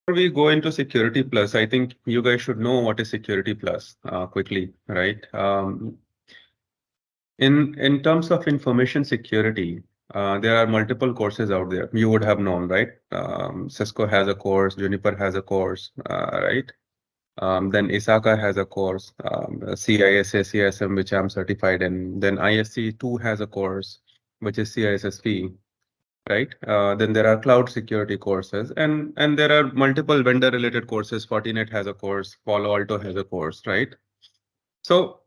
we go into Security Plus, I think you guys should know what is Security Plus quickly, right? In terms of information security, there are multiple courses out there. You would have known, right? Cisco has a course, Juniper has a course, right? Then Isaka has a course, CISA, CISM, which I'm certified in. Then ISC2 has a course, which is CISSP, right? Then there are cloud security courses, and there are multiple vendor-related courses. Fortinet has a course, Palo Alto has a course, right? So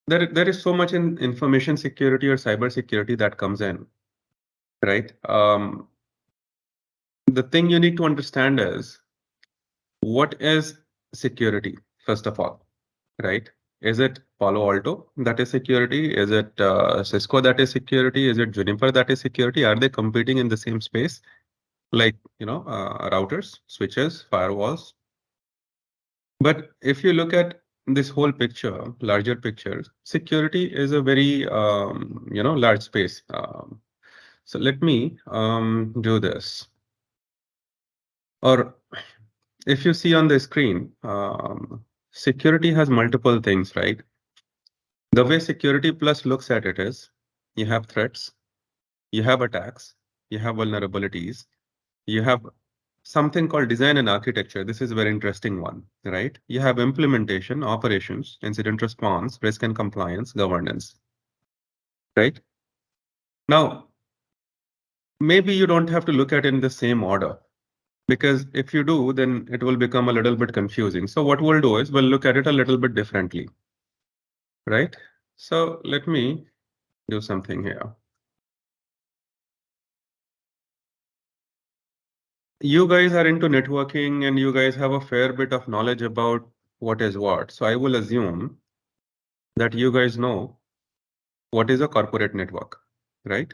there is so much in information security or cyber security that comes in, right? The thing you need to understand is what is security, first of all, right? Is it Palo Alto that is security? Is it Cisco that is security? Is it Juniper that is security? Are they competing in the same space? Like, routers, switches, firewalls. But if you look at this whole picture, larger picture, security is a very, large space. So let me do this. Or if you see on the screen, security has multiple things, right? The way Security Plus looks at it is you have threats, you have attacks, you have vulnerabilities, you have something called design and architecture. This is a very interesting one, right? You have implementation, operations, incident response, risk and compliance, governance, right? Now, maybe you don't have to look at it in the same order, because if you do, then it will become a little bit confusing. So what we'll do is we'll look at it a little bit differently, right? So let me do something here. You guys are into networking and you guys have a fair bit of knowledge about what is what. So I will assume that you guys know what is a corporate network, right?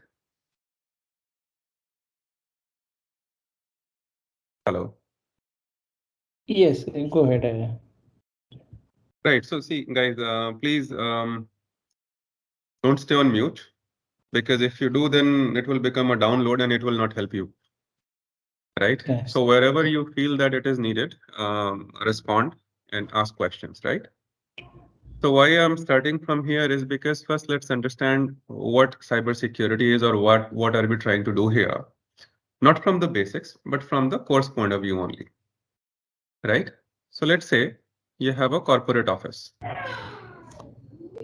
Hello. Yes, go ahead. Right. So see, guys, please don't stay on mute, because if you do, then it will become a download and it will not help you. Right. Yes. So wherever you feel that it is needed, respond and ask questions, right? So why I'm starting from here is because first let's understand what cybersecurity is, or what are we trying to do here. Not from the basics, but from the course point of view only, right? So let's say you have a corporate office.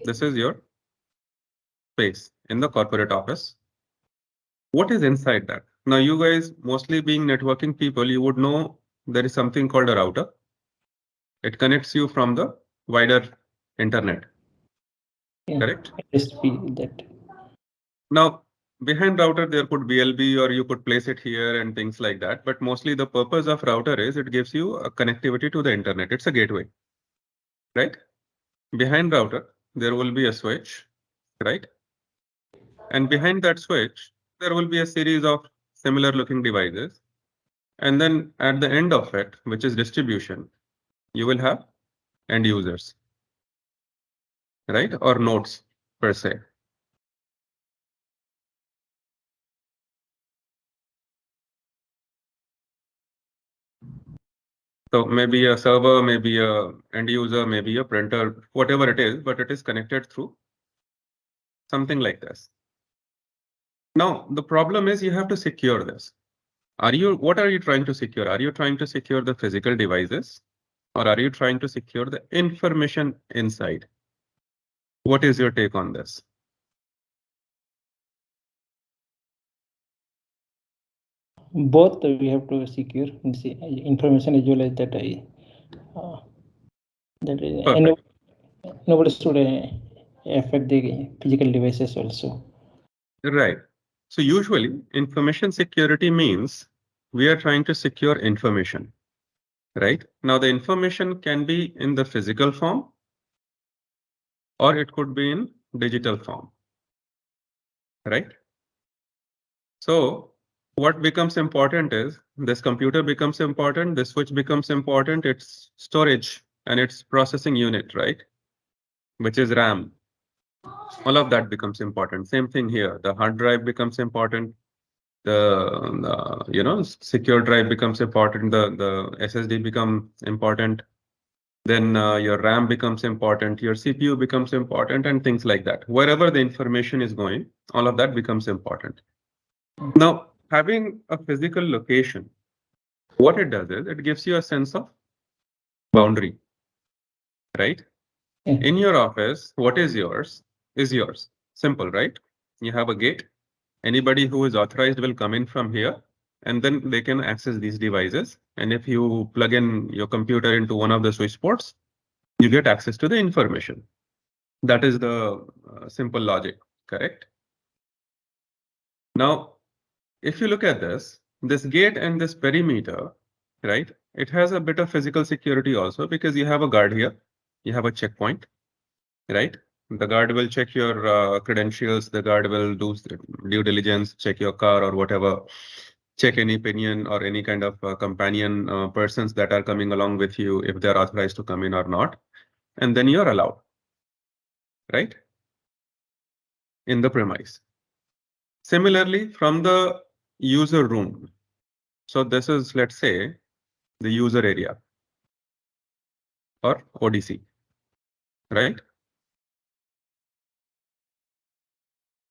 This is your space in the corporate office. What is inside that? Now, you guys, mostly being networking people, you would know there is something called a router. It connects you from the wider internet, Yeah, correct? just be that. Now, behind router, there could BLB, or you could place it here and things like that. But mostly the purpose of router is it gives you a connectivity to the internet. It's a gateway, right? Behind router, there will be a switch, right? And behind that switch, there will be a series of similar looking devices. And then at the end of it, which is distribution, you will have end users, right? Or nodes per se. So maybe a server, maybe a end user, maybe a printer, whatever it is, but it is connected through something like this. Now, the problem is you have to secure this. What are you trying to secure? Are you trying to secure the physical devices, or are you trying to secure the information inside? What is your take on this? Both we have to secure this information as well as that uh, Perfect. nobody should affect the physical devices also. Right. So usually information security means we are trying to secure information, right? Now the information can be in the physical form, or it could be in digital form, right? So what becomes important is this computer becomes important, this switch becomes important, its storage and its processing unit, right? Which is RAM. All of that becomes important. Same thing here. The hard drive becomes important. the secure drive becomes important, the SSD become important, then your RAM becomes important, your CPU becomes important, and things like that. Wherever the information is going, all of that becomes important. Now, having a physical location, what it does is it gives you a sense of boundary, right? Yeah. In your office, what is yours is yours. Simple, right? You have a gate. Anybody who is authorized will come in from here, and then they can access these devices. And if you plug in your computer into one of the switch ports, you get access to the information. That is the simple logic, correct? Now, if you look at this gate and this perimeter, right, it has a bit of physical security also because you have a guard here, you have a checkpoint, right? The guard will check your credentials, the guard will do due diligence, check your car or whatever, check any opinion or any kind of companion persons that are coming along with you if they're authorized to come in or not. And then you're allowed, right? In the premise. Similarly, from the user room. So this is, let's say, the user area or ODC, right?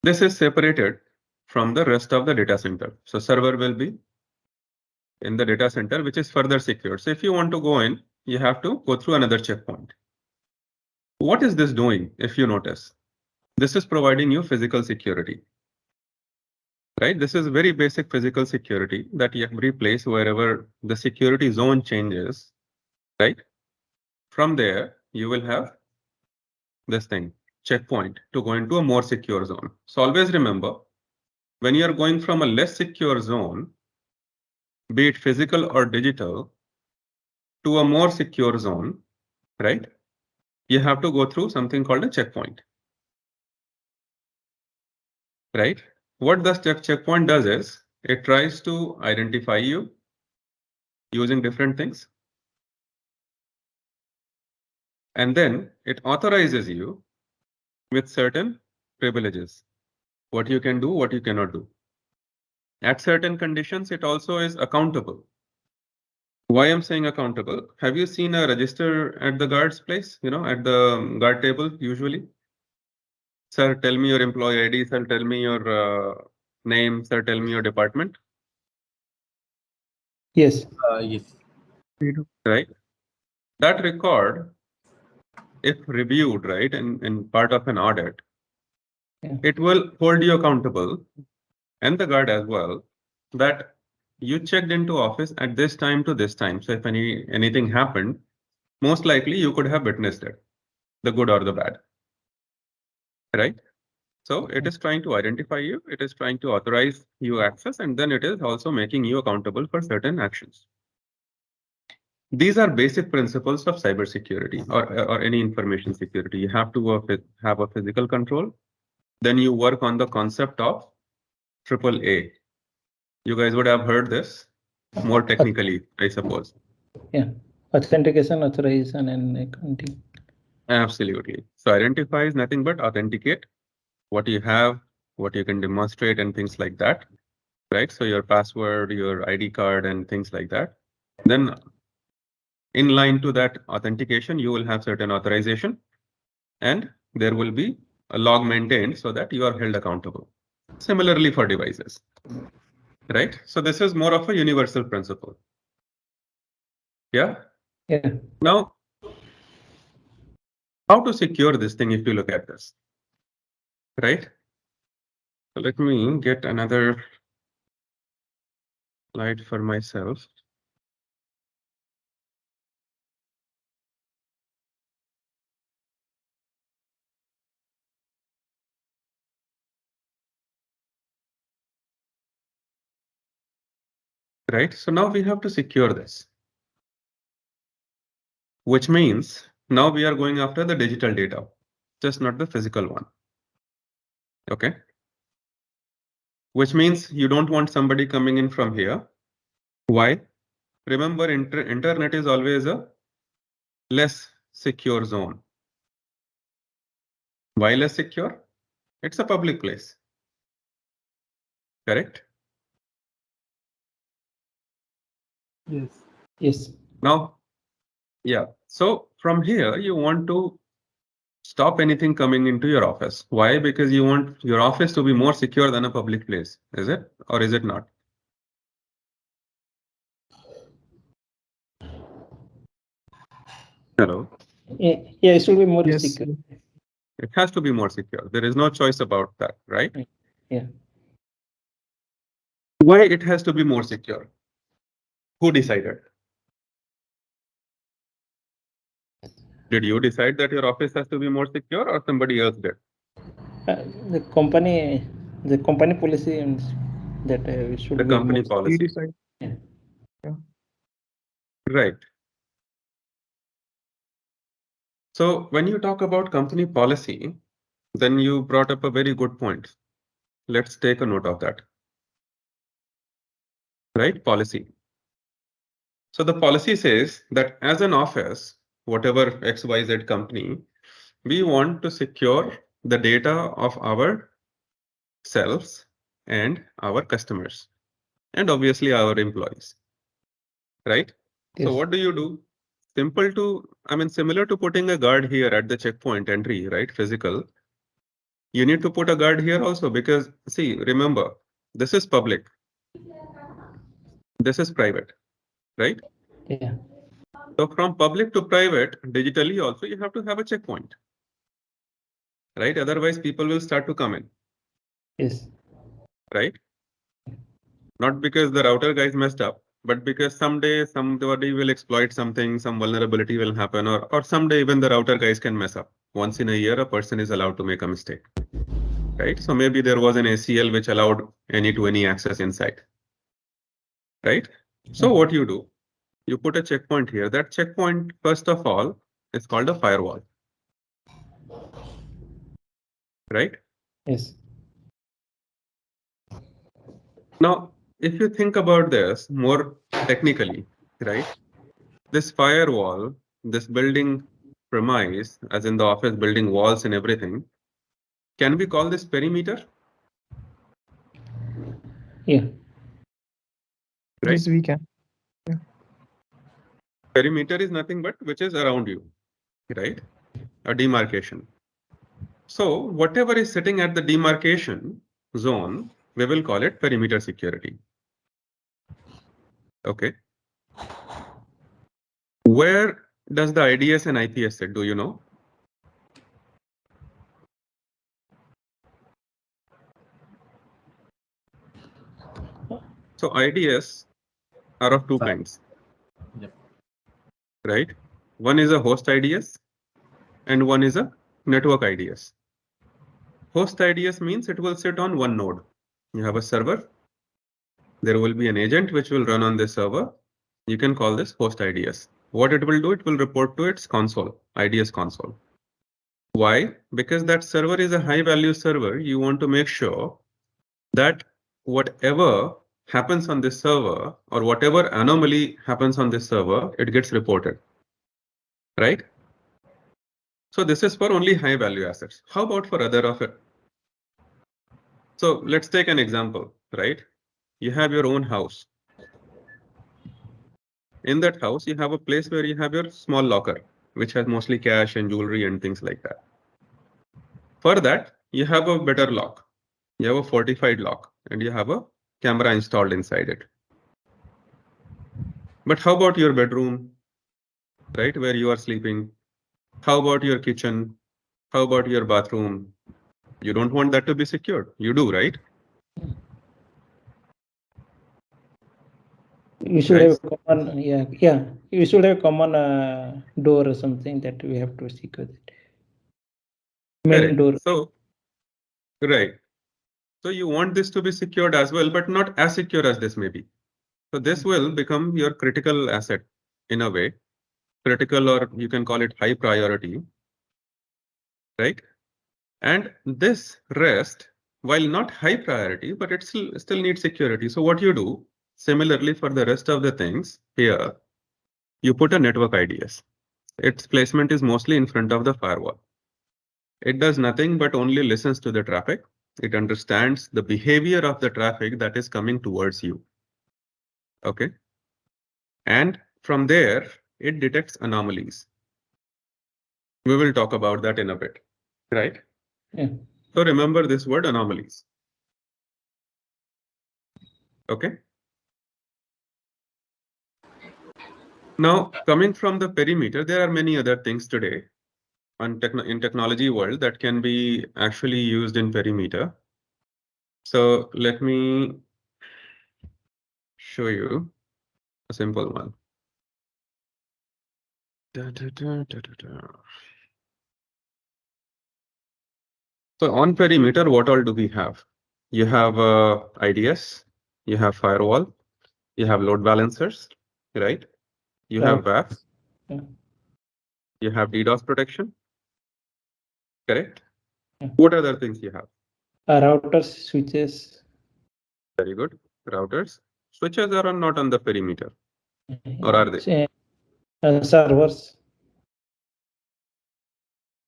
This is separated from the rest of the data center. So server will be in the data center, which is further secure. So if you want to go in, you have to go through another checkpoint. What is this doing? If you notice, this is providing you physical security, right? This is very basic physical security that every place wherever the security zone changes, right? From there, you will have this thing, checkpoint, to go into a more secure zone. So always remember, when you are going from a less secure zone, be it physical or digital, to a more secure zone, right? You have to go through something called a checkpoint, right? What the checkpoint does is it tries to identify you using different things, and then it authorizes you with certain privileges, what you can do, what you cannot do. At certain conditions, it also is accountable. Why I'm saying accountable? Have you seen a register at the guard's place? At the guard table usually? Sir, tell me your employee ID. Sir, tell me your name. Sir, tell me your department. Yes. Yes. Right? That record, if reviewed, right, in part of an audit, Yeah. it will hold you accountable and the guard as well that you checked into office at this time to this time. So if anything happened, most likely you could have witnessed it, the good or the bad, right? So it is trying to identify you, it is trying to authorize you access, and then it is also making you accountable for certain actions. These are basic principles of cybersecurity or any information security. You have to have a physical control. Then you work on the concept of AAA. You guys would have heard this more technically, I suppose. Yeah. Authentication, authorization, and accounting. Absolutely. So identify is nothing but authenticate what you have, what you can demonstrate, and things like that, right? So your password, your ID card, and things like that. Then in line to that authentication, you will have certain authorization, and there will be a log maintained so that you are held accountable. Similarly for devices, right? So this is more of a universal principle. Yeah. Yeah. Now, how to secure this thing if you look at this, right? So let me get another slide for myself. Right, so now we have to secure this, which means now we are going after the digital data, just not the physical one. Okay, which means you don't want somebody coming in from here. Why? Remember, internet is always a less secure zone. Why less secure? It's a public place, correct? Yes. Yes. Now, yeah. So from here, you want to stop anything coming into your office. Why? Because you want your office to be more secure than a public place. Is it? Or is it not? Hello. Yeah, yeah, it should be more Yes. secure. It has to be more secure. There is no choice about that, right? Yeah. Why it has to be more secure? Who decided? Did you decide that your office has to be more secure or somebody else did? Uh, the company, the company policy and that it should The be company more. We policy. decide. Yeah. Yeah. Right. So when you talk about company policy, then you brought up a very good point. Let's take a note of that. Right? Policy. So the policy says that as an office, whatever XYZ company, we want to secure the data of our selves and our customers, and obviously our employees. Right? So Yes. what do? Similar to putting a guard here at the checkpoint entry, right? Physical. You need to put a guard here also because, see, remember, this is public, this is private, right? Yeah. So from public to private, digitally also, you have to have a checkpoint, right? Otherwise, people will start to come in, Yes. right? Not because the router guys messed up, but because someday somebody will exploit something, some vulnerability will happen, or someday even the router guys can mess up. Once in a year, a person is allowed to make a mistake, right? So maybe there was an ACL which allowed any to any access inside, right? So what you do? You put a checkpoint here. That checkpoint, first of all, is called a firewall, right? Yes. Now, if you think about this more technically, right? This firewall, this building premise, as in the office building walls and everything, can we call this perimeter, Yeah. right? Yes, we can. Yeah. Perimeter is nothing but which is around you, right? A demarcation. So whatever is sitting at the demarcation zone, we will call it perimeter security. Okay. Where does the IDS and IPS sit? Do you know? So IDS are of two kinds, Yep. right? One is a host IDS and one is a network IDS. Host IDS means it will sit on one node. You have a server. There will be an agent which will run on this server. You can call this host IDS. What it will do, it will report to its console, IDS console. Why? Because that server is a high value server. You want to make sure that whatever happens on this server or whatever anomaly happens on this server, it gets reported, right? So this is for only high value assets. How about for other of it? So let's take an example, right? You have your own house. In that house, you have a place where you have your small locker, which has mostly cash and jewelry and things like that. For that, you have a better lock. You have a fortified lock and you have a camera installed inside it. But how about your bedroom, right, where you are sleeping? How about your kitchen? How about your bathroom? You don't want that to be secured. You do, right? We should Guys, have common. Yeah. Yeah. We should have common door or something that we have to secure that. Main correct. door. So, right. So you want this to be secured as well, but not as secure as this may be. So this will become your critical asset in a way, critical, or you can call it high priority, right? And this rest, while not high priority, but it still needs security. So what you do, similarly for the rest of the things here, you put a network IDS. Its placement is mostly in front of the firewall. It does nothing but only listens to the traffic. It understands the behavior of the traffic that is coming towards you. Okay. And from there, it detects anomalies. We will talk about that in a bit, right? Yeah. So remember this word anomalies. Okay. Now, coming from the perimeter, there are many other things today in technology world that can be actually used in perimeter. So let me show you a simple one. So on perimeter, what all do we have? You have IDS, you have firewall, you have load balancers, right? You have Right. WAF, Yeah. you have DDoS protection, correct? Yeah. What other things you have? Routers, switches. Very good. Routers. Switches are not on the perimeter, or are they? Servers.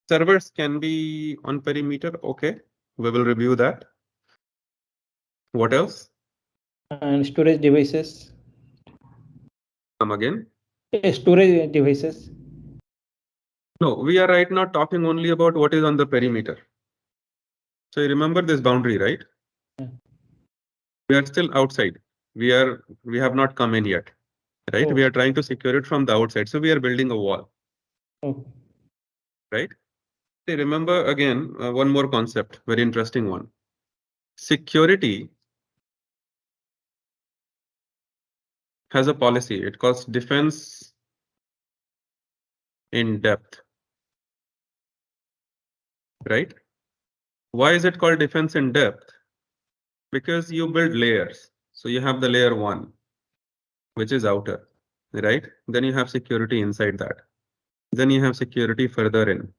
Servers can be on perimeter. Okay, we will review that. What else? And storage devices. Come again. Storage devices. No, we are right now talking only about what is on the perimeter. So you remember this boundary, right? Yeah. We are still outside. We have not come in yet, right? Oh. We are trying to secure it from the outside. So we are building a wall, Oh. right? See, remember again, one more concept, very interesting one. Security has a policy. It calls defense in depth, right? Why is it called defense in depth? Because you build layers. So you have the layer 1, which is outer, right? Then you have security inside that. Then you have security further in,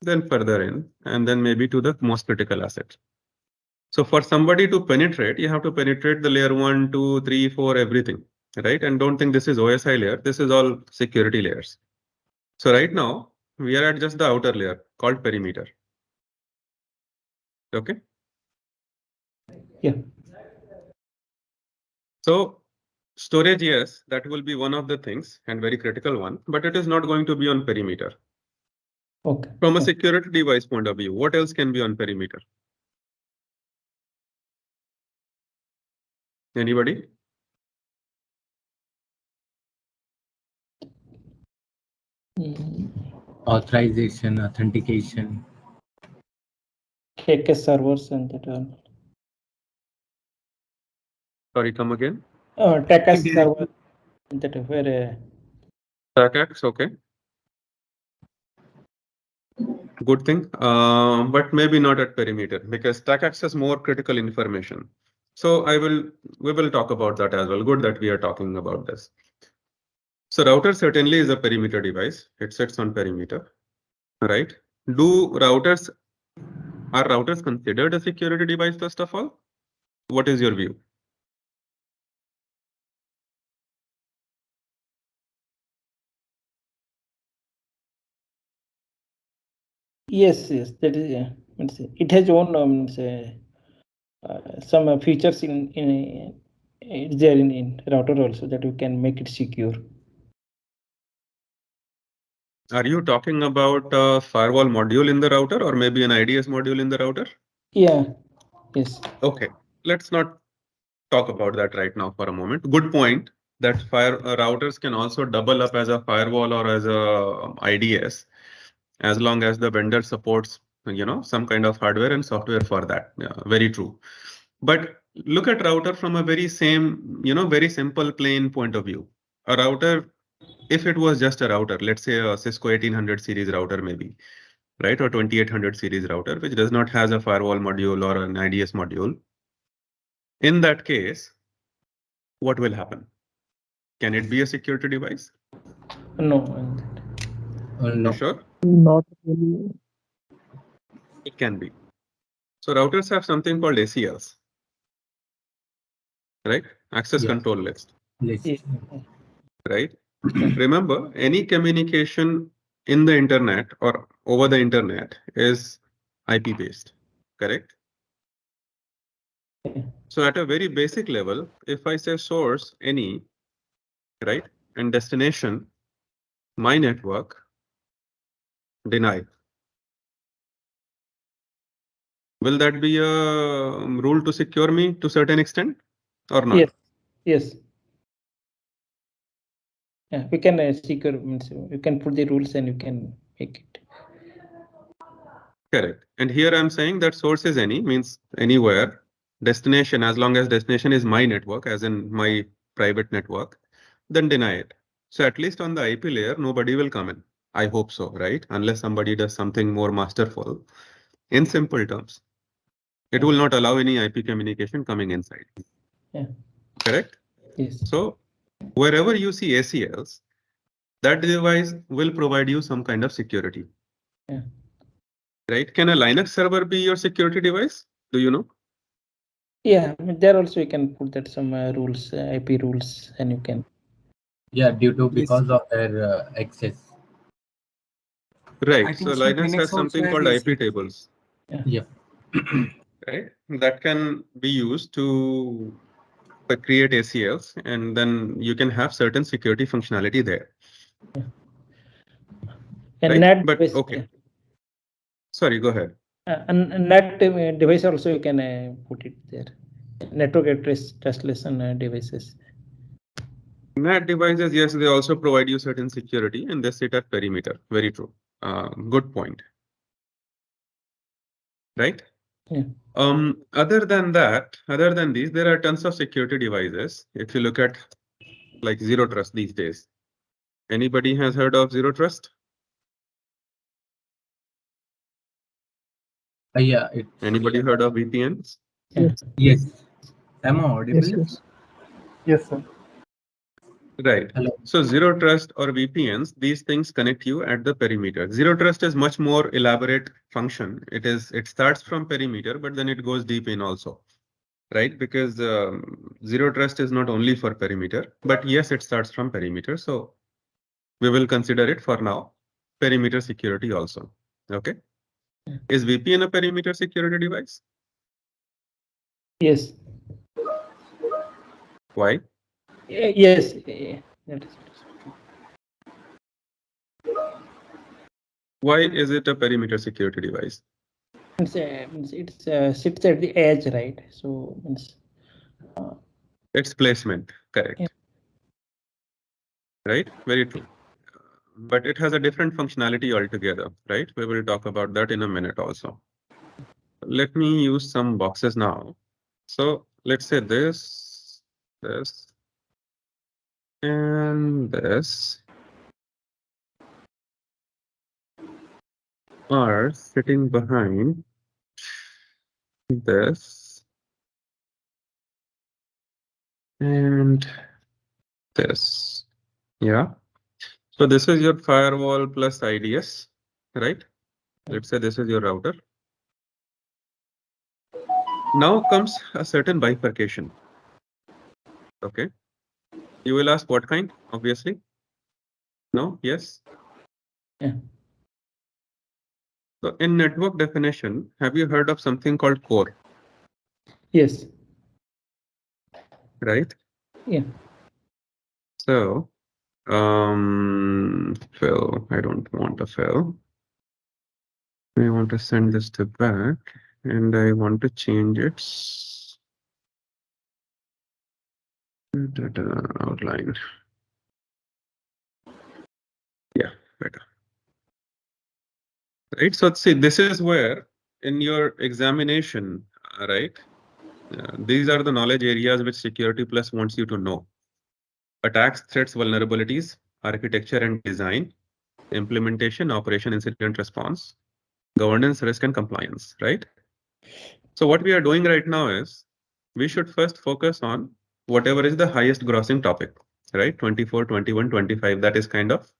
then further in, and then maybe to the most critical assets. So for somebody to penetrate, you have to penetrate the layer 1, 2, 3, 4, everything, right? And don't think this is OSI layer. This is all security layers. So right now, we are at just the outer layer called perimeter. Okay. Yeah. So storage, yes, that will be one of the things and very critical one, but it is not going to be on perimeter. Okay. From a Yeah. security device point of view, what else can be on perimeter? Anybody? Authorization, authentication. KK servers and that all. Sorry, come again. TACAS server that where TACAX, okay. Good thing, but maybe not at perimeter because TACAX has more critical information. So we will talk about that as well. Good that we are talking about this. So router certainly is a perimeter device. It sits on perimeter, right? Are routers considered a security device first of all? What is your view? yes, that is it has own some features in it's there in router also that we can make it secure. Are you talking about a firewall module in the router or maybe an IDS module in the router? Yeah. Yes. Okay, let's not talk about that right now for a moment. Good point that routers can also double up as a firewall or as a IDS as long as the vendor supports, some kind of hardware and software for that. Yeah, very true. But look at router from a very very simple plain point of view. A router, if it was just a router, let's say a Cisco 1800 series router maybe, right? Or 2800 series router, which does not has a firewall module or an IDS module. In that case, what will happen? Can it be a security device? No. You No. sure? Not really. It can be. So routers have something called ACLs, right? Access Yeah. control list, Yeah. right? Remember, any communication in the internet or over the internet is IP based, correct? Yeah. So at a very basic level, if I say source any, right? and destination, my network, deny. Will that be a rule to secure me to certain extent or not? Yes. Yes. Yeah, we can secure means you can put the rules and you can make it. Correct. And here I'm saying that source is any means anywhere. Destination, as long as destination is my network, as in my private network, then deny it. So at least on the IP layer, nobody will come in. I hope so, right? Unless somebody does something more masterful. In simple terms, it will not allow any IP communication coming inside. Yeah. Correct? Yes. So wherever you see ACLs, that device will provide you some kind of security. Yeah. Right? Can a Linux server be your security device? Do you know? Yeah, I mean, there also you can put that some rules, IP rules, and you can. Yeah, due to Yes. because of their access. Right. I So think so. Linux Linux has also something has called IP ACL. tables, Yeah. right? That can be used to create ACLs, and then you can have certain security functionality there. And Right? NAT But device, okay. Sorry, go ahead. and NAT device also you can put it there. Network address trustless devices. NAT devices, yes, they also provide you certain security and they sit at perimeter. Very true. Good point. Right? Yeah. Other than that, other than these, there are tons of security devices. If you look at like zero trust these days, anybody has heard of zero trust? Yeah. It's Anybody heard of VPNs? Yes. yes. Am I audible? Yes. Yes. Yes, sir. Right. Hello. So zero trust or VPNs, these things connect you at the perimeter. Zero trust is much more elaborate function. It starts from perimeter, but then it goes deep in also, right? Because zero trust is not only for perimeter, but yes, it starts from perimeter. So we will consider it for now perimeter security also. Okay. Is VPN a perimeter security device? Yes. Why? Yes. That is. Why is it a perimeter security device? It's sits at the edge, right? So means. Its placement, correct. Yeah. Right? Very true. But it has a different functionality altogether, right? We will talk about that in a minute also. Let me use some boxes now. So let's say this, and this are sitting behind this and this. Yeah. So this is your firewall plus IDS, right? Let's say this is your router. Now comes a certain bifurcation. Okay. You will ask what kind, obviously. No? Yes? Yeah. So in network definition, have you heard of something called core, Yes. right? Yeah. So, fill, I don't want a fill. I want to send this to back and I want to change its outline. Yeah, better. Right. So see, this is where in your examination, right? These are the knowledge areas which Security Plus wants you to know. Attacks, threats, vulnerabilities, architecture and design, implementation, operation, incident response, governance, risk, and compliance, right? So what we are doing right now is we should first focus on whatever is the highest grossing topic, right? 24, 21, 25, that is kind of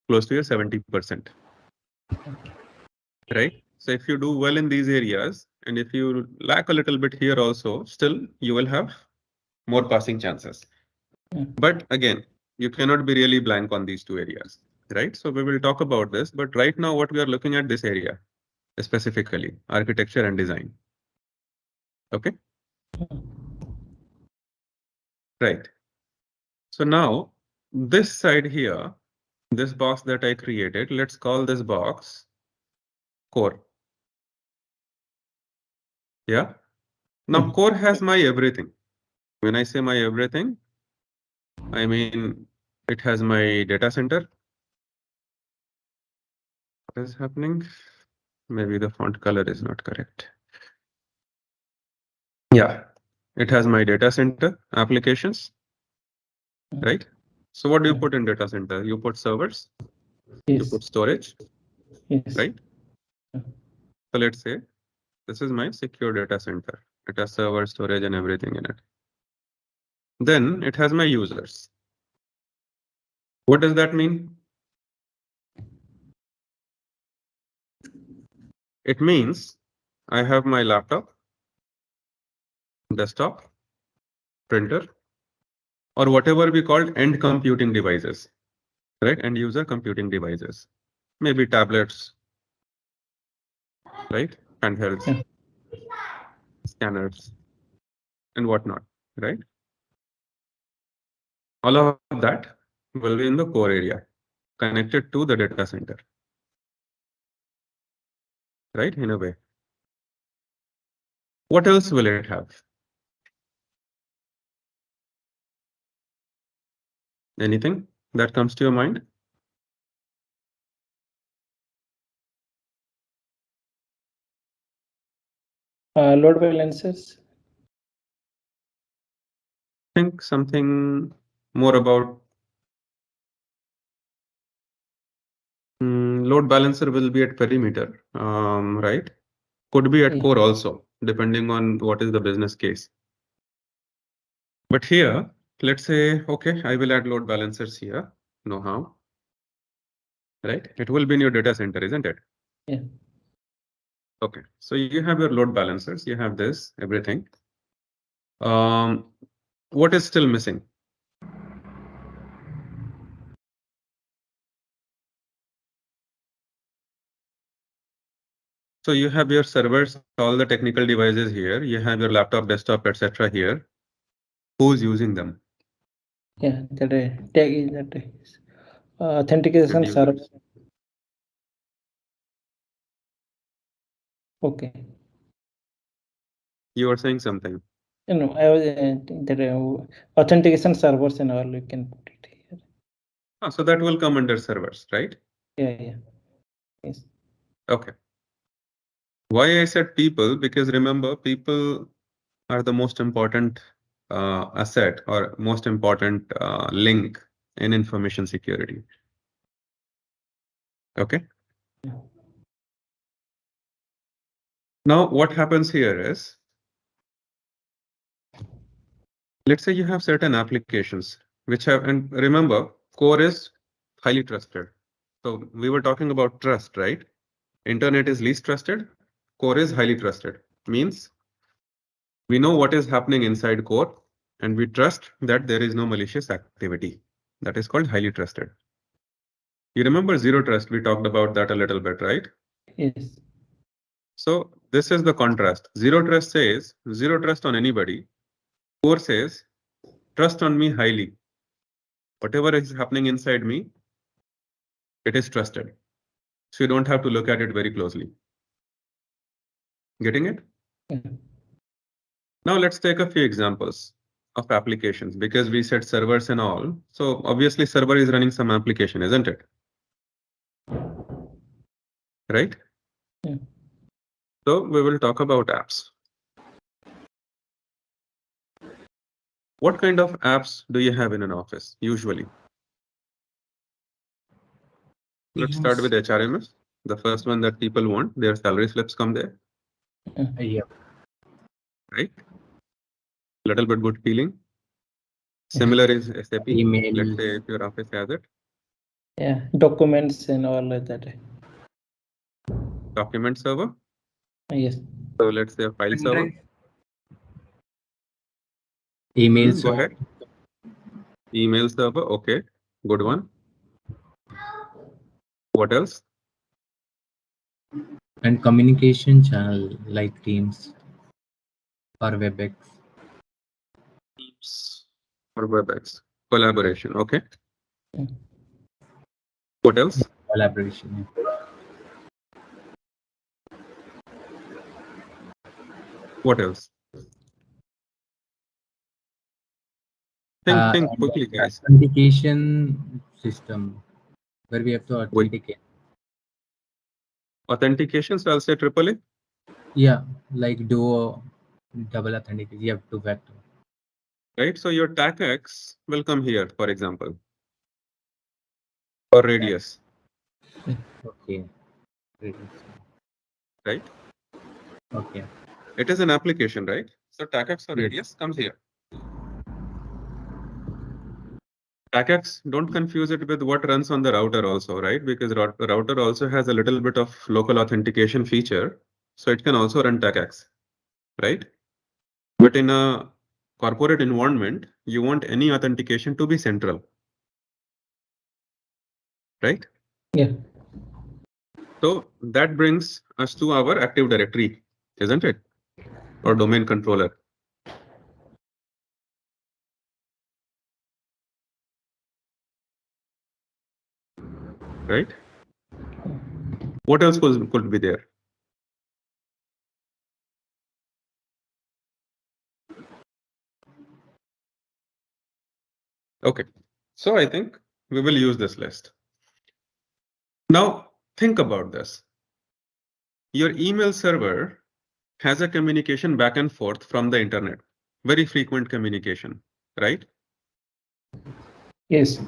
close to your 70%, right? So if you do well in these areas, and if you lack a little bit here also, still you will have more passing chances. But again, you cannot be really blank on these two areas, right? So we will talk about this, but right now what we are looking at this area, specifically architecture and design. Okay. Right. So now this side here, this box that I created, let's call this box core. Yeah. Now core has my everything. When I say my everything, I mean it has my data center. What is happening? Maybe the font color is not correct. Yeah, it has my data center applications, right? So what do you put in data center? You put servers, you Yes. put storage, Yes. right? So let's say this is my secure data center. It has server, storage, and everything in it. Then it has my users. What does that mean? It means I have my laptop, desktop, printer, or whatever we call end computing devices, right? End user computing devices, maybe tablets, right? Handhelds, Yeah. scanners, and whatnot, right? All of that will be in the core area connected to the data center, right? In a way. What else will it have? Anything that comes to your mind? Load balancers. Think something more about load balancer will be at perimeter, right? Could be at Yeah. core also, depending on what is the business case. But here, let's say, okay, I will add load balancers here. Know how, right? It will be in your data center, isn't it? Yeah. Okay, so you have your load balancers, you have this, everything. What is still missing? So you have your servers, all the technical devices here. You have your laptop, desktop, etc. here. Who's using them? Yeah. That tag is that is authentication End server. users. Okay. You are saying something. You know, I was that authentication servers and all. You can put it here. So that will come under servers, right? Yeah. Yeah. Yes. Okay. Why I said people? Because remember, people are the most important asset or most important link in information security. Okay. Now, what happens here is, let's say you have certain applications which have, and remember, core is highly trusted. So we were talking about trust, right? Internet is least trusted, core is highly trusted. Means we know what is happening inside core and we trust that there is no malicious activity. That is called highly trusted. You remember zero trust, we talked about that a little bit, right? Yes. So this is the contrast. Zero trust says zero trust on anybody. Core says trust on me highly. Whatever is happening inside me, it is trusted. So you don't have to look at it very closely. Getting it? Yeah. Now let's take a few examples of applications because we said servers and all. So obviously server is running some application, isn't it? Right? Yeah. So we will talk about apps. What kind of apps do you have in an office usually? Let's start with HRMS. The first one that people want, their salary slips come there, Yeah. right? Little bit good feeling. Similar is SAP. Email. Let's say if your office has it. Yeah. Documents and all like that. Document server. Yes. So let's say a file server. Emails. Go ahead. Email server. Okay. Good one. What else? And communication channel like Teams or WebEx. Teams or WebEx. Collaboration. Okay. What else? Collaboration. What else? Think And quickly, guys. authentication system where we have to authenticate. Authentication, so I'll say AAA. Yeah, like duo, double authentication. You have two factor. Right? So your TACX will come here, for example, or radius, Okay. right? Okay. It is an application, right? So TACX or Yes. radius comes here. TACX, don't confuse it with what runs on the router also, right? Because router also has a little bit of local authentication feature. So it can also run TACX, right? But in a corporate environment, you want any authentication to be central, right? Yeah. So that brings us to our Active Directory, isn't it? Or domain controller. Right? What else could be there? Okay, so I think we will use this list. Now, think about this. Your email server has a communication back and forth from the internet, very frequent communication, right? Yes.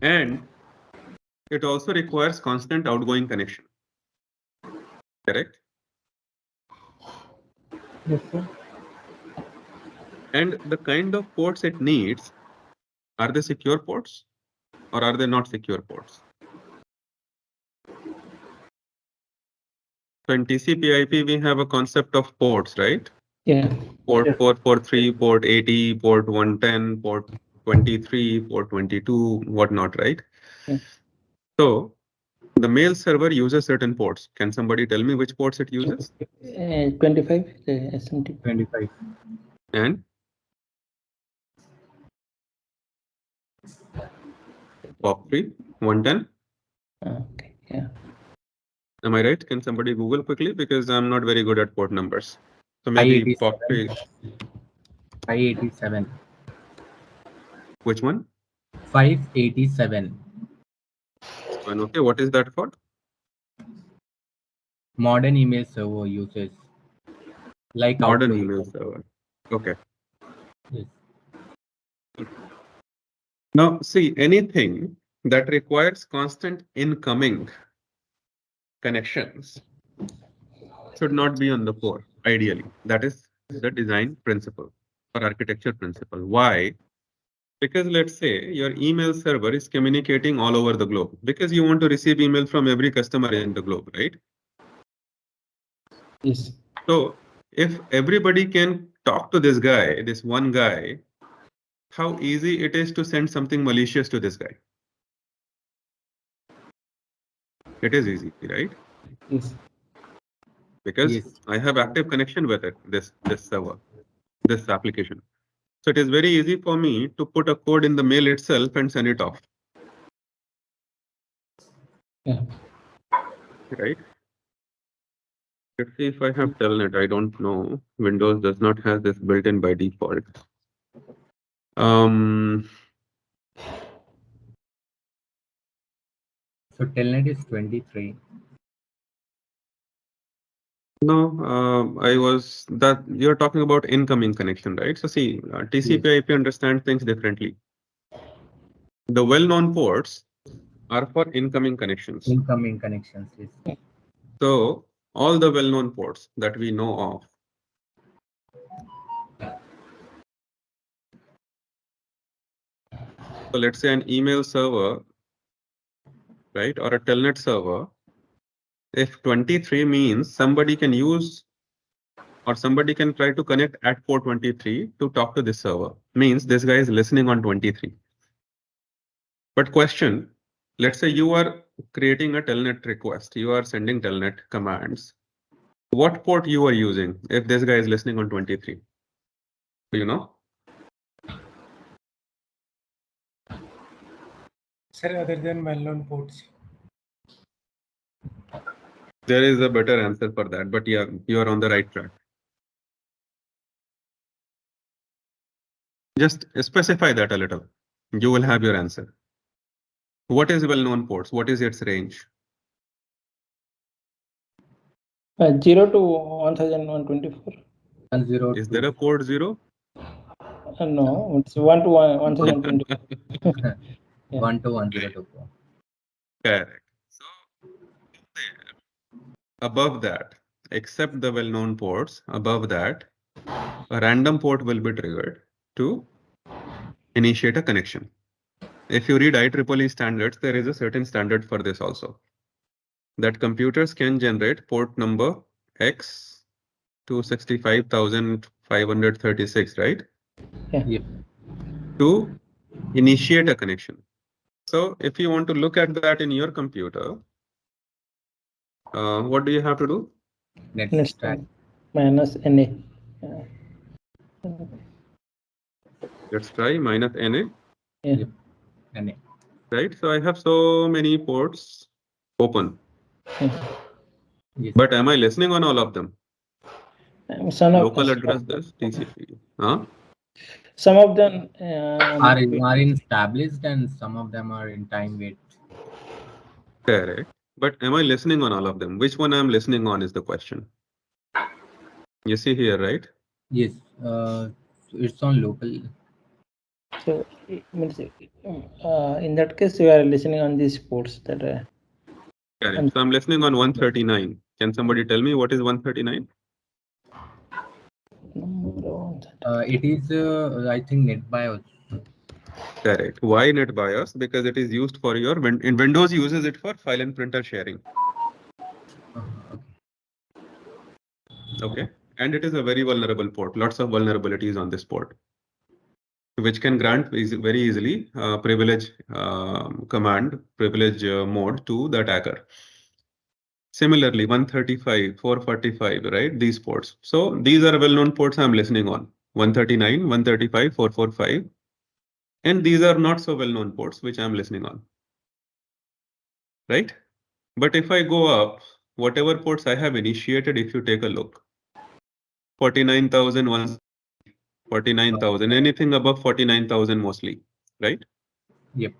And it also requires constant outgoing connection, correct? Yes, sir. And the kind of ports it needs, are they secure ports or are they not secure ports? So in TCP/IP, we have a concept of ports, right? Yeah. Port Yes. 443, port 80, port 110, port 23, port 22, whatnot, right? Yeah. So the mail server uses certain ports. Can somebody tell me which ports it uses? 25 SMT. 25. And POP3, 110. Okay. Yeah. Am I right? Can somebody Google quickly? Because I'm not very good at port numbers. So maybe 587. POP3, 587. which one? 587. One. Okay, what is that for? Modern email server uses like Modern Outlook. email server. Okay. Yes. Now, see, anything that requires constant incoming connections should not be on the core, ideally. That is the design principle or architecture principle. Why? Because let's say your email server is communicating all over the globe because you want to receive email from every customer in the globe, right? Yes. So if everybody can talk to this guy, this one guy, how easy it is to send something malicious to this guy? It is easy, right? Yes. Because Yes. I have active connection with it, this server, this application. So it is very easy for me to put a code in the mail itself and send it off, Yeah. right? Let's see if I have telnet. I don't know. Windows does not have this built in by default. So telnet is 23. No, I was that you're talking about incoming connection, right? So see, TCP/IP understands things differently. The well-known ports are for incoming connections. Incoming connections. Yes. So all the well-known ports that we know of. So let's say an email server, right, or a telnet server. If 23 means somebody can use or somebody can try to connect at port 23 to talk to this server, means this guy is listening on 23. But question, let's say you are creating a telnet request, you are sending telnet commands. What port you are using if this guy is listening on 23? Do you know? Sir, other than well-known ports. There is a better answer for that, but yeah, you are on the right track. Just specify that a little. You will have your answer. What is well-known ports? What is its range? 0 to 1124. 10. Is there a port 0? No, it's 1 to 1024. Yeah. 1 to 102. Correct. So there, above that, except the well-known ports, above that, a random port will be triggered to initiate a connection. If you read IEEE standards, there is a certain standard for this also. That computers can generate port number X 265,536, right? Yeah. Yep. To initiate a connection. So if you want to look at that in your computer, what do you have to do? Let's try. Minus NA. Let's try minus NA. Yeah. Yep. NA. Right? So I have so many ports open. Yes. But am I listening on all of them? Local address this TCP. Huh? Some of them Are in established and some of them are in time wait. Correct. But am I listening on all of them? Which one I'm listening on is the question. You see here, right? Yes. It's on local. So it means in that case you are listening on these ports that. Correct. So I'm listening on 139. Can somebody tell me what is 139? It is I think NetBIOS. Correct. Why NetBIOS? Because it is used for your in Windows uses it for file and printer sharing. Okay. And it is a very vulnerable port. Lots of vulnerabilities on this port, which can grant very easily privilege command, privilege mode to the attacker. Similarly, 135, 445, right? These ports. So these are well-known ports I'm listening on. 139, 135, 445. And these are not so well-known ports which I'm listening on. Right? But if I go up, whatever ports I have initiated, if you take a look, 49,000, 49,000, anything above 49,000 mostly, right? Yep.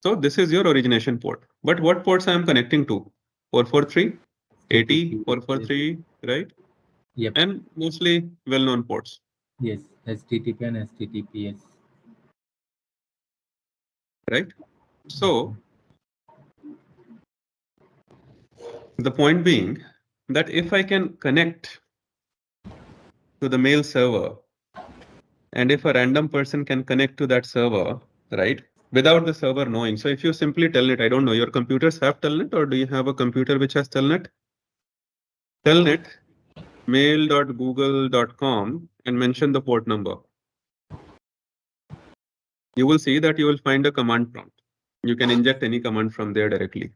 So this is your origination port. But what ports I am connecting to? 443, 80, 443, right? Yep. And mostly well-known ports. Yes. HTTP and HTTPS. Right? So the point being that if I can connect to the mail server, and if a random person can connect to that server, right, without the server knowing. So if you simply telnet, I don't know, your computers have telnet, or do you have a computer which has telnet? Telnet mail.google.com and mention the port number. You will see that you will find a command prompt. You can inject any command from there directly.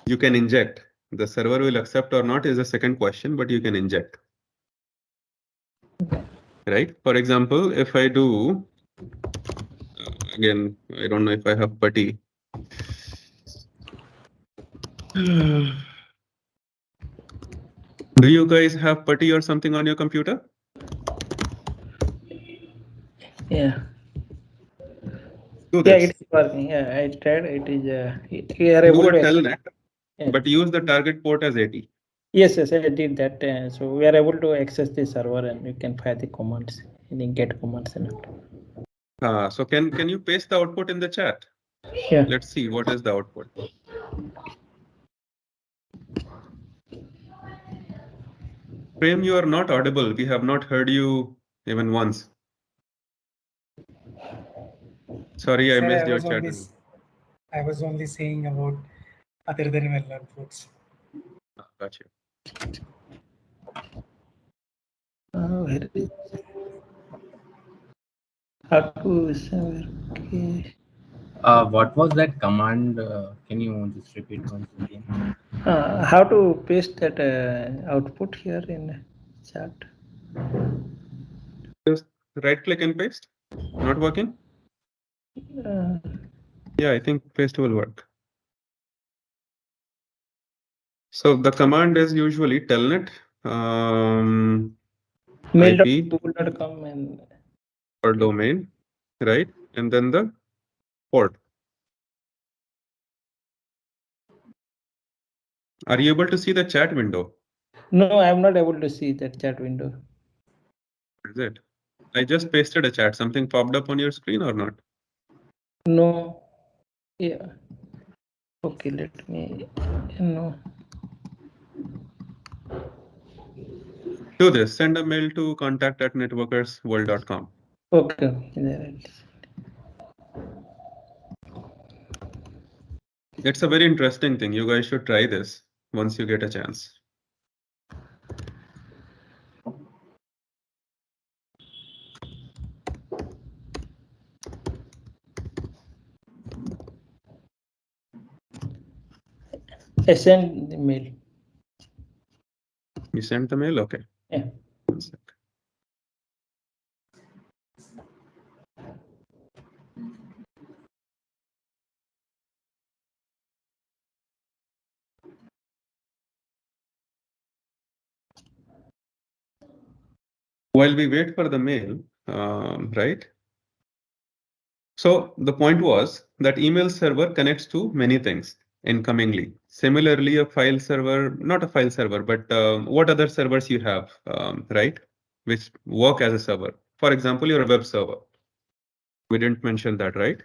You can inject. The server will accept or not is a second question, but you can inject. Right? For example, if I do, again, I don't know if I have putty. Do you guys have putty or something on your computer? Yeah. Do Yeah, this. it's working. Yeah, I tried. It is. We are able Do a to. telnet, Yeah. but use the target port as 80. Yes, I did that. So we are able to access the server and we can fire the commands, the get commands and all. So can you paste the output in the chat? Yeah. Let's see what is the output. Prem, you are not audible. We have not heard you even once. Sorry, I Sir, missed your chat. I was only saying about other than well-known ports. Got you. Where is how to okay. What was that command? Can you just repeat once again? How to paste that output here in chat? Just right click and paste. Not working? Yeah, I think paste will work. So the command is usually telnet IP mail.google.com and or domain, right? And then the port. Are you able to see the chat window? no, I'm not able to see that chat window. Is it? I just pasted a chat. Something popped up on your screen or not? No. Yeah. Okay, let me no. Do this. Send a mail to contact@networkersworld.com. Okay, there it is. It's a very interesting thing. You guys should try this once you get a chance. I sent the mail. You sent the mail? Okay. Yeah. 1 sec. While we wait for the mail, right? So the point was that email server connects to many things incomingly. Similarly, a file server, not a file server, but what other servers you have, right? Which work as a server. For example, your web server. We didn't mention that, right?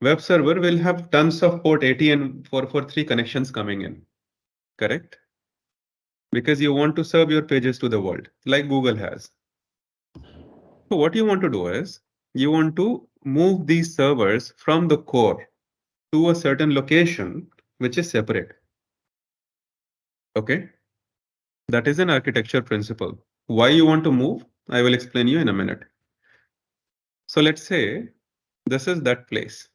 Web server will have tons of port 80 and 443 connections coming in, correct? Because you want to serve your pages to the world, like Google has. So what you want to do is, you want to move these servers from the core to a certain location, which is separate. Okay? That is an architecture principle. Why you want to move? I will explain you in a minute. So let's say this is that place.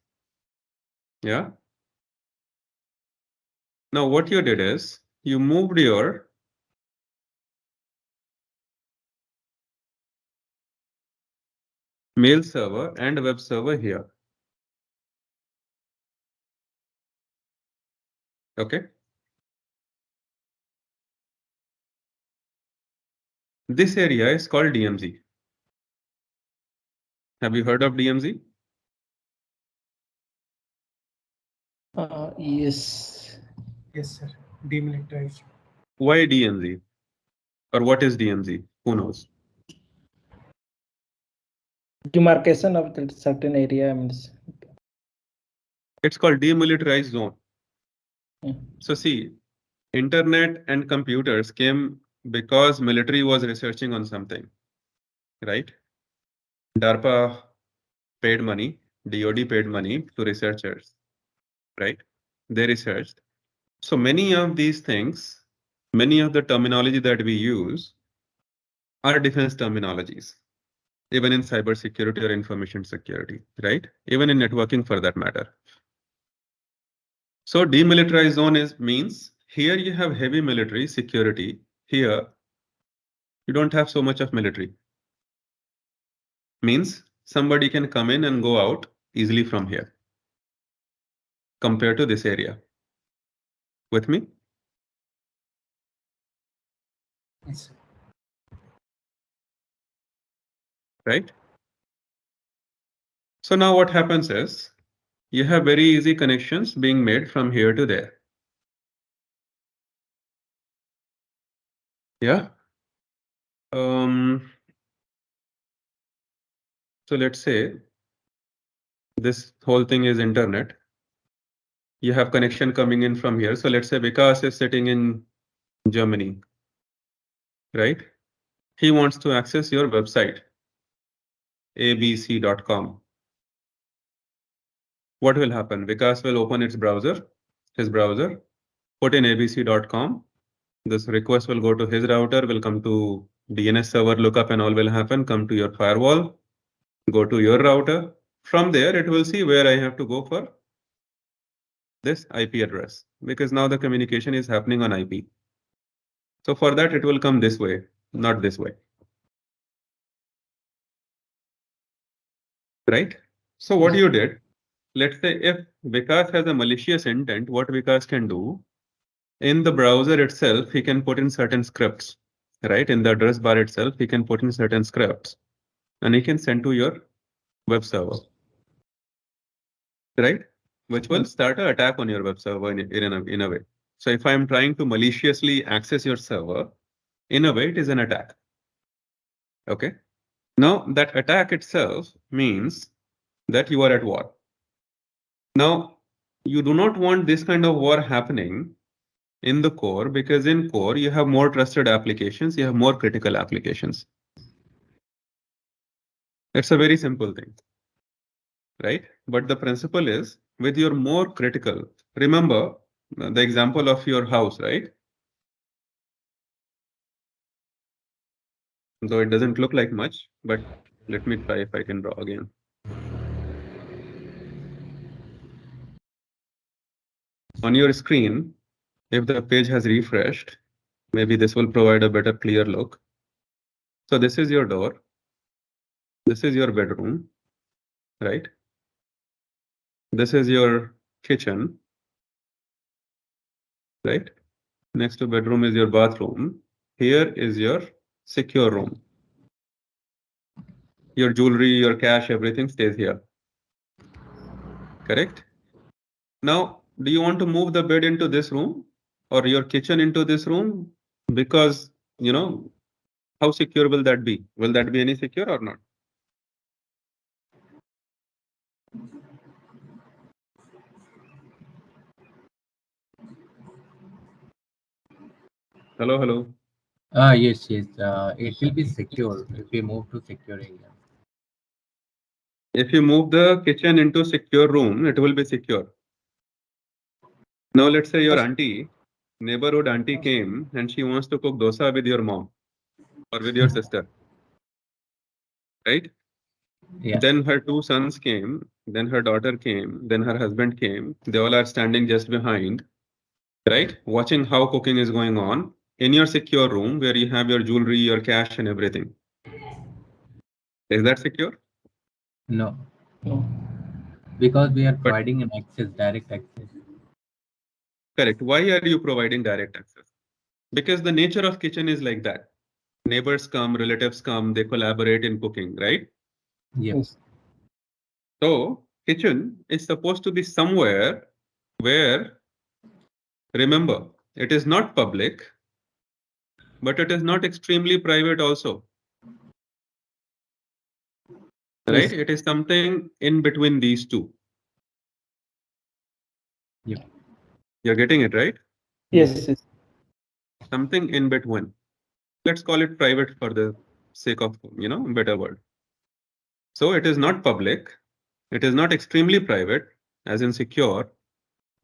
Yeah. Now what you did is you moved your mail server and web server here. Okay. This area is called DMZ. Have you heard of DMZ? Yes. Yes, sir. Demilitarized. Why DMZ? Or what is DMZ? Who knows? Demarcation of that certain area means. It's called demilitarized zone. Yeah. So see, internet and computers came because military was researching on something, right? DARPA paid money, DoD paid money to researchers, right? They researched. So many of these things, many of the terminology that we use are defense terminologies, even in cybersecurity or information security, right? Even in networking for that matter. So demilitarized zone means here you have heavy military security. Here you don't have so much of military. Means somebody can come in and go out easily from here compared to this area. With me? Yes, sir. Right? So now what happens is you have very easy connections being made from here to there. Yeah. So let's say this whole thing is internet. You have connection coming in from here. So let's say Vikas is sitting in Germany, right? He wants to access your website, abc.com. What will happen? Vikas will open his browser, put in abc.com. This request will go to his router, will come to DNS server lookup and all will happen, come to your firewall, go to your router. From there, it will see where I have to go for this IP address because now the communication is happening on IP. So for that, it will come this way, not this way. Right? So what you did, let's say if Vikas has a malicious intent, what Vikas can do, in the browser itself, he can put in certain scripts, right? In the address bar itself, he can put in certain scripts and he can send to your web server, right? Which will start an attack on your web server in a way. So if I'm trying to maliciously access your server, in a way, it is an attack. Okay. Now that attack itself means that you are at war. Now, you do not want this kind of war happening in the core, because in core you have more trusted applications, you have more critical applications. It's a very simple thing, right? But the principle is with your more critical, remember the example of your house, right? Though it doesn't look like much, but let me try if I can draw again. On your screen, if the page has refreshed, maybe this will provide a better clear look. So this is your door. This is your bedroom, right? This is your kitchen, right? Next to bedroom is your bathroom. Here is your secure room. Your jewelry, your cash, everything stays here. Correct? Now, do you want to move the bed into this room or your kitchen into this room? Because, you know, how secure will that be? Will that be any secure or not? Hello, hello. Yes, yes. It will be secure if we move to secure area. If you move the kitchen into secure room, it will be secure. Now, let's say your auntie, neighborhood auntie came and she wants to cook dosa with your mom or with your sister, right? Yeah. Then her two sons came, then her daughter came, then her husband came. They all are standing just behind, right? Watching how cooking is going on in your secure room where you have your jewelry, your cash, and everything. Is that secure? No, No. because we are But providing an access, direct access. correct. Why are you providing direct access? Because the nature of kitchen is like that. Neighbors come, relatives come, they collaborate in cooking, right? Yep. Yes. So kitchen is supposed to be somewhere where, remember, it is not public, but it is not extremely private also, right? Yes. It is something in between these two. Yep. You're getting it, right? Yes. Yes. Something in between. Let's call it private for the sake of, better word. So it is not public. It is not extremely private, as in secure.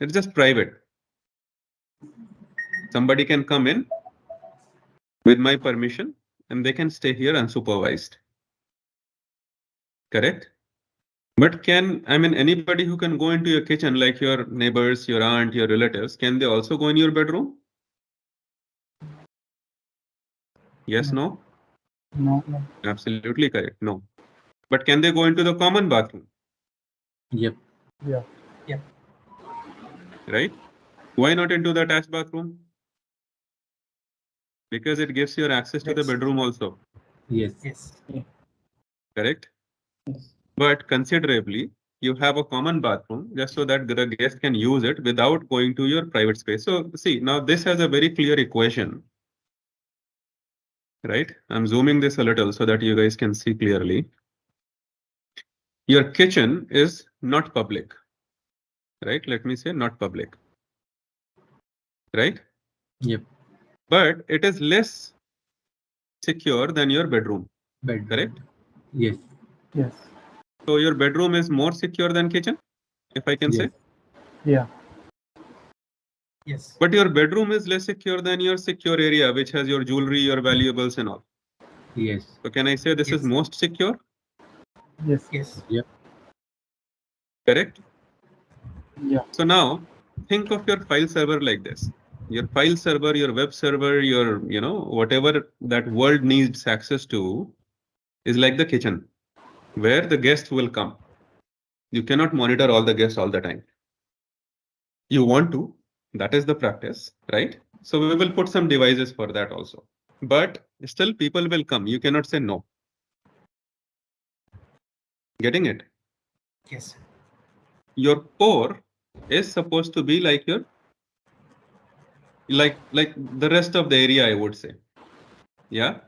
It's just private. Somebody can come in with my permission and they can stay here unsupervised. Correct? But anybody who can go into your kitchen, like your neighbors, your aunt, your relatives, can they also go in your bedroom? Yes, no? No. Absolutely correct. No. But can they go into the common bathroom? Yep. Yeah. Right? Why not into the attached bathroom? Because it gives you access to the Yes. bedroom also. Yes. Yes. Correct? Yes. But considerably, you have a common bathroom just so that the guest can use it without going to your private space. So see, now this has a very clear equation, right? I'm zooming this a little so that you guys can see clearly. Your kitchen is not public, right? Let me say not public, right? Yep. But it is less secure than your bedroom, Bedroom. correct? Yes. Yes. So your bedroom is more secure than kitchen, if I can Yes. say. Yeah. Yes. But your bedroom is less secure than your secure area, which has your jewelry, your valuables and all. Yes. So can I say this is Yes. most secure, Yes. Yes. Yep. correct? Yeah. So now think of your file server like this. Your file server, your web server, your, whatever that world needs access to is like the kitchen where the guest will come. You cannot monitor all the guests all the time. You want to, that is the practice, right? So we will put some devices for that also. But still people will come. You cannot say no. Getting it? Yes. Your core is supposed to be like your like the rest of the area, I would say. Yeah.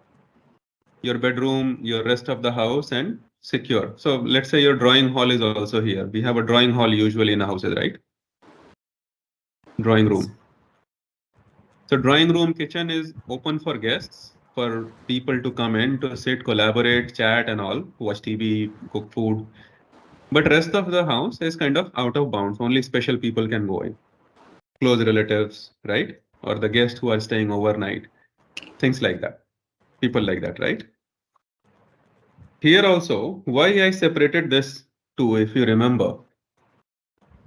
Your bedroom, your rest of the house, and secure. So let's say your drawing hall is also here. We have a drawing hall usually in houses, right? Drawing room. So drawing room kitchen is open for guests, for people to come in to sit, collaborate, chat and all, watch TV, cook food. But rest of the house is kind of out of bounds. Only special people can go in. Close relatives, right? Or the guests who are staying overnight. Things like that. People like that, right? Here also, why I separated this two, if you remember.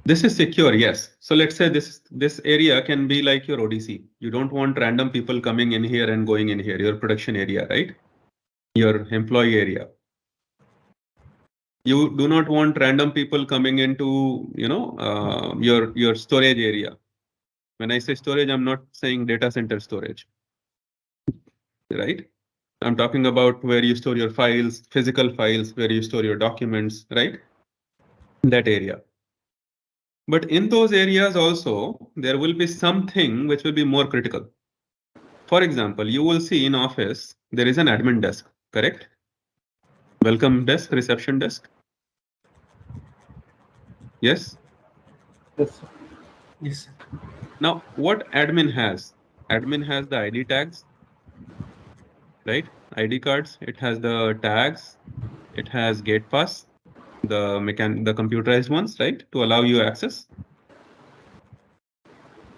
This is secure, yes. So let's say this area can be like your ODC. You don't want random people coming in here and going in here, your production area, right? Your employee area. You do not want random people coming into, your storage area. When I say storage, I'm not saying data center storage, right? I'm talking about where you store your files, physical files, where you store your documents, right? That area. But in those areas also, there will be something which will be more critical. For example, you will see in office, there is an admin desk, correct? Welcome desk, reception desk. Yes? Yes. Yes. Now, what admin has? Admin has the ID tags, right? ID cards, it has the tags, it has gate pass, the computerized ones, right? To allow you access,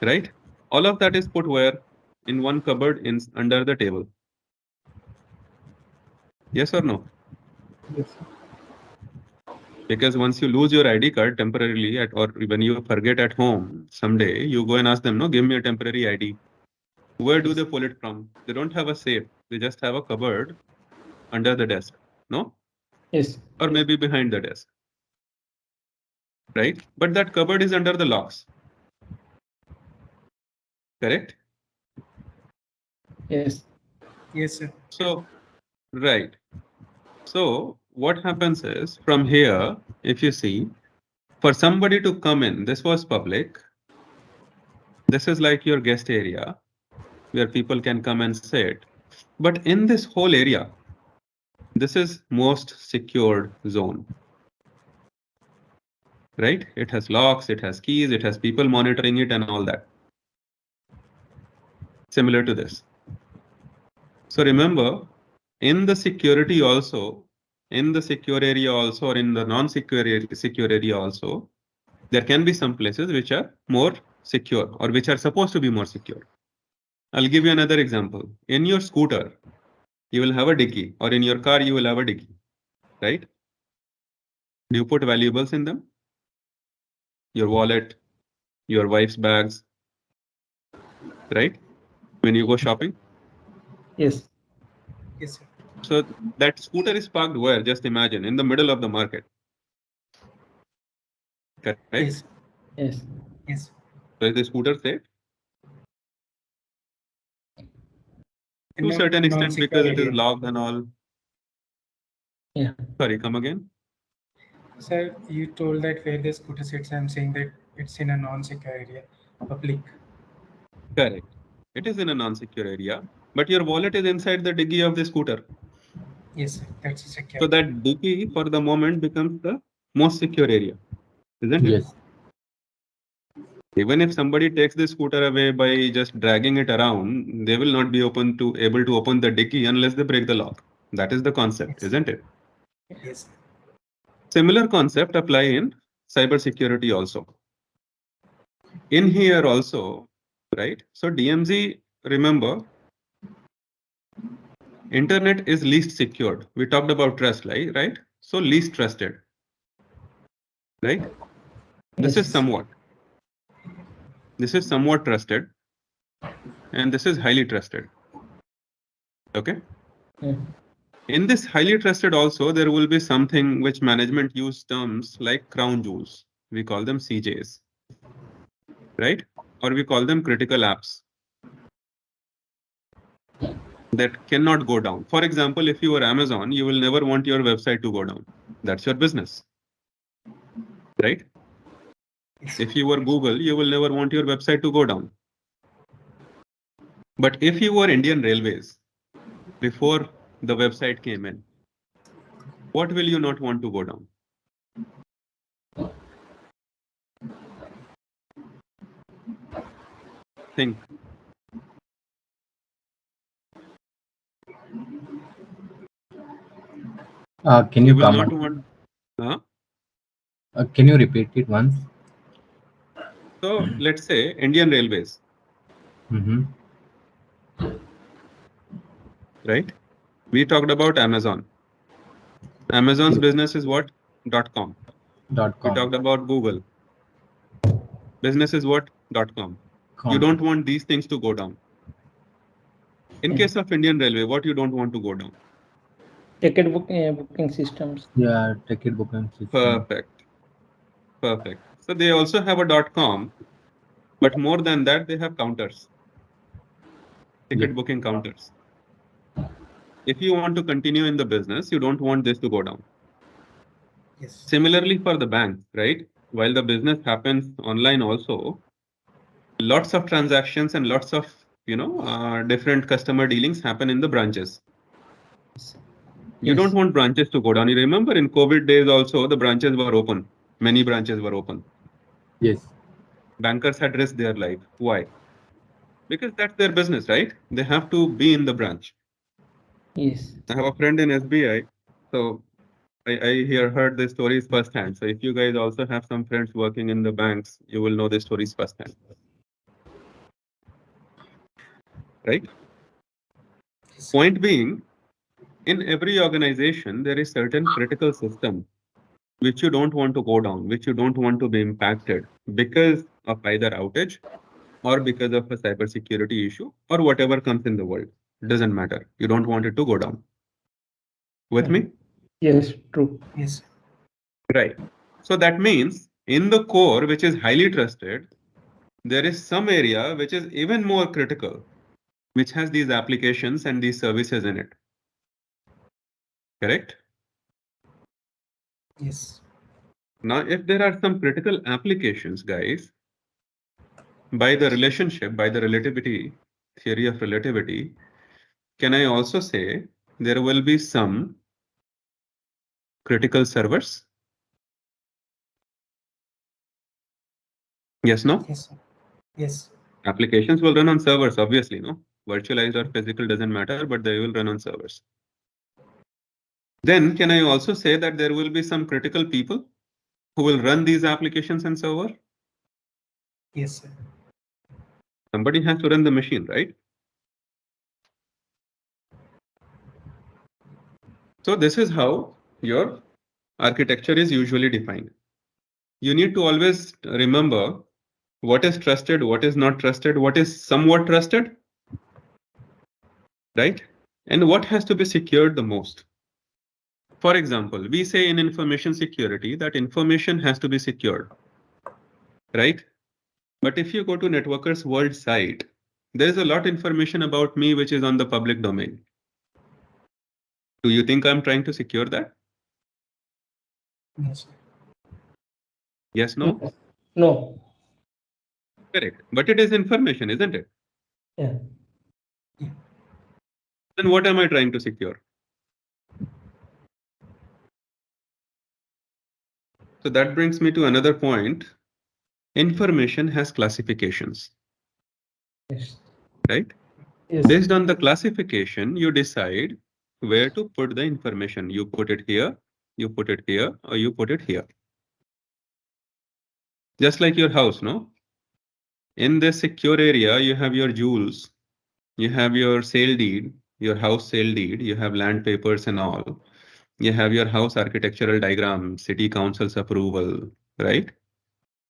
right? All of that is put where? In one cupboard under the table. Yes or no? Yes. Because once you lose your ID card temporarily or when you forget at home someday, you go and ask them, no, give me a temporary ID. Where do they pull it from? They don't have a safe. They just have a cupboard under the desk, no? Yes. Or maybe behind the desk, right? But that cupboard is under the locks, correct? Yes. Yes, sir. So, right. So what happens is from here, if you see, for somebody to come in, this was public. This is like your guest area where people can come and sit. But in this whole area, this is most secured zone, right? It has locks, it has keys, it has people monitoring it and all that. Similar to this. So remember, in the security also, in the secure area also, or in the non-secure secure area also, there can be some places which are more secure or which are supposed to be more secure. I'll give you another example. In your scooter, you will have a dicky, or in your car, you will have a dicky, right? Do you put valuables in them? Your wallet, your wife's bags, right? When you go shopping. Yes. Yes, sir. So that scooter is parked where? Just imagine, in the middle of the market. Correct? Yes. Yes. Yes. So is the scooter safe? In To a a certain extent, non-secure because it is area. locked and all. Yeah. Sorry, come again. Sir, you told that where the scooter sits, I'm saying that it's in a non-secure area, public. Correct. It is in a non-secure area, but your wallet is inside the diggy of the scooter. Yes, sir. That's secure. So that diggy for the moment becomes the most secure area, isn't it? Yes. Even if somebody takes the scooter away by just dragging it around, they will not be able to open the dicky unless they break the lock. That is the concept, Yes. isn't it? Yes. Similar concept apply in cybersecurity also. In here also, right? So DMZ, remember, internet is least secured. We talked about trust, right? So least trusted, right? This is Yes. somewhat. This is somewhat trusted, and this is highly trusted. Okay. Yeah. In this highly trusted also, there will be something which management use terms like crown jewels. We call them CJs, right? Or we call them critical apps that cannot go down. For example, if you are Amazon, you will never want your website to go down. That's your business, right? If you were Google, you will never want your website to go down. But if you were Indian Railways, before the website came in, what will you not want to go down? Think. Can You you will come not on? want. Huh? Can you repeat it once? So let's say Indian Railways, Mm-hmm. right? We talked about Amazon. Amazon's business is what? .com. We .com. talked about Google. Business is what? .com. You Com. don't want these things to go down. In Yeah. case of Indian Railway, what you don't want to go down? Ticket booking systems. Yeah, ticket booking system. Perfect. Perfect. So they also have a .com, but more than that, they have counters, ticket Yep. booking counters. If you want to continue in the business, you don't want this to go down. Yes. Similarly for the bank, right? While the business happens online also, lots of transactions and lots of different customer dealings happen in the branches. You Yes. don't want branches to go down. You remember in COVID days also, the branches were open. Many branches were open. Yes. Bankers had risked their life. Why? Because that's their business, right? They have to be in the branch. Yes. I have a friend in SBI. So I heard the stories firsthand. So if you guys also have some friends working in the banks, you will know the stories firsthand. Right? Yes. Point being, in every organization, there is certain critical system which you don't want to go down, which you don't want to be impacted because of either outage or because of a cybersecurity issue or whatever comes in the world. It doesn't matter. You don't want it to go down. With me? Yes. True. Yes. Right. So that means in the core, which is highly trusted, there is some area which is even more critical, which has these applications and these services in it. Correct? Yes. Now, if there are some critical applications, guys, by the relationship, by the relativity, theory of relativity, can I also say there will be some critical servers? Yes, no? Yes. Yes. Applications will run on servers, obviously, no? Virtualized or physical doesn't matter, but they will run on servers. Then can I also say that there will be some critical people who will run these applications and server? Yes, sir. Somebody has to run the machine, right? So this is how your architecture is usually defined. You need to always remember what is trusted, what is not trusted, what is somewhat trusted, right? And what has to be secured the most. For example, we say in information security that information has to be secured, right? But if you go to Networkers World site, there is a lot of information about me which is on the public domain. Do you think I'm trying to secure that? Yes, sir. Yes, no? No. Correct. But it is information, isn't it? Yeah. Then what am I trying to secure? So that brings me to another point. Information has classifications, Yes. right? Yes. Based on the classification, you decide where to put the information. You put it here, you put it here, or you put it here. Just like your house, no? In this secure area, you have your jewels, you have your sale deed, your house sale deed, you have land papers and all. You have your house architectural diagram, city council's approval, right?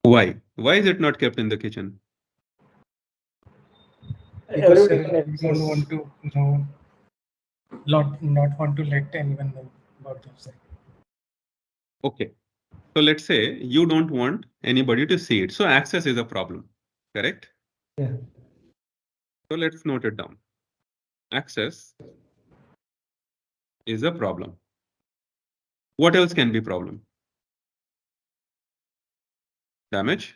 Why? Why is it not kept in the kitchen? Because, Everybody sir, can we don't access. want to know Not want to let anyone know about the website. Okay. So let's say you don't want anybody to see it. So access is a problem, correct? Yeah. So let's note it down. Access is a problem. What else can be problem? Damage,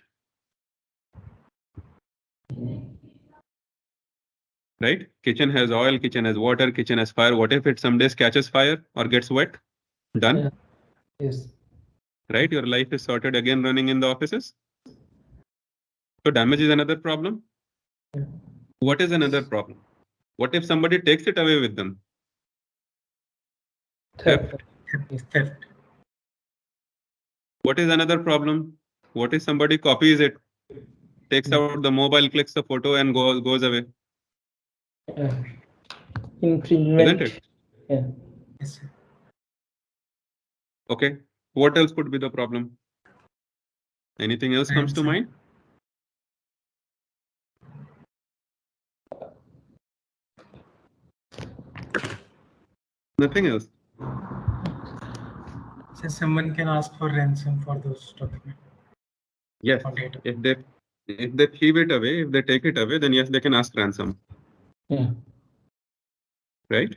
right? Kitchen has oil, kitchen has water, kitchen has fire. What if it some days catches fire or gets wet? Done, Yeah. Yes. right? Your life is sorted again running in the offices. So damage is another problem. Yeah. What is another problem? What if somebody takes it away with them? Theft. Theft. What is another problem? What if somebody copies it, takes out the mobile, clicks the photo and goes away? Yeah. Infringement. Isn't it? Yeah. Yes, sir. Okay. What else could be the problem? Anything else comes to mind? Nothing else. So someone can ask for ransom for those documents. Yes. Or data. If they thieve it away, if they take it away, then yes, they can ask ransom. Yeah. Right?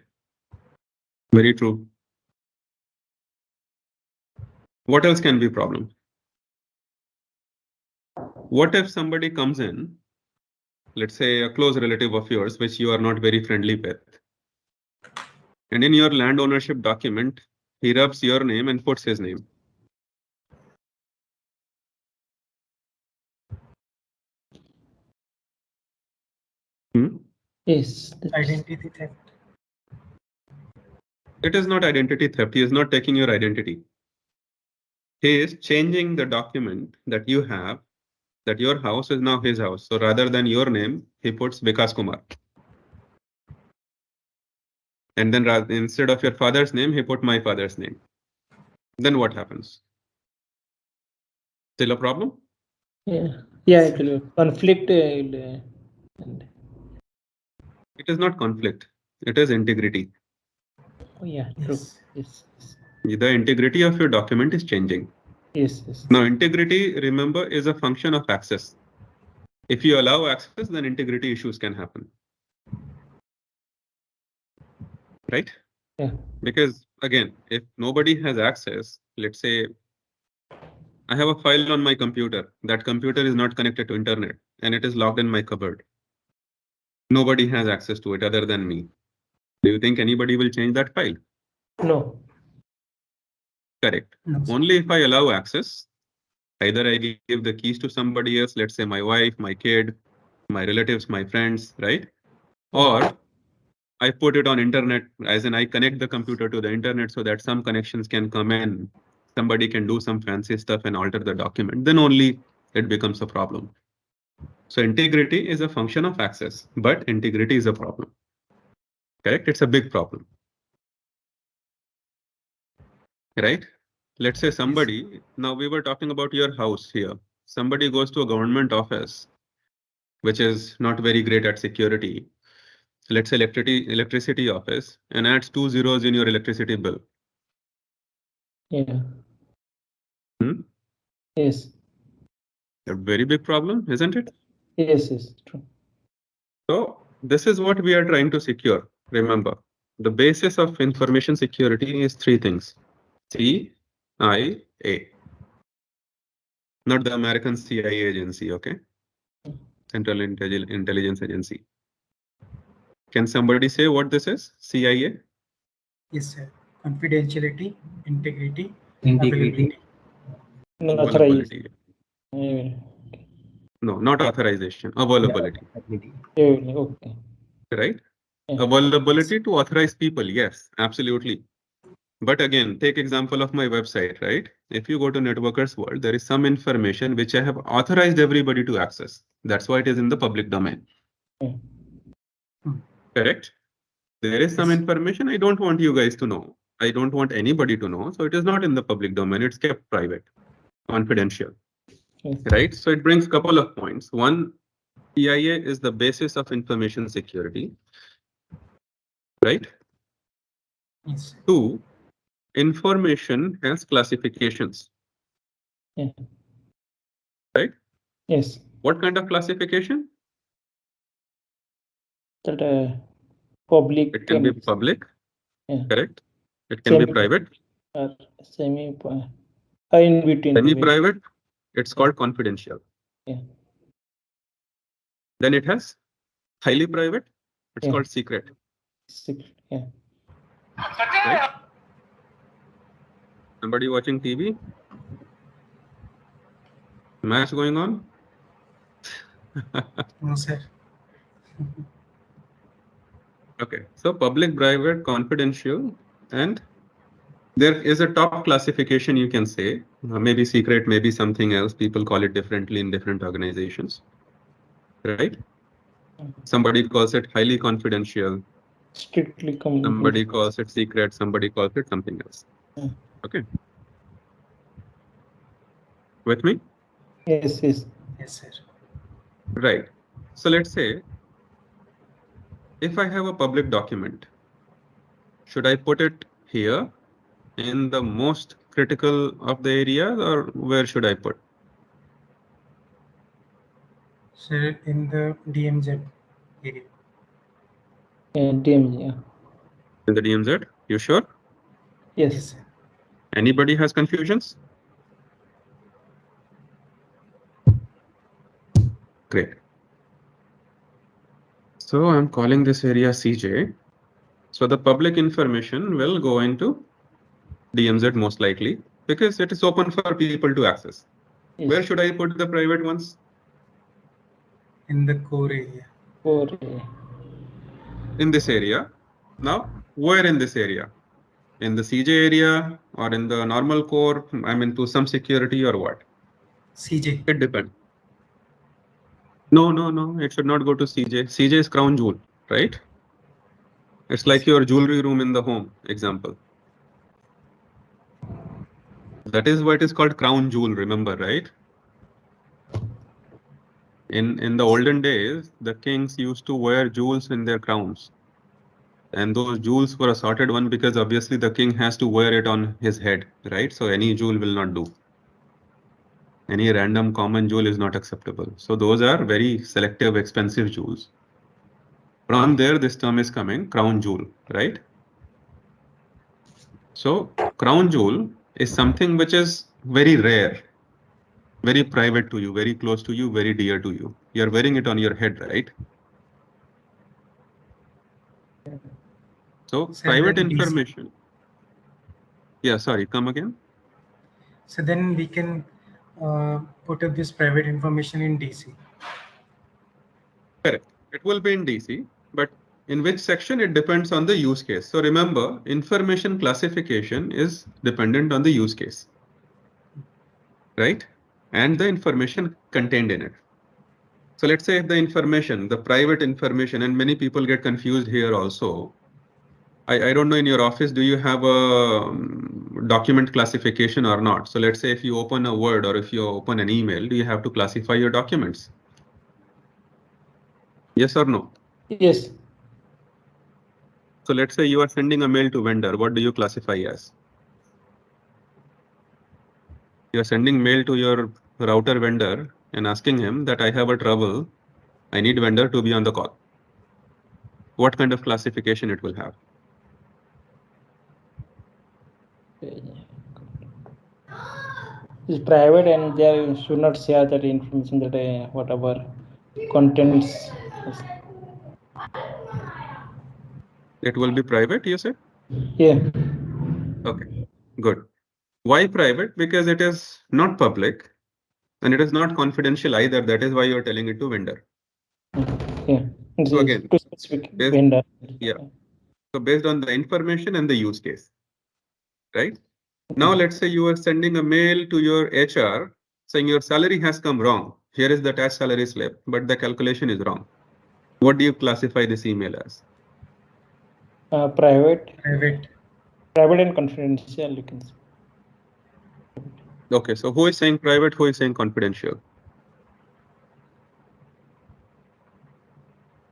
Very true. What else can be problem? What if somebody comes in, let's say a close relative of yours, which you are not very friendly with, and in your land ownership document, he rubs your name and puts his name. Yes. Identity theft. It is not identity theft. He is not taking your identity. He is changing the document that you have, that your house is now his house. So rather than your name, he puts Vikas Kumar. And then instead of your father's name, he put my father's name. Then what happens? Still a problem? Yeah. Yeah. Actually, conflict. And It is not conflict. It is integrity. oh, yeah. True. Yes. Yes. Yes. The integrity of your document is changing. Yes. Yes. Now, integrity, remember, is a function of access. If you allow access, then integrity issues can happen. Right? Yeah. Because again, if nobody has access, let's say I have a file on my computer. That computer is not connected to internet and it is locked in my cupboard. Nobody has access to it other than me. Do you think anybody will change that file? No. Correct. No, sir. Only if I allow access, either I give the keys to somebody else, let's say my wife, my kid, my relatives, my friends, right? Or I put it on internet, as in I connect the computer to the internet so that some connections can come in. Somebody can do some fancy stuff and alter the document. Then only it becomes a problem. So integrity is a function of access, but integrity is a problem. Correct? It's a big problem. Right? Let's say somebody, now we were talking about your house here. Somebody goes to a government office, which is not very great at security. Let's say electricity office, and adds 2 zeros in your electricity bill. Yeah. Hmm? Yes. A very big problem, isn't it? Yes. Yes. True. So this is what we are trying to secure. Remember, the basis of information security is 3 things. CIA, not the American CIA agency, okay? Central Intelligence Agency. Can somebody say what this is? CIA? Yes, sir. Confidentiality, integrity, Integrity. availability. Availability. Yeah. No, not authorization. Availability. Yeah. Okay. Right? Yeah. Availability to authorize people. Yes, absolutely. But again, take example of my website, right? If you go to Networkers World, there is some information which I have authorized everybody to access. That's why it is in the public domain. Yeah. Correct? There is some Yes. information I don't want you guys to know. I don't want anybody to know. So it is not in the public domain. It's kept private, confidential, Yes. right? So it brings a couple of points. One, CIA is the basis of information security, right? Yes. 2, information has classifications. Yeah. Right? Yes. What kind of classification? That public It can be and public, yeah, correct? It can be semi private. or semi in between. Semi-private, it's Yeah. called confidential. Yeah. Then it has highly private, it's Yeah. called secret. Secret. Yeah. Right? Somebody watching TV? Match going on? No, sir. Okay, so public, private, confidential, and there is a top classification you can say, maybe secret, maybe something else. People call it differently in different organizations, right? Somebody calls it highly confidential. Strictly Somebody calls it secret. Somebody calls it something else. Yeah. Okay. With me? Yes. Yes. Yes, sir. Right. So let's say if I have a public document, should I put it here in the most critical of the areas, or where should I put? Sir, in the DMZ area. Yeah. DMZ. Yeah. In the DMZ? You sure? Yes, Yes. sir. Anybody has confusions? Great. So I'm calling this area CJ. So the public information will go into DMZ most likely because it is open for people to access. Yes. Where should I put the private ones? In the core area. Or In this area. Now, where in this area? In the CJ area or in the normal core? I mean, to some security or what? CJ. It depends. No. It should not go to CJ. CJ is crown jewel, right? It's like your jewelry room in the home example. That is what is called crown jewel, remember, right? In the olden days, the kings used to wear jewels in their crowns. And those jewels were a sorted one because obviously the king has to wear it on his head, right? So any jewel will not do. Any random common jewel is not acceptable. So those are very selective, expensive jewels. From there, this term is coming, crown jewel, right? So crown jewel is something which is very rare, very private to you, very close to you, very dear to you. You're wearing it on your head, right? So Sir, private then DC. information. Yeah, sorry, come again. So then we can put up this private information in DC. Correct. It will be in DC, but in which section it depends on the use case. So remember, information classification is dependent on the use case, right? And the information contained in it. So let's say if the information, the private information, and many people get confused here also. I don't know in your office, do you have a document classification or not? So let's say if you open a Word or if you open an email, do you have to classify your documents? Yes or no? yes. So let's say you are sending a mail to vendor. What do you classify as? You are sending mail to your router vendor and asking him that I have a trouble. I need vendor to be on the call. What kind of classification it will have? It's private and they should not share that information that whatever contents. It will be private, you say? Yeah. Okay, good. Why private? Because it is not public and it is not confidential either. That is why you are telling it to vendor. Yeah. It's So a again, specific based, vendor. yeah. So based on the information and the use case, right? Now let's say you are sending a mail to your HR saying your salary has come wrong. Here is the attached salary slip, but the calculation is wrong. What do you classify this email as? Private. Private. Private and confidential, you can say. Okay, so who is saying private, who is saying confidential?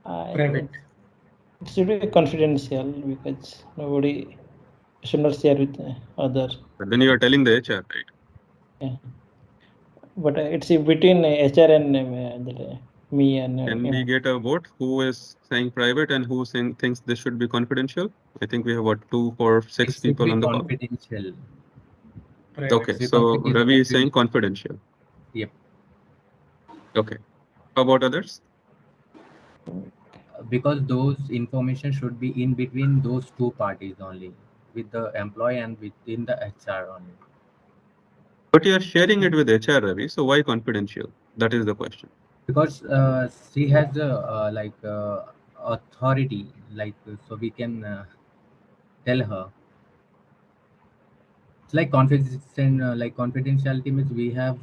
I Private. think it should be confidential because nobody should not share with other. But then you are telling the HR, right? Yeah. But it's between HR and me and Can we get a vote? Who is saying private and who thinks this should be confidential? I think we have what, 2, 4, 6 It should people be on the call. confidential. Private. Okay, The so company is Ravi is saying confidential. confidential. Yep. Okay. How about others? Because those information should be in between those two parties only, with the employee and within the HR only. But you are sharing it with HR, Ravi. So why confidential? That is the question. Because she has the authority, so we can tell her. It's like confidentiality means we have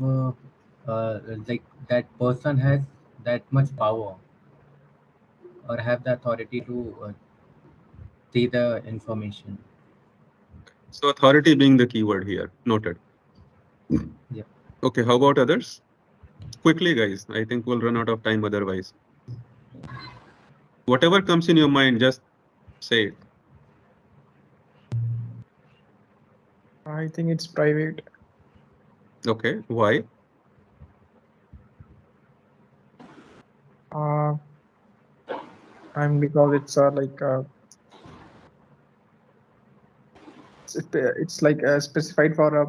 like that person has that much power or have the authority to see the information. So authority being the keyword here. Noted. Yep. Okay, how about others? Quickly, guys. I think we'll run out of time otherwise. Whatever comes in your mind, just say it. I think it's private. Okay, why? Uh, and because it's it's like specified for a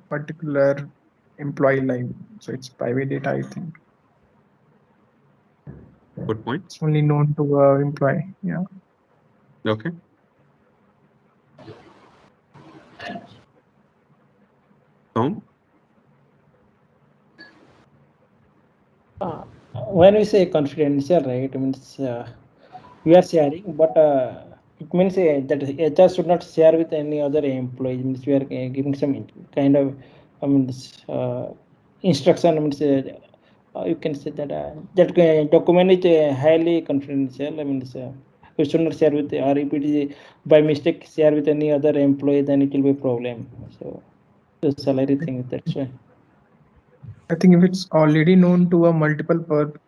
particular employee line, so it's private data. I think Good point. it's only known to employee. Yeah. Okay. Tom? When we say confidential, right, it means we are sharing, but it means that HR should not share with any other employee. It means we are giving some kind of, I mean, instruction. Means you can say that that document is highly confidential. I mean, we should not share with, or if it is by mistake share with any other employee, then it will be a problem. So the salary thing, that's why. I think if it's already known to a multiple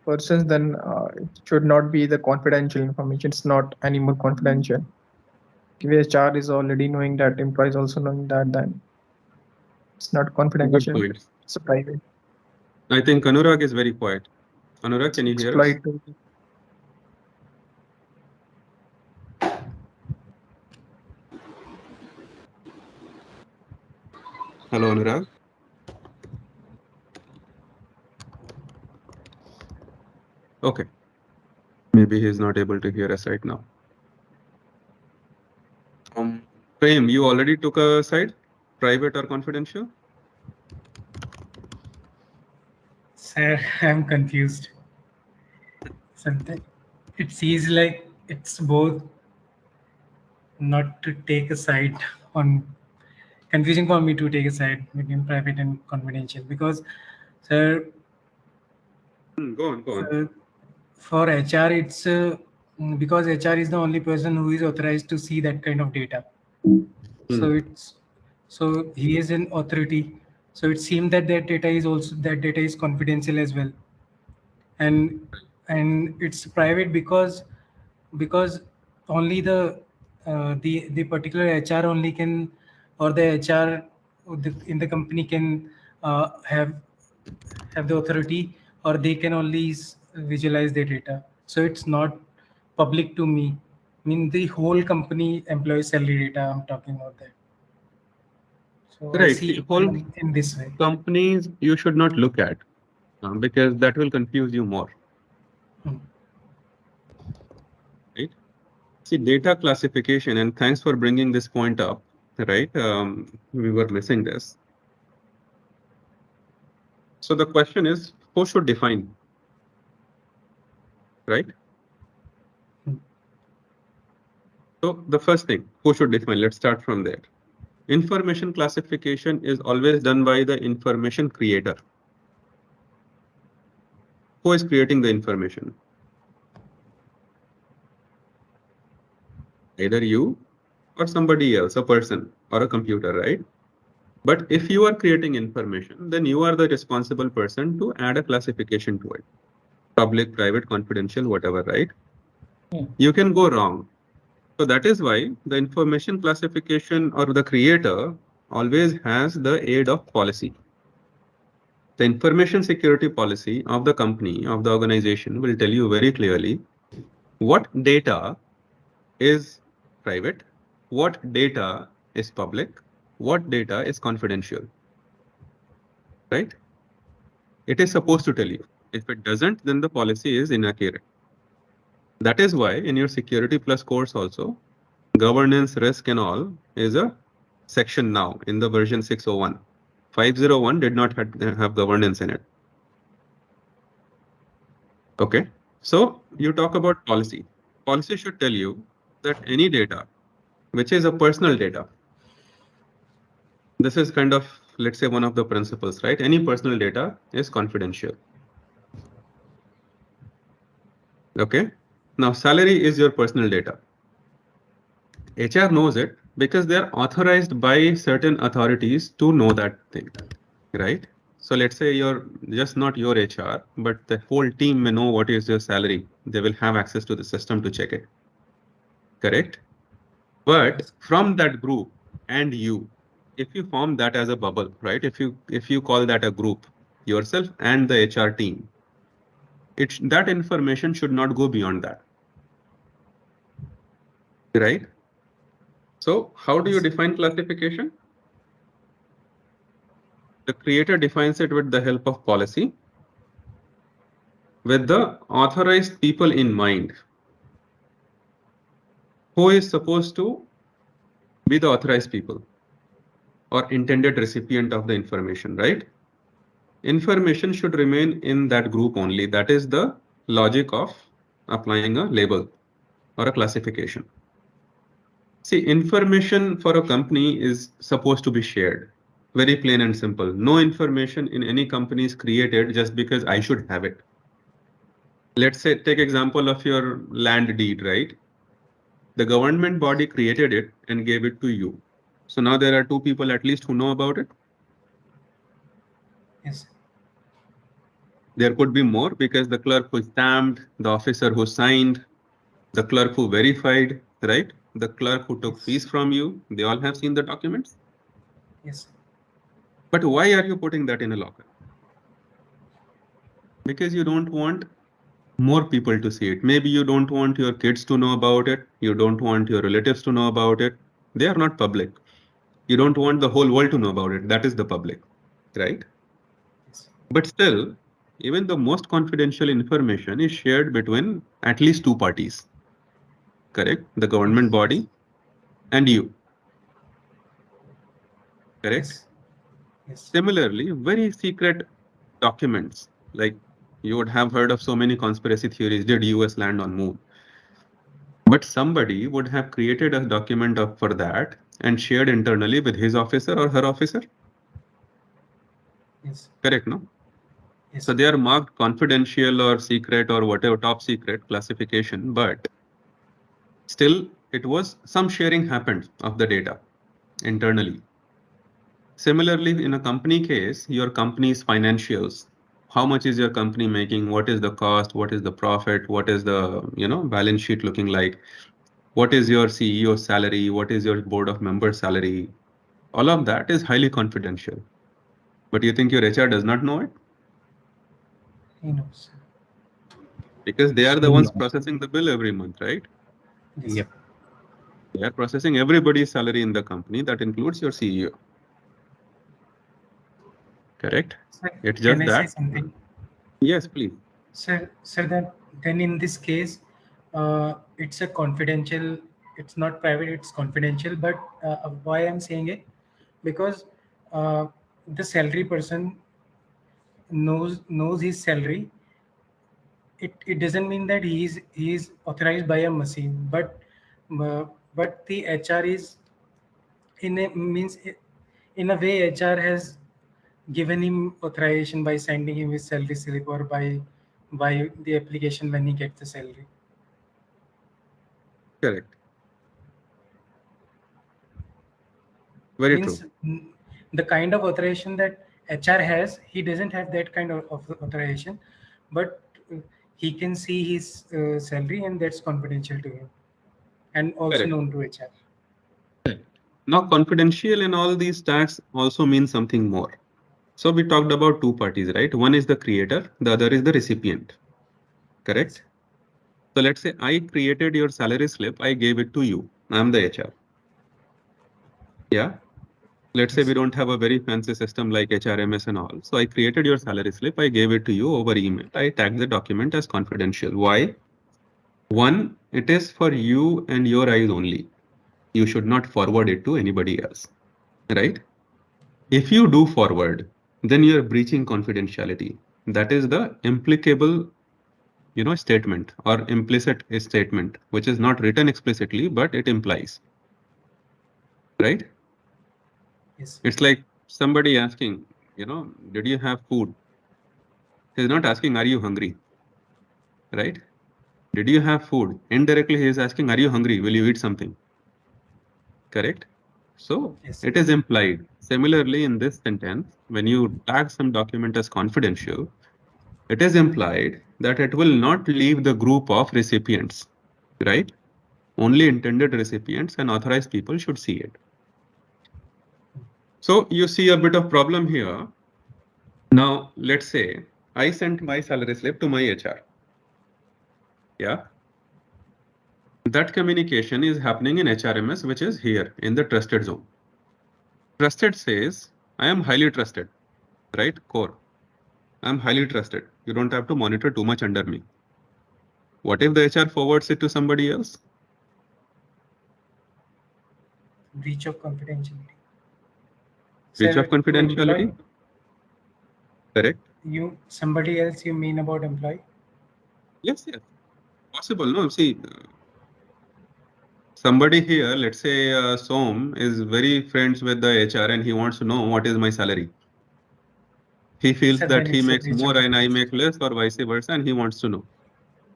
persons, then it should not be the confidential information. It's not anymore confidential. If HR is already knowing that, employees also knowing that, then it's not Good confidential. point. It's a private. I think Anurag is very quiet. Anurag, can you hear us? Exploit. Hello, Anurag. Okay. Maybe he's not able to hear us right now. Prem, you already took a side, private or confidential? Sir, I'm confused. Something. It seems like it's both not to take a side on confusing for me to take a side between private and confidential because, sir, Go on, go on. for HR, it's because HR is the only person who is authorized to see that kind of data. So it's so he is an authority. So it seems that that data is confidential as well, and it's private because only the particular HR only can, or the HR in the company can have the authority, or they can only visualize the data. So it's not public to me. I mean, the whole company employee salary data, I'm talking about that. So I Right. see Whole in this way. companies you should not look at because that will confuse you more. Right? See, data classification, and thanks for bringing this point up, right? We were missing this. So the question is, who should define, right? So the first thing, who should define? Let's start from there. Information classification is always done by the information creator. Who is creating the information? Either you or somebody else, a person or a computer, right? But if you are creating information, then you are the responsible person to add a classification to it. Public, private, confidential, whatever, right? Yeah. You can go wrong. So that is why the information classification or the creator always has the aid of policy. The information security policy of the company, of the organization will tell you very clearly what data is private, what data is public, what data is confidential, right? It is supposed to tell you. If it doesn't, then the policy is inaccurate. That is why in your security plus course also, governance, risk and all is a section now in the version 601. 501 did not have governance in it. Okay. So you talk about policy. Policy should tell you that any data, which is a personal data, this is kind of, let's say, one of the principles, right? Any personal data is confidential. Okay. Now, salary is your personal data. HR knows it because they're authorized by certain authorities to know that thing, right? So let's say you're just not your HR, but the whole team may know what is your salary. They will have access to the system to check it. Correct? But from that group and you, if you form that as a bubble, right? If you call that a group, yourself and the HR team, that information should not go beyond that. Right? So how do you define classification? The creator defines it with the help of policy, with the authorized people in mind. Who is supposed to be the authorized people or intended recipient of the information, right? Information should remain in that group only. That is the logic of applying a label or a classification. See, information for a company is supposed to be shared. Very plain and simple. No information in any company is created just because I should have it. Let's say, take example of your land deed, right? The government body created it and gave it to you. So now there are two people at least who know about it. Yes. There could be more because the clerk who stamped, the officer who signed, the clerk who verified, right? The clerk who took fees from you, they all have seen the documents. Yes. But why are you putting that in a locker? Because you don't want more people to see it. Maybe you don't want your kids to know about it. You don't want your relatives to know about it. They are not public. You don't want the whole world to know about it. That is the public, right? Yes. But still, even the most confidential information is shared between at least two parties, correct? The government body and you, correct? Yes. Yes. Similarly, very secret documents, like you would have heard of so many conspiracy theories, did US land on moon? But somebody would have created a document up for that and shared internally with his officer or her officer, Yes. correct, no? Yes. So they are marked confidential or secret or whatever, top secret classification, but still it was some sharing happened of the data internally. Similarly, in a company case, your company's financials, how much is your company making? What is the cost? What is the profit? What is the, balance sheet looking like? What is your CEO's salary? What is your board of members salary? All of that is highly confidential. But you think your HR does not know it? He knows. Because they are the She ones knows. processing the bill every month, right? Yes. Yep. They are processing everybody's salary in the company. That includes your CEO. Correct? Sir, It's can just I say that. something? Yes, please. Sir, that then in this case, it's a confidential. It's not private. It's confidential. But why I'm saying it, because the salary person knows his salary. It doesn't mean that he is authorized by a machine, uh, but the HR is in a means in a way HR has given him authorization by sending him his salary slip or by the application when he gets the salary. Correct. Very Means true. the kind of authorization that HR has, he doesn't have that kind of authorization, but he can see his salary and that's confidential to him. and also Correct. known to HR. Now, confidential in all these tags also means something more. So we talked about two parties, right? One is the creator, the other is the recipient. Correct? So let's say I created your salary slip, I gave it to you. I'm the HR. Yeah. Let's say we don't have a very fancy system like HRMS and all. So I created your salary slip, I gave it to you over email. I tagged the document as confidential. Why? One, it is for you and your eyes only. You should not forward it to anybody else, right? If you do forward, then you're breaching confidentiality. That is the implicable, statement or implicit statement, which is not written explicitly, but it implies, right? Yes. It's like somebody asking, did you have food? He's not asking, are you hungry? Right? Did you have food? Indirectly, he is asking, are you hungry? Will you eat something? Correct? So Yes. it is implied. Similarly, in this sentence, when you tag some document as confidential, it is implied that it will not leave the group of recipients, right? Only intended recipients and authorized people should see it. So you see a bit of problem here. Now, let's say I sent my salary slip to my HR. Yeah. That communication is happening in HRMS, which is here in the trusted zone. Trusted says, I am highly trusted, right? Core. I'm highly trusted. You don't have to monitor too much under me. What if the HR forwards it to somebody else? Breach of confidentiality. Breach Sir, of to confidentiality? employee, Correct. somebody else you mean about employee? Yes, yes. Possible. No, see, somebody here, let's say Som is very friends with the HR and he wants to know what is my salary. He feels Sir, that then he it's a makes breach of more and I make confidentiality. less or vice versa and he wants to know.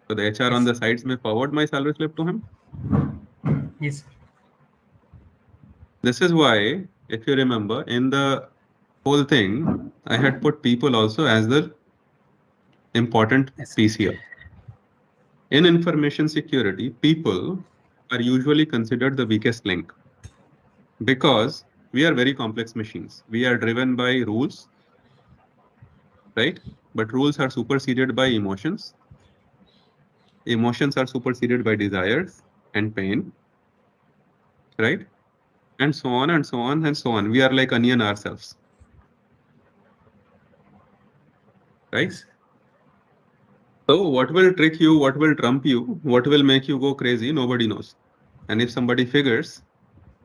So the HR on Yes. the sides may forward my salary slip to him. Yes, sir. This is why, if you remember, in the whole thing, I had put people also as the important Yes. piece here. In information security, people are usually considered the weakest link because we are very complex machines. We are driven by rules, right? But rules are superseded by emotions. Emotions are superseded by desires and pain, right? And so on and so on and so on. We are like onion ourselves, right? Yes. So what will trick you? What will trump you? What will make you go crazy? Nobody knows. And if somebody figures,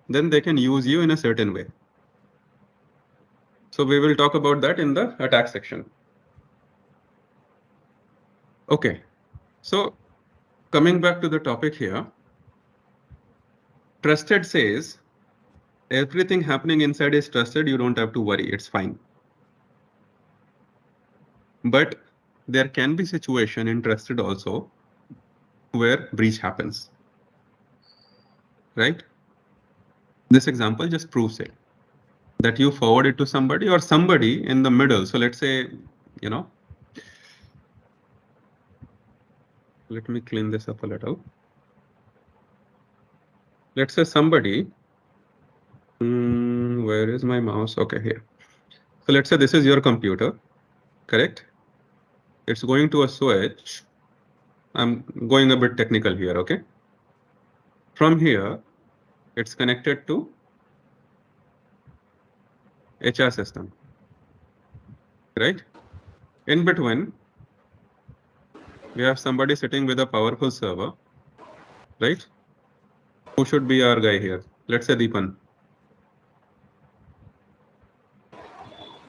then they can use you in a certain way. So we will talk about that in the attack section. Okay. So coming back to the topic here, trusted says everything happening inside is trusted. You don't have to worry. It's fine. But there can be situation in trusted also where breach happens, right? This example just proves it, that you forward it to somebody or somebody in the middle. So let's say, let me clean this up a little. Let's say somebody, where is my mouse? Okay, here. So let's say this is your computer, correct? It's going to a switch. I'm going a bit technical here, okay? From here, it's connected to HR system, right? In between, we have somebody sitting with a powerful server, right? Who should be our guy here? Let's say Deepan.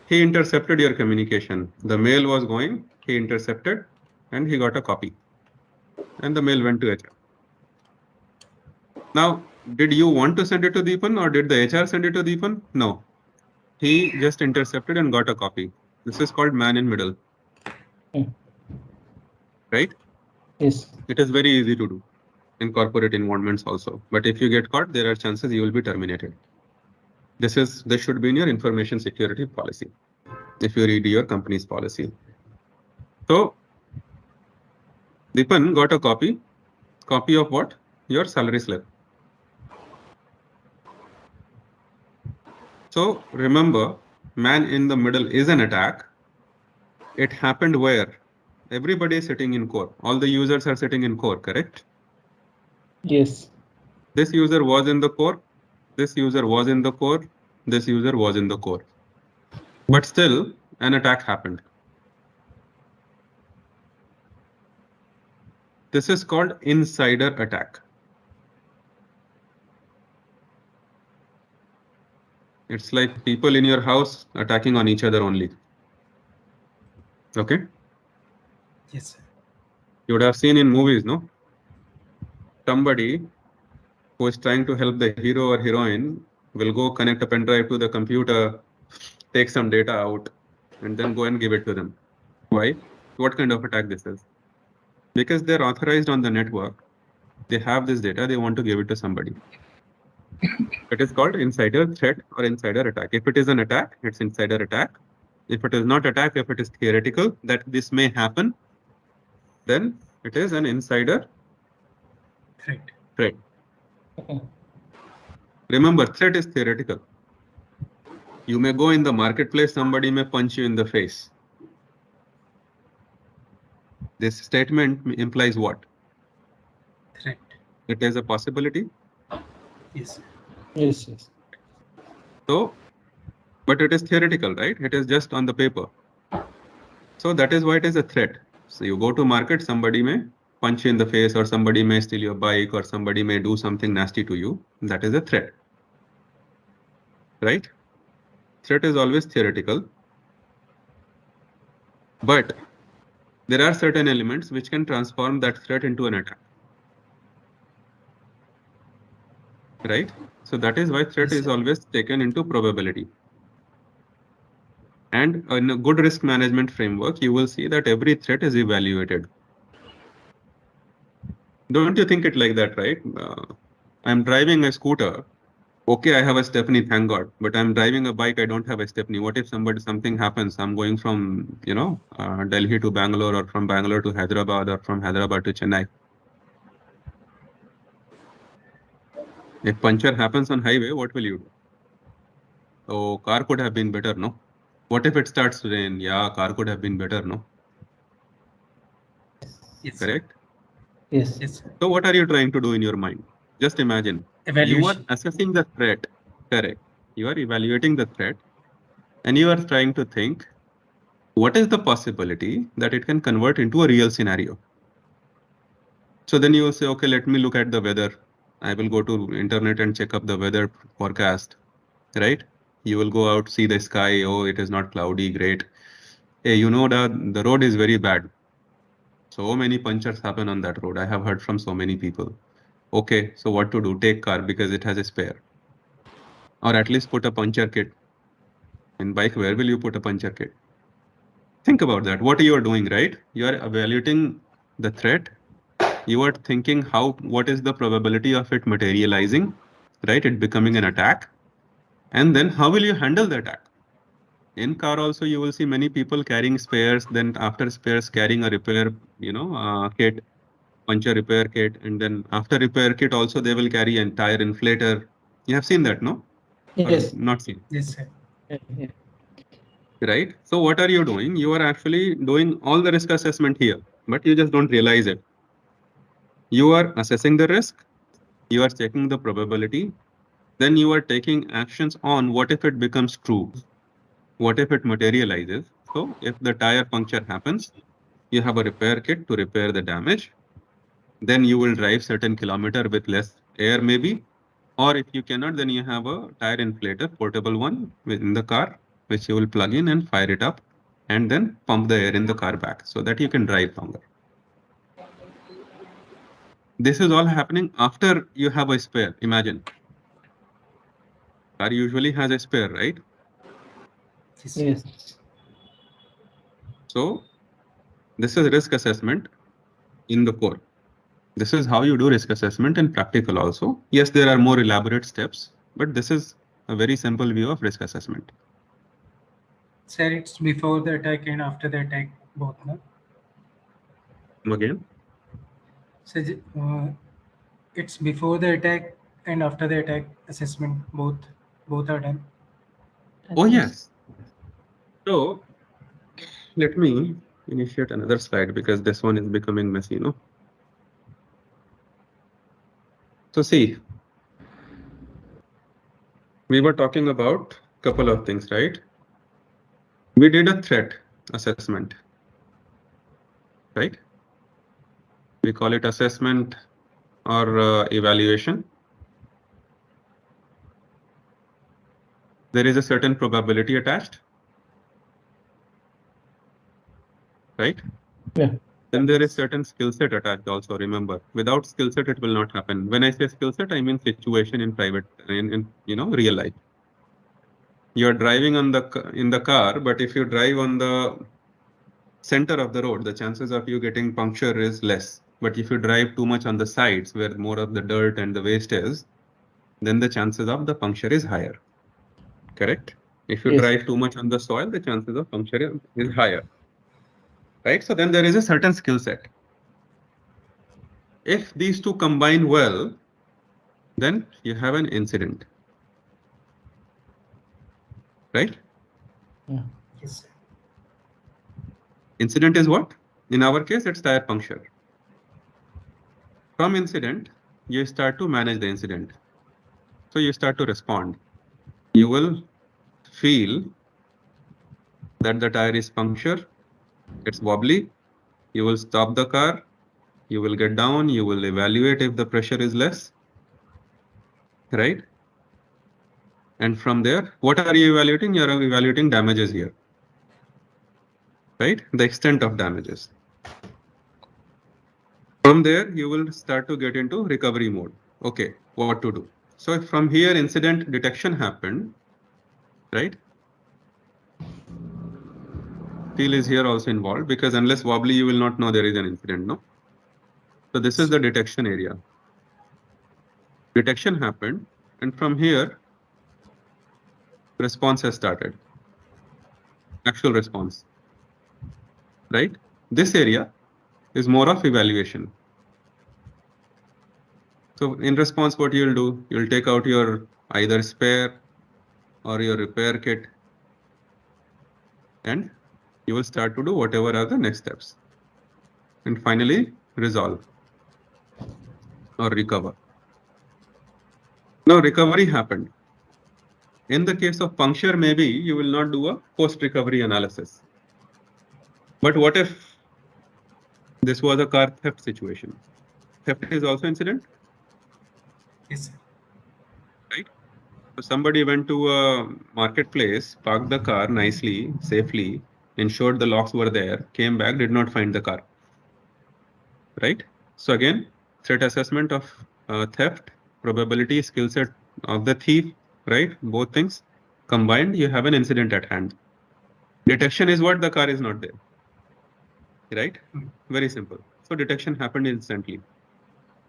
He intercepted your communication. The mail was going, he intercepted, and he got a copy. And the mail went to HR. Now, did you want to send it to Deepan or did the HR send it to Deepan? No. He just intercepted and got a copy. This is called man in middle, right? Yes. It is very easy to do in corporate environments also. But if you get caught, there are chances you will be terminated. This should be in your information security policy if you read your company's policy. So Deepan got a copy of what? Your salary slip. So remember, man in the middle is an attack. It happened where? Everybody is sitting in core. All the users are sitting in core, correct? Yes. This user was in the core. This user was in the core. This user was in the core. But still, an attack happened. This is called insider attack. It's like people in your house attacking on each other only. Okay? Yes, sir. You would have seen in movies, no? Somebody who is trying to help the hero or heroine will go connect a pen drive to the computer, take some data out, and then go and give it to them. Why? What kind of attack this is? Because they're authorized on the network. They have this data, they want to give it to somebody. It is called insider threat or insider attack. If it is an attack, it's insider attack. If it is not attack, if it is theoretical that this may happen, then it is an insider Right. threat. Remember, threat is theoretical. You may go in the marketplace, somebody may punch you in the face. This statement implies what? Right. It is a possibility. Yes, sir. Yes. Yes. So, but it is theoretical, right? It is just on the paper. So that is why it is a threat. So you go to market, somebody may punch you in the face, or somebody may steal your bike, or somebody may do something nasty to you. That is a threat, right? Threat is always theoretical. But there are certain elements which can transform that threat into an attack, right? So that is why threat Yes, is sir. always taken into probability. And in a good risk management framework, you will see that every threat is evaluated. Don't you think it like that, right? I'm driving a scooter. Okay, I have a stepney, thank God. But I'm driving a bike, I don't have a stepney. What if something happens? I'm going from, Delhi to Bangalore, or from Bangalore to Hyderabad, or from Hyderabad to Chennai. If puncture happens on highway, what will you do? Oh, car could have been better, no? What if it starts to rain? Yeah, car could have been better, no? Yes, sir. Correct? Yes. Yes, sir. So what are you trying to do in your mind? Just imagine. You are Evaluation. assessing the threat. Correct. You are evaluating the threat, and you are trying to think, what is the possibility that it can convert into a real scenario? So then you will say, okay, let me look at the weather. I will go to internet and check up the weather forecast, right? You will go out, see the sky. Oh, it is not cloudy. Great. Hey, the road is very bad. So many punctures happen on that road. I have heard from so many people. Okay, so what to do? Take car because it has a spare. Or at least put a puncture kit. In bike, where will you put a puncture kit? Think about that. What you are doing, right? You are evaluating the threat. You are thinking what is the probability of it materializing, right? It becoming an attack. And then how will you handle the attack? In car also, you will see many people carrying spares, then after spares carrying a repair, kit, puncture repair kit. And then after repair kit also, they will carry an tire inflator. You have seen that, no? Or Yes. not seen? Yes, sir. Yeah. Right? So what are you doing? You are actually doing all the risk assessment here, but you just don't realize it. You are assessing the risk, you are checking the probability, then you are taking actions on what if it becomes true? What if it materializes? So if the tire puncture happens, you have a repair kit to repair the damage. Then you will drive certain kilometer with less air maybe. Or if you cannot, then you have a tire inflator, portable one within the car, which you will plug in and fire it up, and then pump the air in the car back so that you can drive longer. This is all happening after you have a spare. Imagine, car usually has a spare, right? Yes, sir. Yes. So this is risk assessment in the core. This is how you do risk assessment in practical also. Yes, there are more elaborate steps, but this is a very simple view of risk assessment. Sir, it's before the attack and after the attack, both, no? Again, So, it's before the attack and after the attack assessment, both are done. Oh, yes. So let me initiate another slide because this one is becoming messy, no? So see, we were talking about a couple of things, right? We did a threat assessment, right? We call it assessment or evaluation. There is a certain probability attached, right? Yeah. Then there is certain skill set attached also, remember. Without skill set, it will not happen. When I say skill set, I mean situation in private, in real life. You're driving in the car, but if you drive on the center of the road, the chances of you getting puncture is less. But if you drive too much on the sides where more of the dirt and the waste is, then the chances of the puncture is higher. Correct? If you Yes. drive too much on the soil, the chances of puncture is higher. Right? So then there is a certain skill set. If these two combine well, then you have an incident. Right? Yeah. Yes. Incident is what? In our case, it's tire puncture. From incident, you start to manage the incident. So you start to respond. You will feel that the tire is punctured, it's wobbly. You will stop the car. You will get down. You will evaluate if the pressure is less. Right? And from there, what are you evaluating? You are evaluating damages here. Right? The extent of damages. From there, you will start to get into recovery mode. Okay, what to do? So from here, incident detection happened. Right? Feel is here also involved because unless wobbly, you will not know there is an incident. No. So this is the detection area. Detection happened. And from here, response has started. Actual response. Right? This area is more of evaluation. So in response, what you'll do, you'll take out your either spare or your repair kit and you will start to do whatever are the next steps. And finally, resolve or recover. Now recovery happened. In the case of puncture, maybe you will not do a post-recovery analysis. But what if this was a car theft situation? Theft is also incident, Yes. right? So somebody went to a marketplace, parked the car nicely, safely, ensured the locks were there, came back, did not find the car, right? So again, threat assessment of theft, probability, skill set of the thief, right? Both things combined, you have an incident at hand. Detection is what? The car is not there, right? Very simple. So detection happened instantly.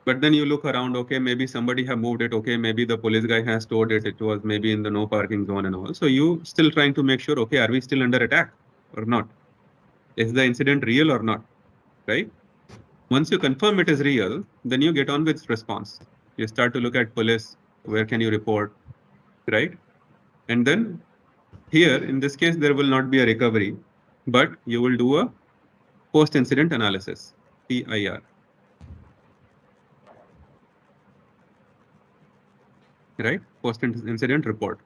But then you look around, okay, maybe somebody have moved it, okay, maybe the police guy has stored it, it was maybe in the no parking zone and all. So you still trying to make sure, okay, are we still under attack or not? Is the incident real or not, right? Once you confirm it is real, then you get on with response. You start to look at police, where can you report, right? And then here, in this case, there will not be a recovery, but you will do a post-incident analysis, PIR. Right? Post-incident report.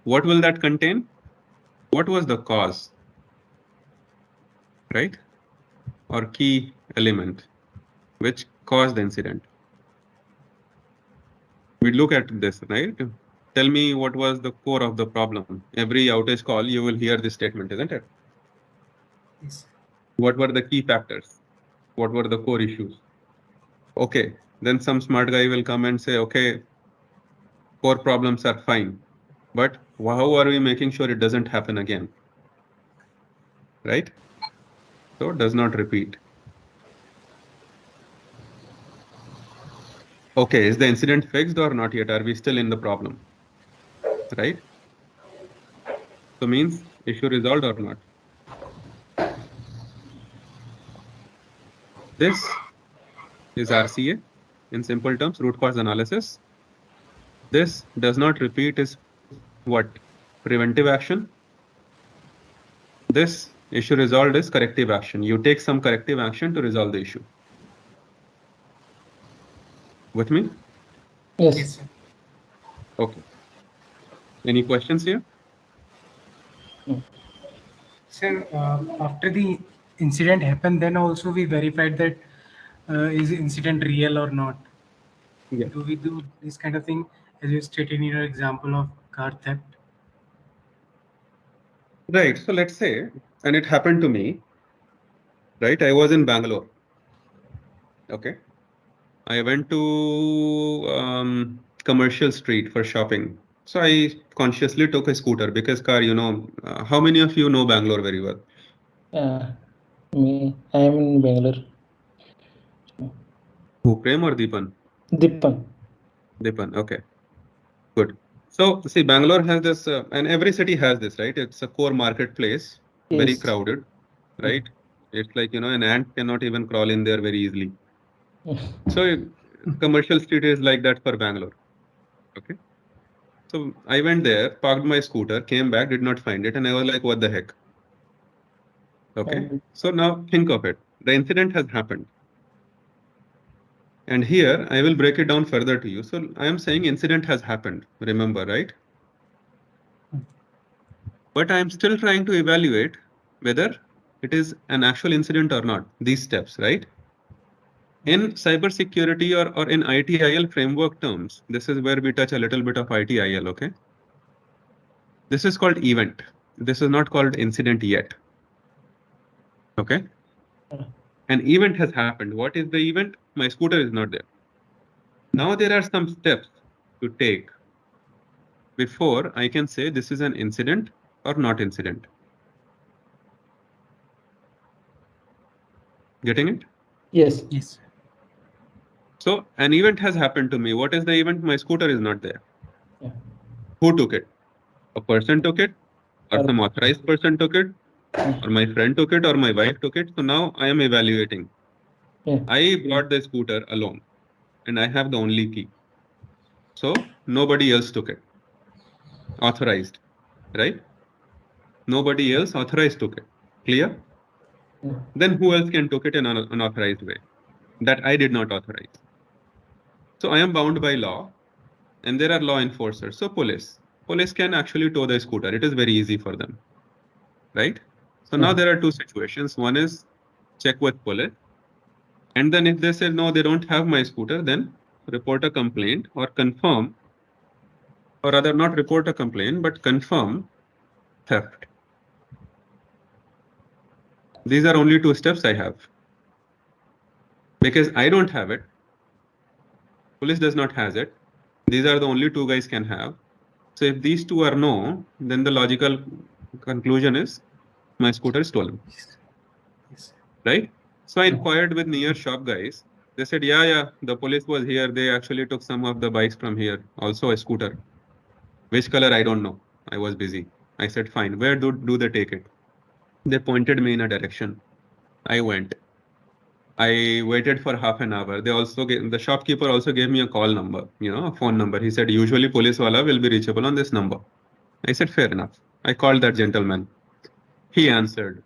What will that contain? What was the cause? Right? Or key element which caused the incident. We look at this, right? Tell me what was the core of the problem. Every outage call, you will hear this statement, isn't it? Yes. What were the key factors? What were the core issues? Okay, then some smart guy will come and say, okay, core problems are fine, but how are we making sure it doesn't happen again? Right? So does not repeat. Okay, is the incident fixed or not yet? Are we still in the problem? Right? So means issue resolved or not? This is RCA in simple terms, root cause analysis. This does not repeat is what? preventive action. This issue resolved is corrective action. You take some corrective action to resolve the issue. With me? Yes. Yes, sir. Okay. Any questions here? Sir, after the incident happened, then also we verified that is incident real or not. Yeah. Do we do this kind of thing as you stated in your example of car theft? Right. So let's say, and it happened to me, right? I was in Bangalore. Okay. I went to Commercial Street for shopping. So I consciously took a scooter because car, how many of you know Bangalore very well? I am in Bangalore. Who, Prem or Deepan? Dipan. Deepan, okay, good. So see, Bangalore has this, and every city has this, right? It's a core marketplace, very Yes. crowded, right? It's like, an ant cannot even crawl in there very easily. So Commercial Street is like that for Bangalore. Okay. So I went there, parked my scooter, came back, did not find it, and I was like, what the heck? Okay. So now think of it. The incident has happened. And here I will break it down further to you. So I am saying incident has happened, remember, right? But I am still trying to evaluate whether it is an actual incident or not, these steps, right? In cybersecurity or in ITIL framework terms, this is where we touch a little bit of ITIL, okay? This is called event. This is not called incident yet. Okay? An event has happened. What is the event? My scooter is not there. Now there are some steps to take before I can say this is an incident or not incident. Getting it? Yes. Yes. So an event has happened to me. What is the event? My scooter is not there. Yeah. Who took it? A person took it, or some authorized person took it, or my friend took it, or my wife took it. So now I am evaluating. Yeah. I brought the scooter alone and I have the only key. So nobody else took it. Authorized, right? Nobody else authorized took it. Clear? Yeah. Then who else can took it in an unauthorized way? That I did not authorize. So I am bound by law and there are law enforcers. So police. Police can actually tow the scooter. It is very easy for them, right? So now there are two situations. One is check with police. And then if they say, no, they don't have my scooter, then report a complaint or confirm, or rather not report a complaint, but confirm theft. These are only two steps I have. Because I don't have it. Police does not has it. These are the only two guys can have. So if these two are no, then the logical conclusion is my scooter is stolen, Yes. right? So I inquired with near shop guys. They said, yeah, the police was here. They actually took some of the bikes from here, also a scooter. Which color, I don't know. I was busy. I said, fine. Where do they take it? They pointed me in a direction. I went. I waited for half an hour. The shopkeeper also gave me a call number, a phone number. He said, usually police wala will be reachable on this number. I said, fair enough. I called that gentleman. He answered.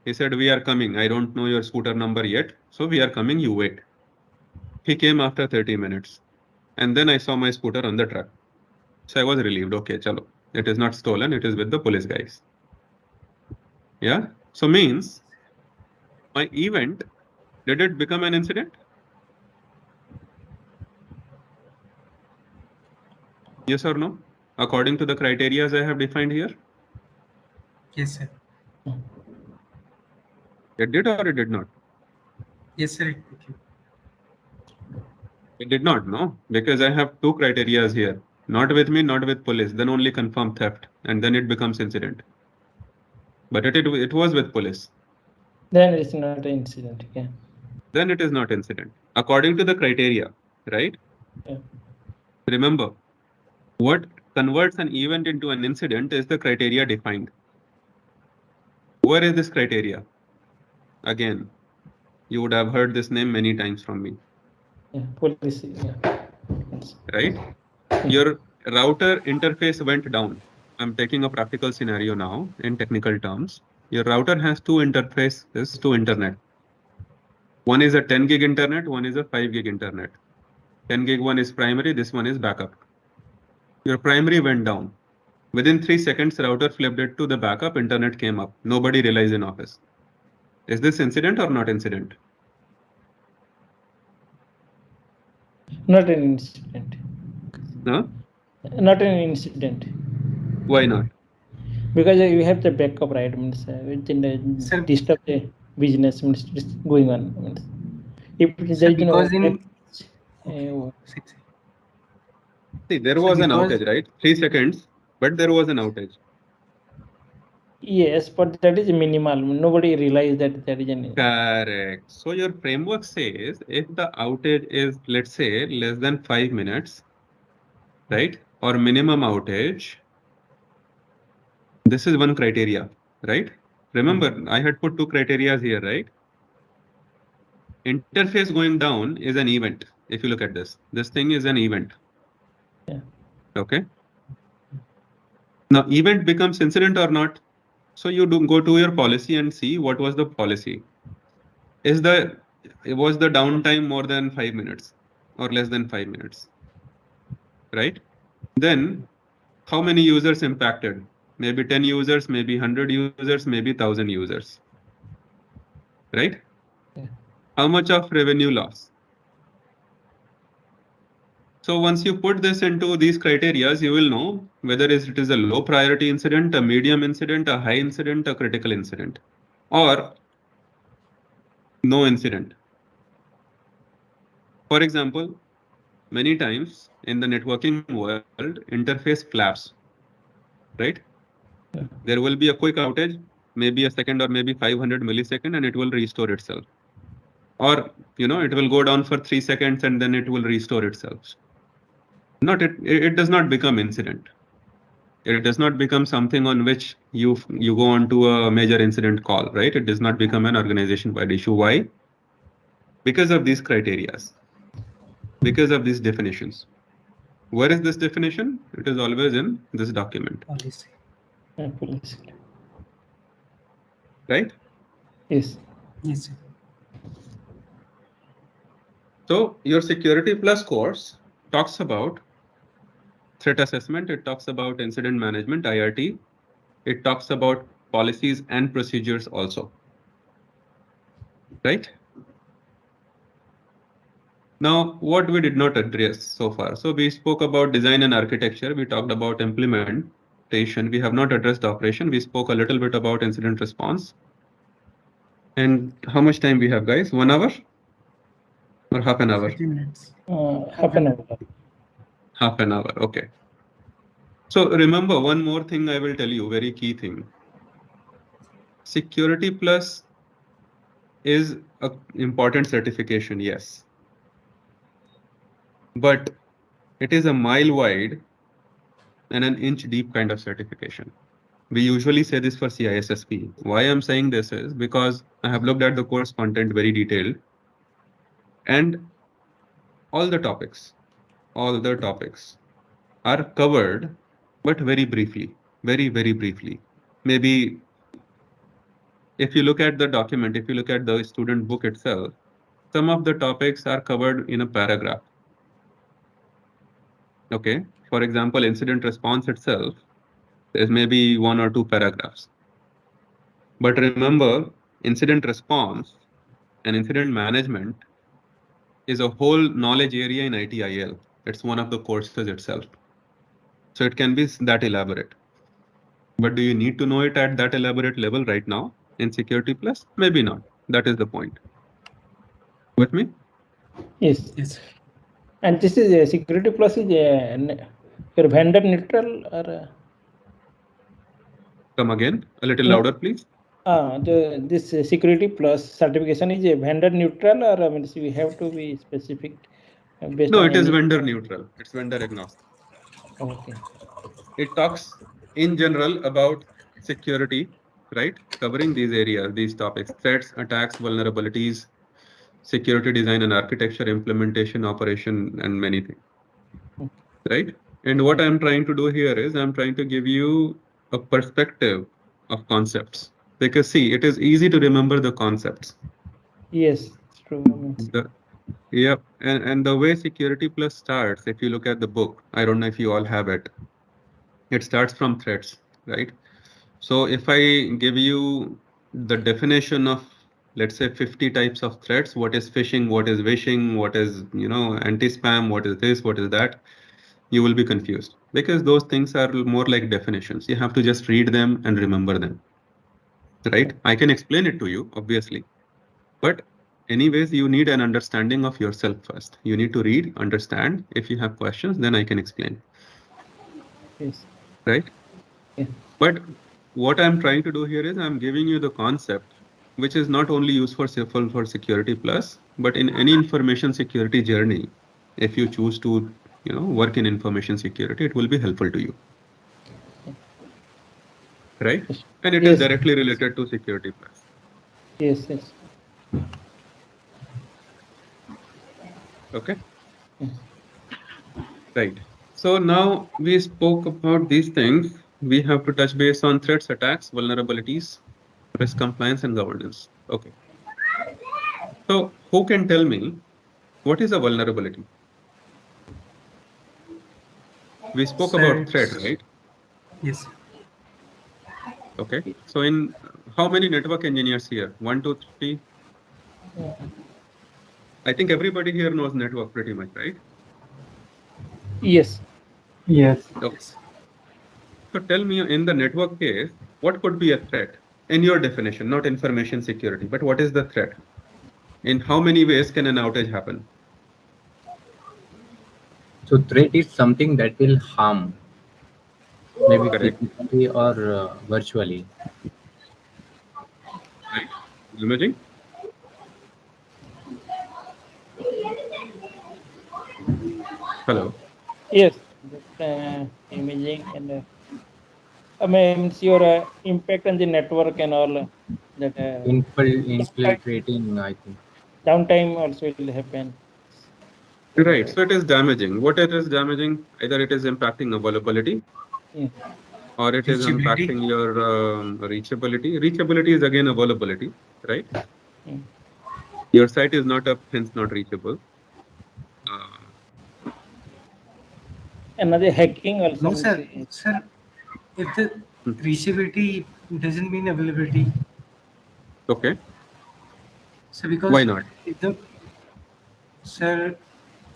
He said, we are coming. I don't know your scooter number yet. So we are coming. You wait. He came after 30 minutes. And then I saw my scooter on the truck. So I was relieved. Okay, chalo. It is not stolen. It is with the police guys. Yeah. So means my event, did it become an incident? Yes or no? According to the criteria I have defined here, Yes, sir. it did or it did not? Yes, sir. It became. It did not, no? Because I have two criteria here. Not with me, not with police. Then only confirm theft. And then it becomes incident. But it was with police. Then it's not an incident. Yeah. Then it is not incident. According to the criteria, right? Yeah. Remember, what converts an event into an incident is the criteria defined. Where is this criteria? Again, you would have heard this name many times from me, Yeah. Policy. Yeah. right? Your router interface went down. I'm taking a practical scenario now in technical terms. Your router has two interfaces to internet. One is a 10 gig internet, one is a 5 gig internet. 10 gig one is primary, this one is backup. Your primary went down. Within 3 seconds, router flipped it to the backup, internet came up. Nobody realized in office. Is this incident or not incident? Not an incident. Huh? Not an incident. Why not? Because you have the backup, right? Means within the Sir, disturb the business, means it's going on. Means if there is because no in See, there So was an because outage, right? 3 seconds, but there was an outage. yes, but that is minimal. Nobody realized that there is an. Correct. So your framework says if the outage is, let's say, less than 5 minutes, right? Or minimum outage, this is one criteria, right? Remember, I had put two criteria here, right? Interface going down is an event. If you look at this thing is an event. Yeah. Okay. Now, event becomes incident or not. So you do go to your policy and see what was the policy. Was the downtime more than 5 minutes or less than 5 minutes, right? Then how many users impacted? Maybe 10 users, maybe 100 users, maybe 1,000 users, right? Yeah. How much of revenue loss? So once you put this into these criteria, you will know whether it is a low priority incident, a medium incident, a high incident, a critical incident, or no incident. For example, many times in the networking world, interface flaps, right? Yeah. There will be a quick outage, maybe a second or maybe 500 millisecond, and it will restore itself. Or, it will go down for 3 seconds and then it will restore itself. It does not become incident. It does not become something on which you go on to a major incident call, right? It does not become an organization-wide issue. Why? Because of these criterias, because of these definitions. Where is this definition? It is always in this document, policy. Yeah, policy. right? Yes. Yes, sir. So your Security Plus course talks about threat assessment. It talks about incident management, IRT. It talks about policies and procedures also, right? Now, what we did not address so far. So we spoke about design and architecture. We talked about implementation. We have not addressed the operation. We spoke a little bit about incident response. And how much time we have, guys? 1 hour or half an hour? 50 minutes. Half an hour. Half an hour. Okay. So remember one more thing I will tell you, very key thing. Security Plus is an important certification, yes. But it is a mile wide and an inch deep kind of certification. We usually say this for CISSP. Why I'm saying this is because I have looked at the course content very detailed, and all the topics are covered, but very briefly, very, very briefly. Maybe if you look at the document, if you look at the student book itself, some of the topics are covered in a paragraph. Okay. For example, incident response itself, there's maybe 1 or 2 paragraphs. But remember, incident response and incident management is a whole knowledge area in ITIL. It's one of the courses itself. So it can be that elaborate. But do you need to know it at that elaborate level right now in Security Plus? Maybe not. That is the point. With me? Yes. Yes. And this is a Security Plus is your vendor neutral or Come again, a little no? louder, please. This Security Plus certification is a vendor neutral, or means we have to be specific based No, on it is any. vendor neutral. It's vendor agnostic. Okay. It talks in general about security, right? Covering these areas, these topics, threats, attacks, vulnerabilities, security design and architecture, implementation, operation, and many things, right? And what I'm trying to do here is I'm trying to give you a perspective of concepts. Because see, it is easy to remember the concepts. Yes, it's true. Yep. And the way Security Plus starts, if you look at the book, I don't know if you all have it. It starts from threats, right? So if I give you the definition of, let's say, 50 types of threats, what is phishing, what is wishing, what is, anti-spam, what is this, what is that, you will be confused because those things are more like definitions. You have to just read them and remember them, right? I can explain it to you, obviously, but anyways, you need an understanding of yourself first. You need to read, understand. If you have questions, then I can explain, Yes. right? Yeah. But what I'm trying to do here is I'm giving you the concept, which is not only useful for Security Plus, but in any information security journey. If you choose to, work in information security, it will be helpful to you, right? Yes. And it is Yes. directly related to Security Plus. Yes. Yes. Okay, Yeah. right. So now we spoke about these things. We have to touch base on threats, attacks, vulnerabilities, risk compliance, and governance. Okay. So who can tell me what is a vulnerability? We spoke Sir, about threat, it's right? yes. Okay. So in how many network engineers here? One, two, three. I think everybody here knows network pretty much, right? Yes. Yes. Okay. So tell me in the network case, what could be a threat in your definition, not information security, but what is the threat? In how many ways can an outage happen? So threat is something that will harm, maybe Correct. physically or virtually. Right. Imaging? Hello. Yes. That imaging and I mean, it's your impact on the network and all that downtime, Infiltrating, I think. downtime also will happen. Right. So it is damaging. What it is damaging? Either it is impacting availability Yeah. or it is Reachability. impacting your reachability. Reachability is again availability, right? Mm. Your site is not up, hence not reachable. Uh, Another hacking also No, means sir. Sir, if the hmm, reachability doesn't mean availability, okay. so Why because not? if the sir,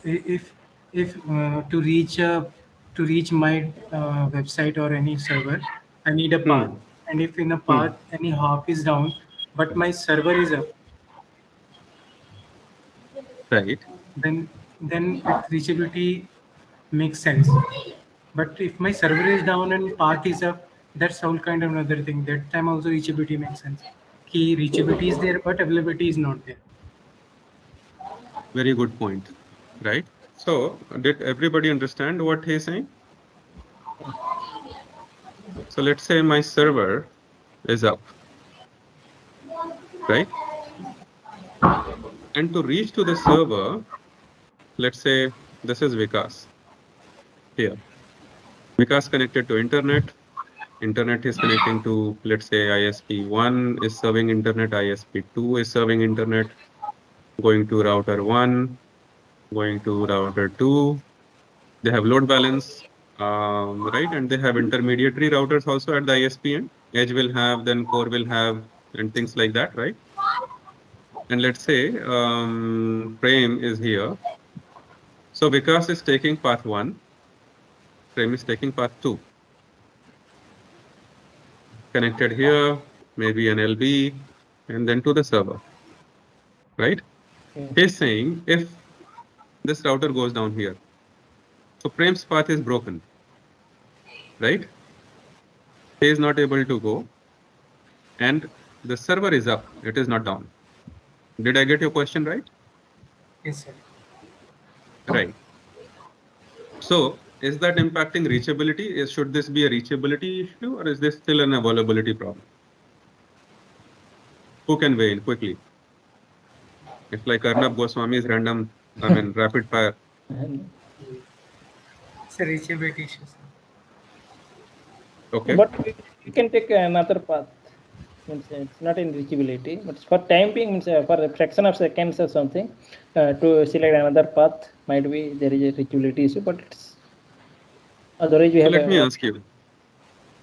if to reach my website or any server, I need a path, Hmm. and if in a Hmm. path any hop is down, but my server is up, Right. then it reachability makes sense. But if my server is down and path is up, that's all kind of another thing. That time also reachability makes sense. Key reachability is there, but availability is not there. Very good point. Right. So did everybody understand what he's saying? So let's say my server is up, right? And to reach to the server, let's say this is Vikas here. Vikas connected to internet. Internet is connecting to, let's say, ISP1 is serving internet, ISP2 is serving internet, going to router 1, going to router 2. They have load balance, right? And they have intermediary routers also at the ISP end. Edge will have, then core will have, and things like that, right? And let's say frame is here. So Vikas is taking path 1, frame is taking path 2. Connected here, maybe an LB, and then to the server, right? yeah. He's saying if this router goes down here, so frame's path is broken, right? He is not able to go, and the server is up, it is not down. Did I get your question right? Yes, sir. Right. So is that impacting reachability? Should this be a reachability issue or is this still an availability problem? Who can weigh in quickly? It's like Arnab Goswami's random, rapid fire. And Sir, a reachability issue. Okay. But we can take another path. Means it's not in reachability, but for time being, means for a fraction of seconds or something, to select another path might be there is a reachability issue, but it's otherwise we So have. let me ask you.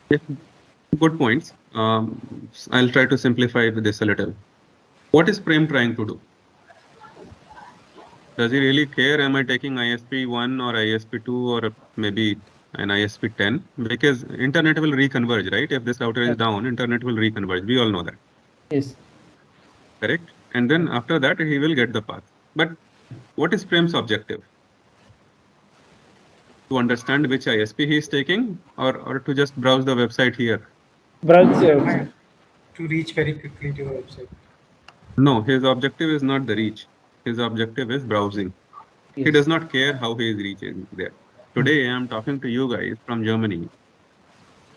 Yeah, good points. I'll try to simplify this a little. What is Prem trying to do? Does he really care? Am I taking ISP1 or ISP2 or maybe an ISP10? Because internet will reconverge, right? If this router is down, internet will reconverge. We all know that. Yes. Correct? And then after that, he will get the path. But what is Prem's objective? To understand which ISP he is taking or to just browse the website here? Browse the website. To reach very quickly to your website. No, his objective is not the reach. His objective is browsing. He Yes. does not care how he is reaching there. Today, I am talking to you guys from Germany.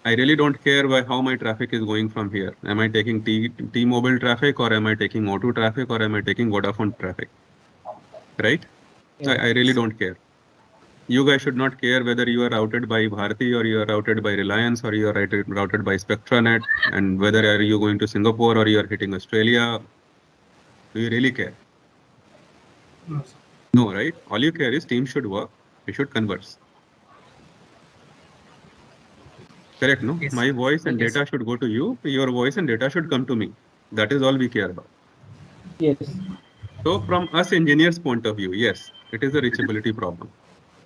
I really don't care by how my traffic is going from here. Am I taking T-Mobile traffic or am I taking O2 traffic or am I taking Vodafone traffic? Right? So Yeah. I really don't care. You guys should not care whether you are routed by Bharti or you are routed by Reliance or you are routed by Spectranet and whether are you going to Singapore or you are hitting Australia. Do you really care? No, sir. No, right? All you care is teams should work. We should converse. Correct, no? Yes. My voice and Yes. data should go to you. Your voice and data should come to me. That is all we care about. Yes. So from us engineers' point of view, yes, it is a reachability problem.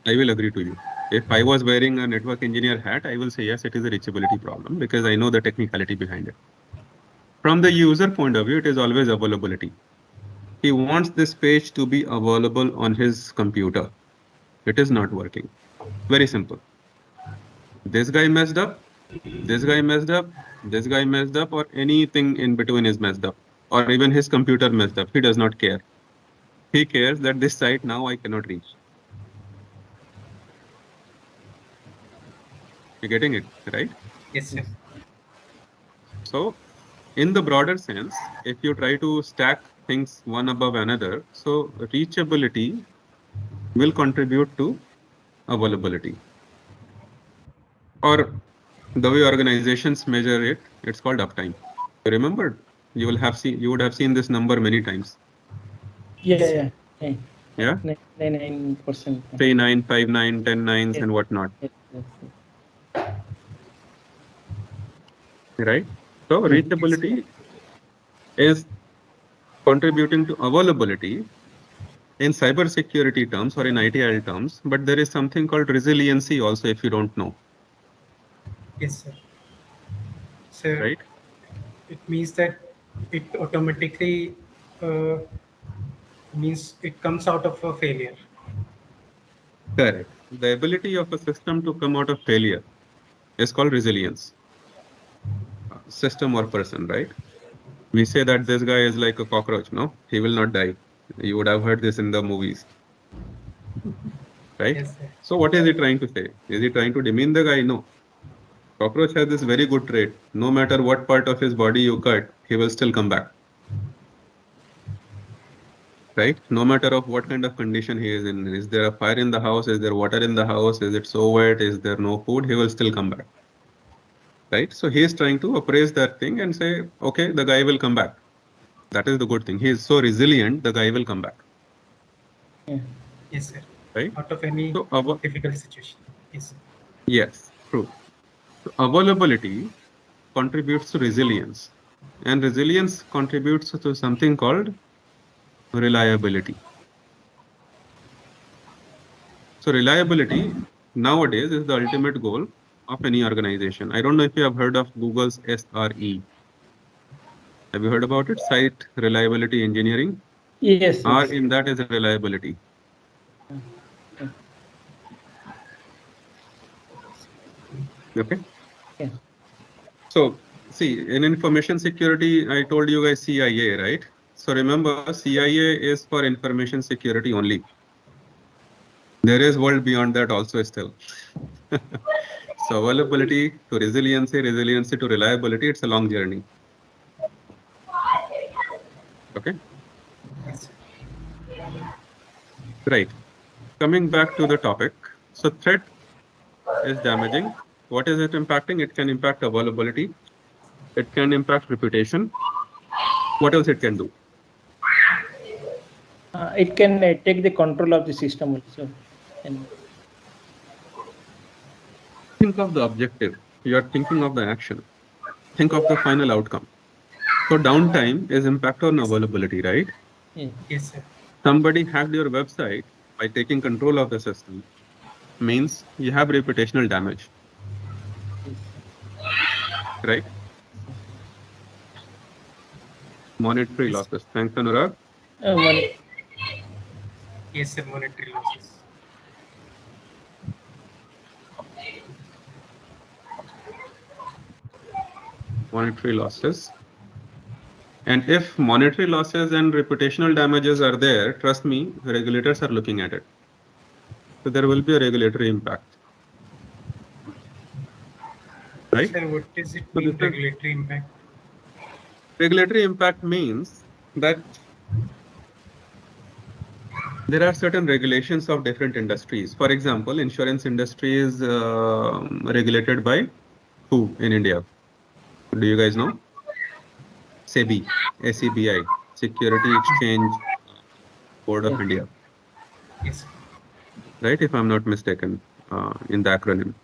I will agree to you. If I was wearing a network engineer hat, I will say, yes, it is a reachability problem because I know the technicality behind it. From the user point of view, it is always availability. He wants this page to be available on his computer. It is not working. Very simple. This guy messed up, this guy messed up, this guy messed up, or anything in between is messed up, or even his computer messed up. He does not care. He cares that this site now I cannot reach. You're getting it, right? Yes, sir. So in the broader sense, if you try to stack things one above another, so reachability will contribute to availability. Or the way organizations measure it, it's called uptime. Remember, you would have seen this number many times. Yeah. Yeah. Yeah, 99%. 3 9 5 9 10 nines Yes. and whatnot. Yes. Right? So Yes. reachability is contributing to availability in cybersecurity terms or in ITIL terms, but there is something called resiliency also if you don't know, Yes, sir. So right? it means that it automatically uh, means it comes out of a failure. Correct. The ability of a system to come out of failure is called resilience. System or person, right? We say that this guy is like a cockroach, no? He will not die. You would have heard this in the movies, right? Yes, sir. So what is he trying to say? Is he trying to demean the guy? No. Cockroach has this very good trait. No matter what part of his body you cut, he will still come back. Right? No matter of what kind of condition he is in. Is there a fire in the house? Is there water in the house? Is it so wet? Is there no food? He will still come back. Right? So he is trying to appraise that thing and say, okay, the guy will come back. That is the good thing. He is so resilient, the guy will come back. Yeah. Yes, sir. Right? Out of any So difficult situation. Yes. yes, true. So availability contributes to resilience. And resilience contributes to something called reliability. So reliability nowadays is the ultimate goal of any organization. I don't know if you have heard of Google's SRE. Have you heard about it? Site Reliability Engineering. Yes. R Yes. in that is reliability. Okay. Yeah. So see, in information security, I told you guys CIA, right? So remember, CIA is for information security only. There is world beyond that also still. So availability to resiliency, resiliency to reliability, it's a long journey. Okay. Yes. Right. Coming back to the topic. So threat is damaging. What is it impacting? It can impact availability. It can impact reputation. What else it can do? It can take the control of the system also. And Think of the objective. You are thinking of the action. Think of the final outcome. So downtime is impact on availability, right? yeah. Yes, sir. Somebody hacked your website by taking control of the system. Means you have reputational damage, Yes. right? Monetary Yes. losses. Thanks, Anurag. Money. Yes, sir. Monetary losses. Monetary losses. And if monetary losses and reputational damages are there, trust me, regulators are looking at it. So there will be a regulatory impact, right? Sir, what does it So this mean, is regulatory impact? regulatory impact means that there are certain regulations of different industries. For example, insurance industry is regulated by who in India? Do you guys know? SEBI, SEBI, Security Exchange Board of Yeah. India, Yes, sir. right? If I'm not mistaken, in the acronym.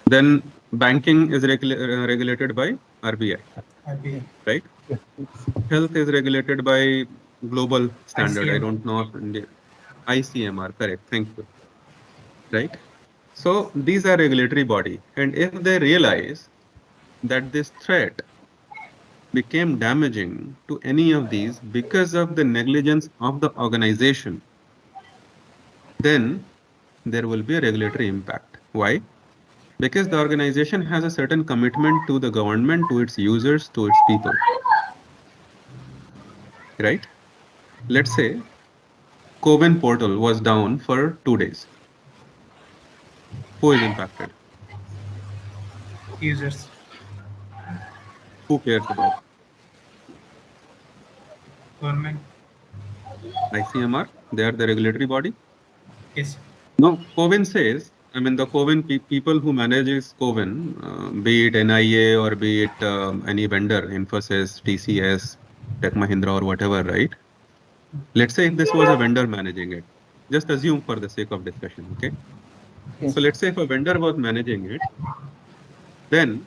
Then banking is regulated by RBI, RBI. right? Yeah. Health is regulated by global standard. I ICM. don't know if India. ICMR, correct. Thank you. Right? So these are regulatory body. And if they realize that this threat became damaging to any of these because of the negligence of the organization, then there will be a regulatory impact. Why? Because the organization has a certain commitment to the government, to its users, to its people, right? Let's say Coven portal was down for 2 days. Who is impacted? Users. Who cares about? Government. ICMR, they are the regulatory body. Yes, sir. No, Coven says, I mean, the Coven people who manages Coven, be it NIA or be it any vendor, Infosys, TCS, Tech Mahindra or whatever, right? Let's say if this was a vendor managing it, just assume for the sake of discussion, okay? Yeah. So let's say if a vendor was managing it, then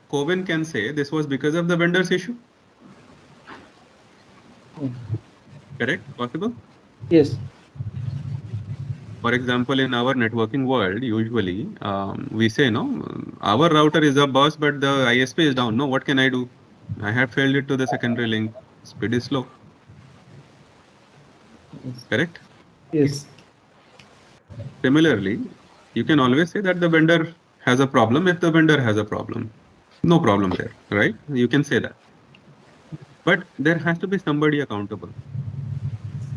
Coven can say this was because of the vendor's issue, Mm. correct? Possible? Yes. For example, in our networking world, usually we say, no, our router is up, boss, but the ISP is down. No, what can I do? I have failed it to the secondary link. Speed is slow, Yes. correct? Yes. Similarly, you can always say that the vendor has a problem if the vendor has a problem. No problem there, right? You can say that. But there has to be somebody accountable.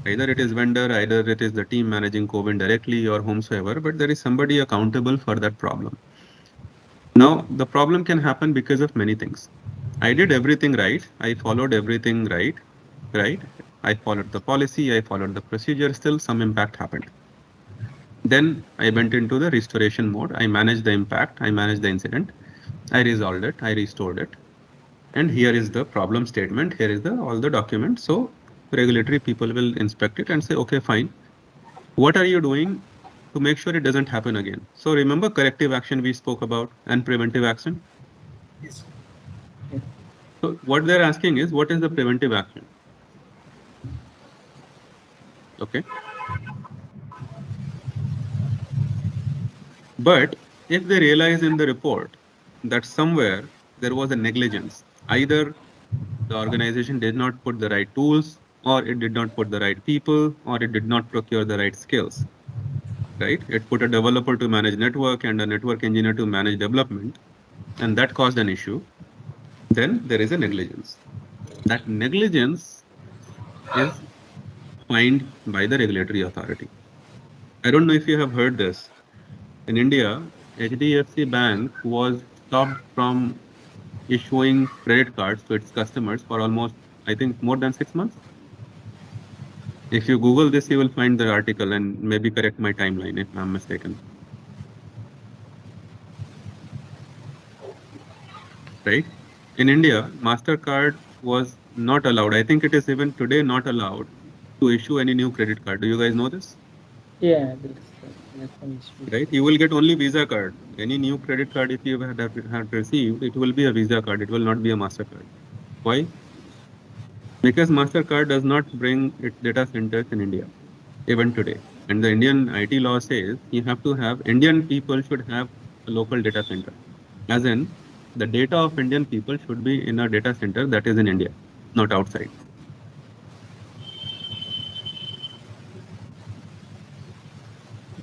Either it is vendor, either it is the team managing Coven directly or whomsoever, but there is somebody accountable for that problem. Now, the problem can happen because of many things. I did everything right. I followed everything right, right? I followed the policy, I followed the procedure, still some impact happened. Then I went into the restoration mode. I managed the impact, I managed the incident, I resolved it, I restored it. And here is the problem statement. Here is the all the documents. So regulatory people will inspect it and say, okay, fine. What are you doing to make sure it doesn't happen again? So remember corrective action we spoke about and preventive action. Yes, sir. So what they're asking is, what is the preventive action? Okay. But if they realize in the report that somewhere there was a negligence, either the organization did not put the right tools, or it did not put the right people, or it did not procure the right skills, right? It put a developer to manage network and a network engineer to manage development, and that caused an issue, then there is a negligence. That negligence is fined by the regulatory authority. I don't know if you have heard this. In India, HDFC Bank was stopped from issuing credit cards to its customers for almost, I think, more than 6 months. If you Google this, you will find the article and maybe correct my timeline if I'm mistaken. right? In India, MasterCard was not allowed. I think it is even today not allowed to issue any new credit card. Do you guys know this? Yeah, there's some issues. Right? You will get only Visa card. Any new credit card, if you had received, it will be a Visa card. It will not be a MasterCard. Why? Because MasterCard does not bring its data centers in India, even today. And the Indian IT law says you have to have, Indian people should have a local data center. As in, the data of Indian people should be in a data center that is in India, not outside.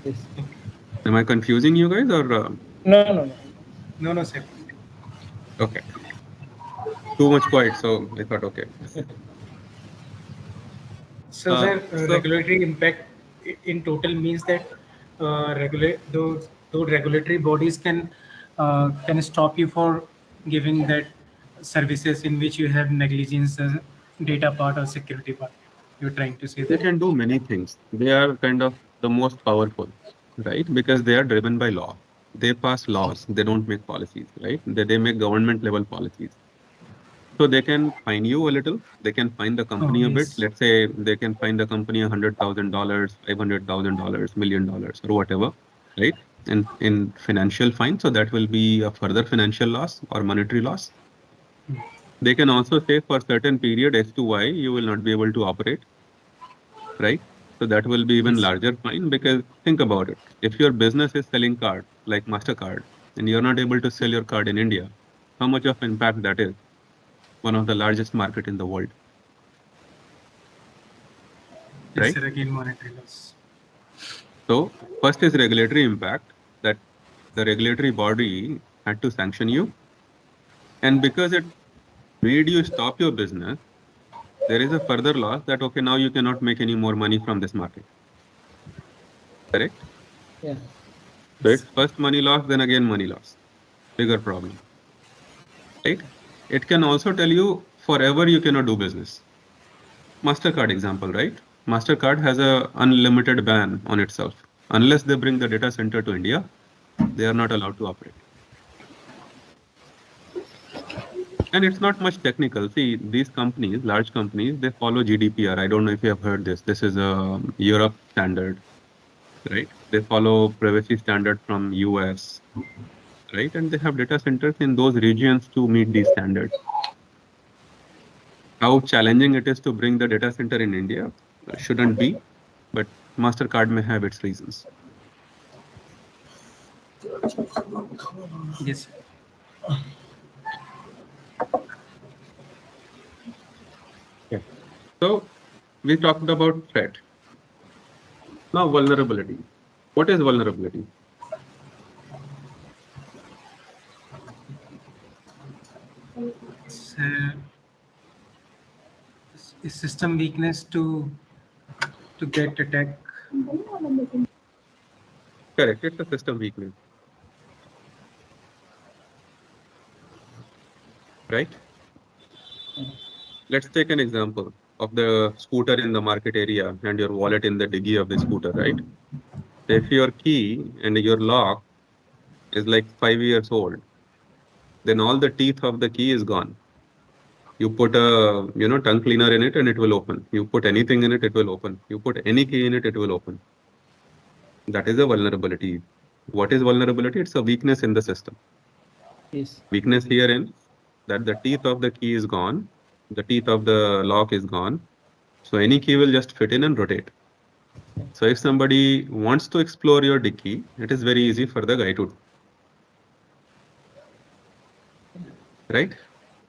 Yes. Am I confusing you guys or? No. No, sir. Okay. Too much quiet, so I thought, okay. So, sir, So regulatory impact in total means that regulate those regulatory bodies can stop you for giving that services in which you have negligence, data part or security part. You're trying to say they that? can do many things. They are kind of the most powerful, right? Because they are driven by law. They pass laws. They don't make policies, right? They make government level policies. So they can fine you a little. They can fine the Oh, company a bit. yes. Let's say they can fine the company $100,000, $500,000, $1 million, or whatever, right? In financial fine. So that will be a further financial loss or monetary loss. They can also say for certain period X to Y, you will not be able to operate, right? So that will be even Yes. larger fine because think about it. If your business is selling card like MasterCard and you're not able to sell your card in India, how much of impact that is? One of the largest market in the world, Yes, right? sir. Again, monetary loss. So first is regulatory impact that the regulatory body had to sanction you. And because it made you stop your business, there is a further loss that, okay, now you cannot make any more money from this market, correct? Yeah. So it's first money loss, then again money loss, bigger problem, right? It can also tell you forever you cannot do business. MasterCard example, right? MasterCard has a unlimited ban on itself. Unless they bring the data center to India, they are not allowed to operate. And it's not much technical. See, these companies, large companies, they follow GDPR. I don't know if you have heard this. This is a Europe standard, right? They follow privacy standard from US, right? And they have data centers in those regions to meet these standards. How challenging it is to bring the data center in India shouldn't be, but MasterCard may have its reasons. Yes. Yeah. So we talked about threat. Now vulnerability. What is vulnerability? It's a system weakness to get attack. Correct. It's a system weakness, right? Let's take an example of the scooter in the market area and your wallet in the diggy of the scooter, right? If your key and your lock is like 5 years old, then all the teeth of the key is gone. You put a, tongue cleaner in it and it will open. You put anything in it, it will open. You put any key in it, it will open. That is a vulnerability. What is vulnerability? It's a weakness in the system. Yes. Weakness herein that the teeth of the key is gone, the teeth of the lock is gone. So any key will just fit in and rotate. So if somebody wants to explore your dicky, it is very easy for the guy to do, right?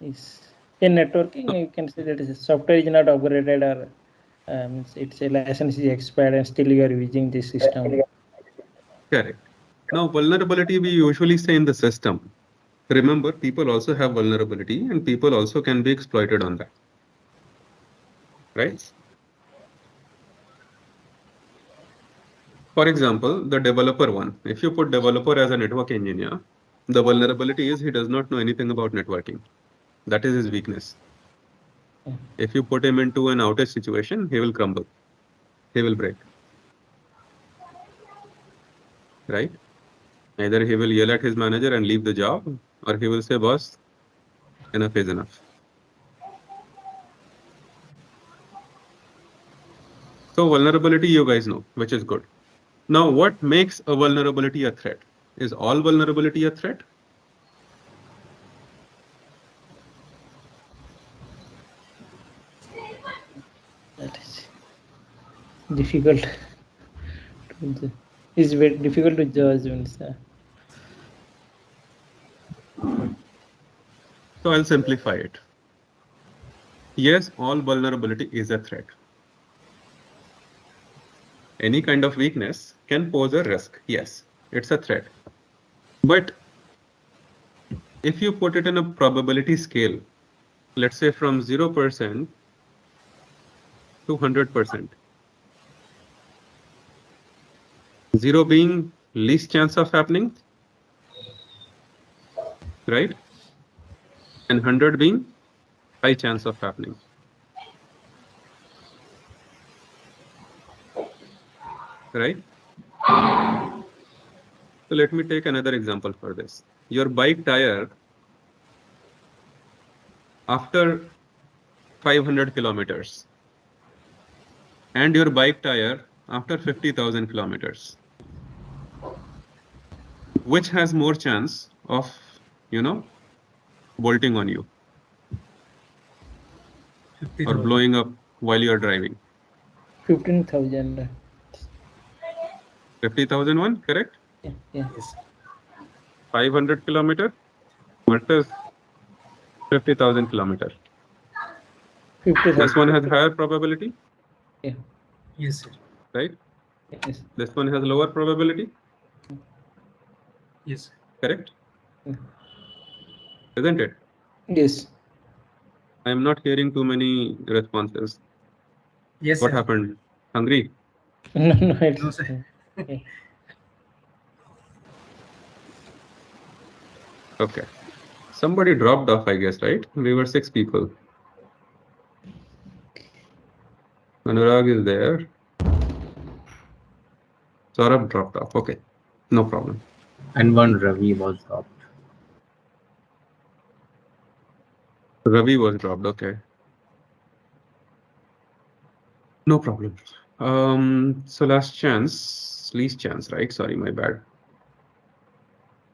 Yes. In networking, you can say that software is not upgraded or it's a license is expired and still you are using this system. Correct. Now, vulnerability we usually say in the system. Remember, people also have vulnerability and people also can be exploited on that, right? For example, the developer one. If you put developer as a network engineer, the vulnerability is he does not know anything about networking. That is his weakness. Yeah. If you put him into an outage situation, he will crumble. He will break, right? Either he will yell at his manager and leave the job, or he will say, boss, Enough is enough. So vulnerability, you guys know, which is good. Now, what makes a vulnerability a threat? Is all vulnerability a threat? That is difficult. It's very difficult to judge. So I'll simplify it. Yes, all vulnerability is a threat. Any kind of weakness can pose a risk. Yes, it's a threat. But if you put it in a probability scale, let's say from 0% to 100%, 0 being least chance of happening, right? And 100 being high chance of happening. Right? So let me take another example for this. Your bike tire after 500 kilometers and your bike tire after 50,000 kilometers. Which has more chance of, bolting on you or 50,000. blowing up while you're driving? 15,000. 50,000 one, correct? Yeah, yeah. Yes. 500 kilometer versus 50,000 kilometer. 50,000. This one has higher probability, Yeah. Yes, sir. right? Yes. This one has lower probability, Yes. correct? Yeah. Isn't it? Yes. I'm not hearing too many responses. Yes, What sir. happened? Hungry? No, no, it's, No, sir. yeah. Okay. Somebody dropped off, I guess, right? We were 6 people. Anurag is there. Saurabh dropped off. Okay. No problem. And one Ravi was dropped. Ravi was dropped. Okay. No problem. So least chance, right? Sorry, my bad.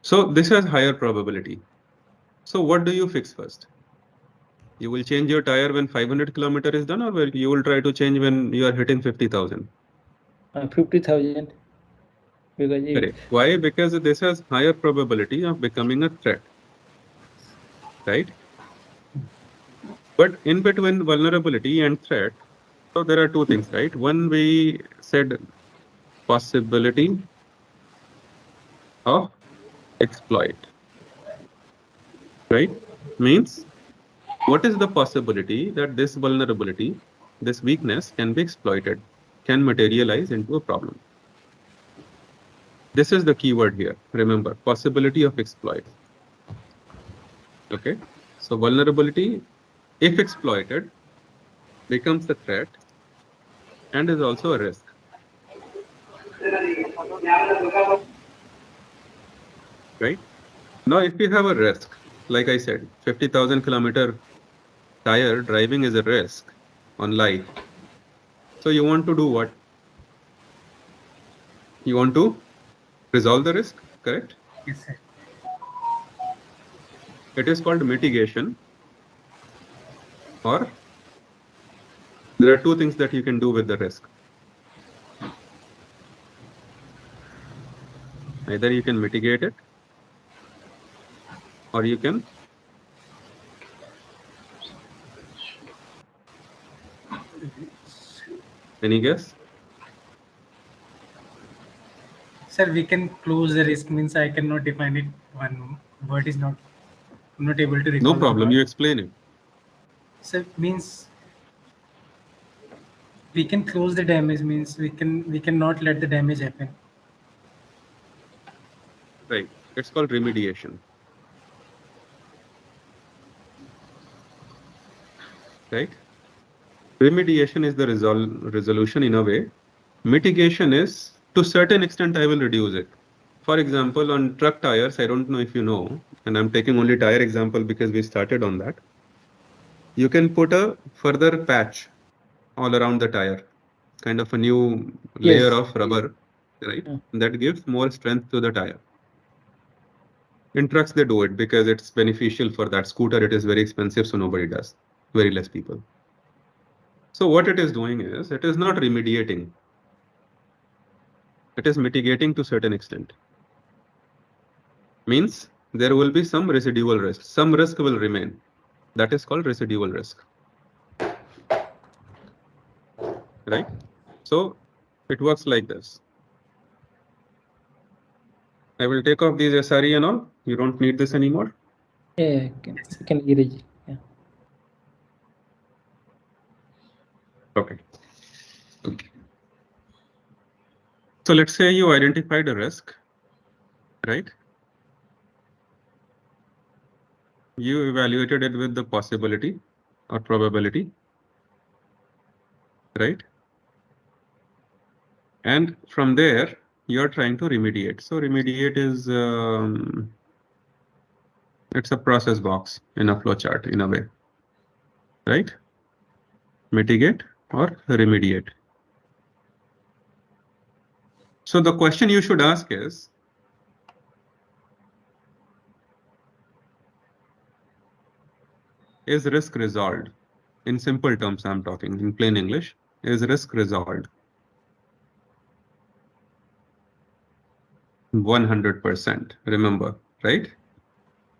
So this has higher probability. So what do you fix first? You will change your tire when 500 kilometer is done, or you will try to change when you are hitting 50,000? 50,000. Because if, Correct. Why? Because this has higher probability of becoming a threat, right? But in between vulnerability and threat, so there are two things, right? One, we said possibility of exploit, right? Means what is the possibility that this vulnerability, this weakness can be exploited, can materialize into a problem? This is the keyword here. Remember, possibility of exploit. Okay. So vulnerability, if exploited, becomes a threat and is also a risk. Right? Now, if you have a risk, like I said, 50,000 kilometer tire driving is a risk on life. So you want to do what? You want to resolve the risk, correct? Yes, sir. It is called mitigation, or there are two things that you can do with the risk. Either you can mitigate it, or you can. Any guess? Sir, we can close the risk means I cannot define it. One word is not. I'm not able to recall. No problem. You explain it. Sir, means we can close the damage means we cannot let the damage happen. Right. It's called remediation. Right? Remediation is the resolution in a way. Mitigation is, to certain extent, I will reduce it. for example, on truck tires, I don't know if you know, and I'm taking only tire example because we started on that. You can put a further patch all around the tire, kind of a new layer Yes. of rubber, right? Yeah. That gives more strength to the tire. In trucks, they do it because it's beneficial for that. Scooter, it is very expensive, so nobody does. Very less people. So what it is doing is, it is not remediating. It is mitigating to certain extent. Means there will be some residual risk. Some risk will remain. That is called residual risk. Right? So it works like this. I will take off these SRE and all. You don't need this anymore. Yeah, you can erase. Yeah. Okay. So let's say you identified a risk, right? You evaluated it with the possibility or probability, right? And from there, you're trying to remediate. So remediate is, it's a process box in a flowchart in a way, right? Mitigate or remediate. So the question you should ask is risk resolved? In simple terms, I'm talking in plain English. Is risk resolved? 100%. Remember, right?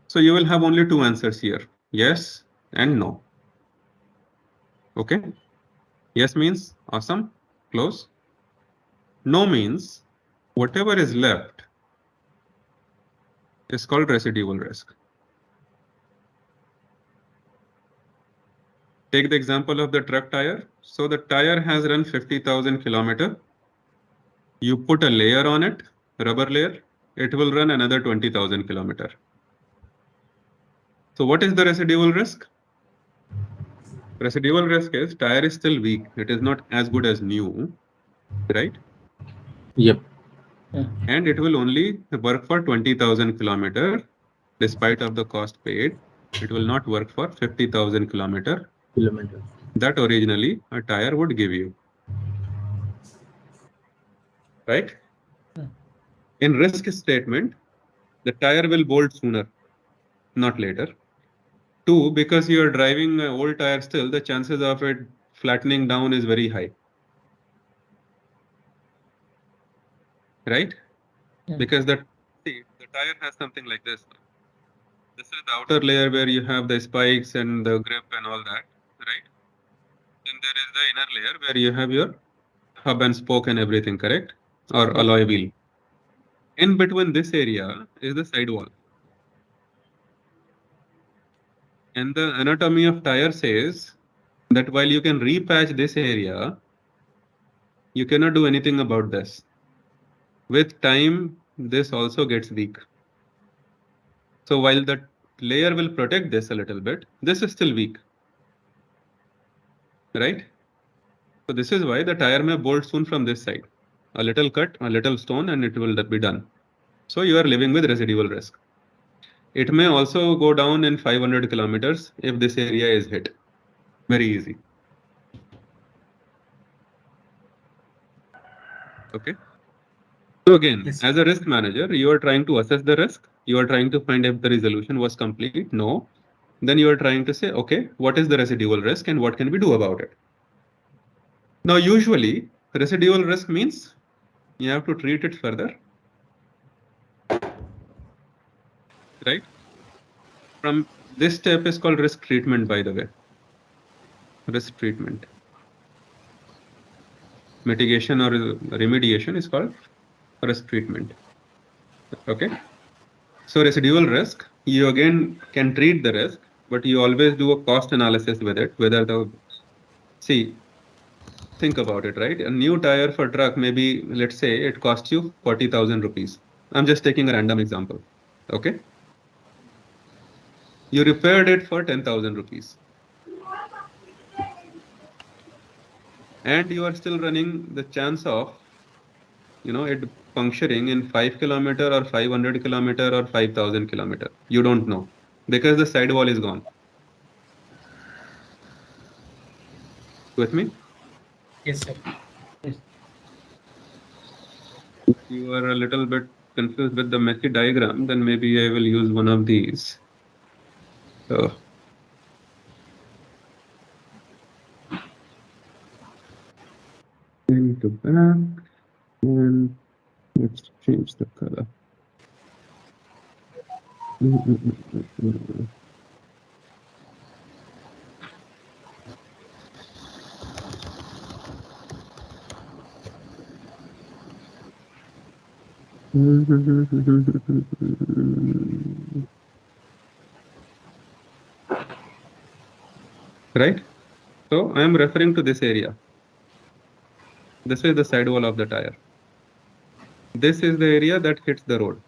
So you will have only two answers here, yes and no. Okay. Yes means awesome, close. No means whatever is left is called residual risk. Take the example of the truck tire. So the tire has run 50,000 kilometers. You put a layer on it, rubber layer, it will run another 20,000 kilometers. So what is the residual risk? Residual risk is tire is still weak. It is not as good as new, right? Yep. Yeah. And it will only work for 20,000 kilometers despite of the cost paid. It will not work for 50,000 kilometers that originally a tire would give you, right? Yeah. In risk statement, the tire will bolt sooner, not later. Two, because you are driving an old tire still, the chances of it flattening down is very high, right? Yeah. Because the tire has something like this. This is the outer layer where you have the spikes and the grip and all that, right? Then there is the inner layer where you have your hub and spoke and everything, correct? Or Yeah. alloy wheel. In between this area is the sidewall. And the anatomy of tire says that while you can repatch this area, you cannot do anything about this. With time, this also gets weak. So while the layer will protect this a little bit, this is still weak, right? So this is why the tire may bolt soon from this side. A little cut, a little stone, and it will be done. So you are living with residual risk. It may also go down in 500 kilometers if this area is hit. Very easy. Okay. So again, Yes. as a risk manager, you are trying to assess the risk. You are trying to find if the resolution was complete. No. Then you are trying to say, okay, what is the residual risk and what can we do about it? Now, usually residual risk means you have to treat it further, right? From this step is called risk treatment, by the way. Risk treatment. Mitigation or remediation is called risk treatment. Okay. So residual risk, you again can treat the risk, but you always do a cost analysis with it, whether think about it, right? A new tire for truck, maybe let's say it costs you 40,000 rupees. I'm just taking a random example. Okay. You repaired it for 10,000 rupees. And you are still running the chance of it puncturing in 5 kilometer or 500 kilometer or 5,000 kilometer. You don't know because the sidewall is gone. With me? Yes, sir. Yes. If you are a little bit confused with the messy diagram, then maybe I will use one of these. So, into back and let's change the color. Right? So I am referring to this area. This is the sidewall of the tire. This is the area that hits the road.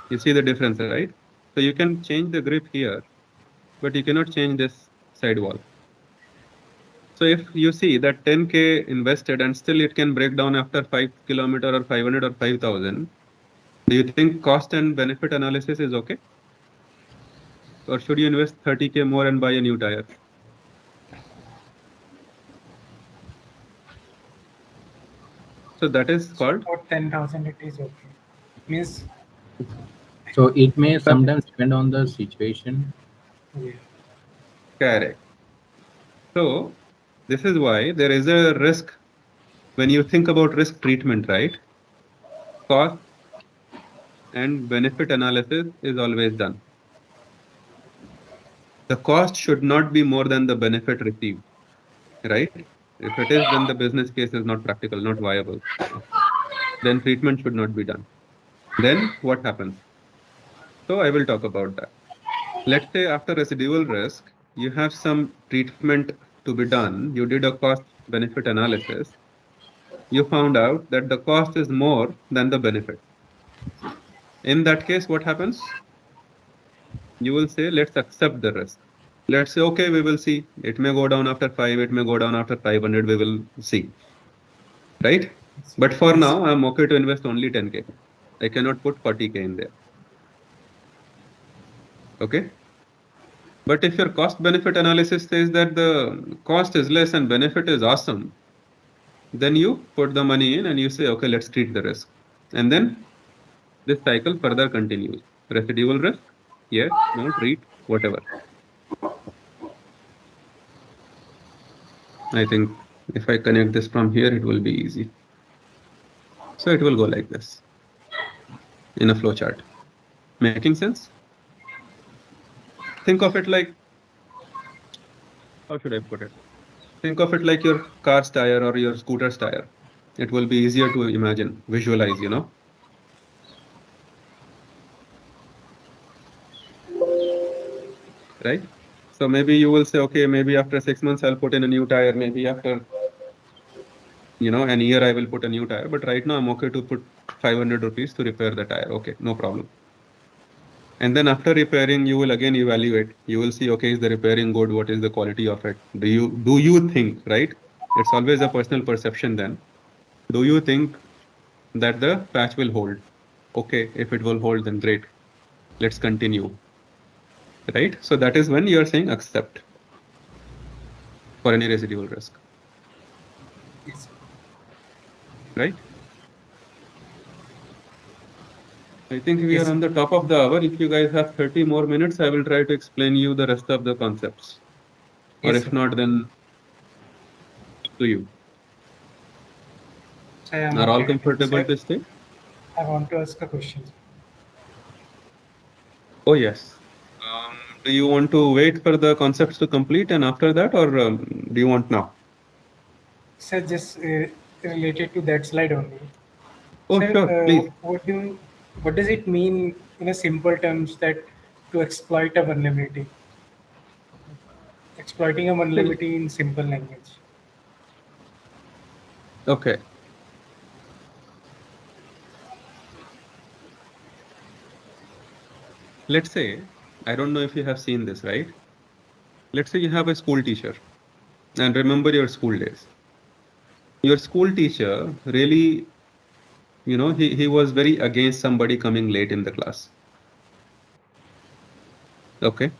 You see the difference, right? So you can change the grip here, but you cannot change this sidewall. So if you see that 10K invested and still it can break down after 5 kilometer or 500 or 5,000, do you think cost and benefit analysis is okay? Or should you invest 30K more and buy a new tire? So that is called. For 10,000, it is okay. Means, So it may sometimes depend on the situation. yeah. Correct. So this is why there is a risk when you think about risk treatment, right? Cost and benefit analysis is always done. The cost should not be more than the benefit received, right? If it is, then the business case is not practical, not viable. Then treatment should not be done. Then what happens? So I will talk about that. Let's say after residual risk, you have some treatment to be done. You did a cost benefit analysis. You found out that the cost is more than the benefit. In that case, what happens? You will say, let's accept the risk. Let's say, okay, we will see. It may go down after 5, it may go down after 500, we will see. Right? But for now, I'm okay to invest only 10K. I cannot put 40K in there. Okay? But if your cost benefit analysis says that the cost is less and benefit is awesome, then you put the money in and you say, okay, let's treat the risk. And then this cycle further continues. Residual risk, yes, no, treat, whatever. I think if I connect this from here, it will be easy. So it will go like this in a flow chart. Making sense? Think of it like, how should I put it? Think of it like your car's tire or your scooter's tire. It will be easier to imagine, visualize. Right? So maybe you will say, okay, maybe after 6 months, I'll put in a new tire. Maybe after, an year, I will put a new tire. But right now, I'm okay to put 500 rupees to repair the tire. Okay, no problem. And then after repairing, you will again evaluate. You will see, okay, is the repairing good? What is the quality of it? Do you think, right? It's always a personal perception then. Do you think that the patch will hold? Okay, if it will hold, then great. Let's continue. Right? So that is when you are saying accept for any residual risk. Yes. Right? I think we Yes. are on the top of the hour. If you guys have 30 more minutes, I will try to explain you the rest of the concepts. Or Yes, if sir. not, then up to you. I am Are all okay with it. comfortable Sir, to stay? I want to ask a question. Oh, yes. Do you want to wait for the concepts to complete and after that, or do you want now? Sir, just related to that slide only. Oh, Sir, sure, please. what does it mean in a simple terms that to exploit a vulnerability? Exploiting a See, vulnerability in simple language. okay. Let's say, I don't know if you have seen this, right? Let's say you have a school teacher and remember your school days. Your school teacher really he was very against somebody coming late in the class. Okay.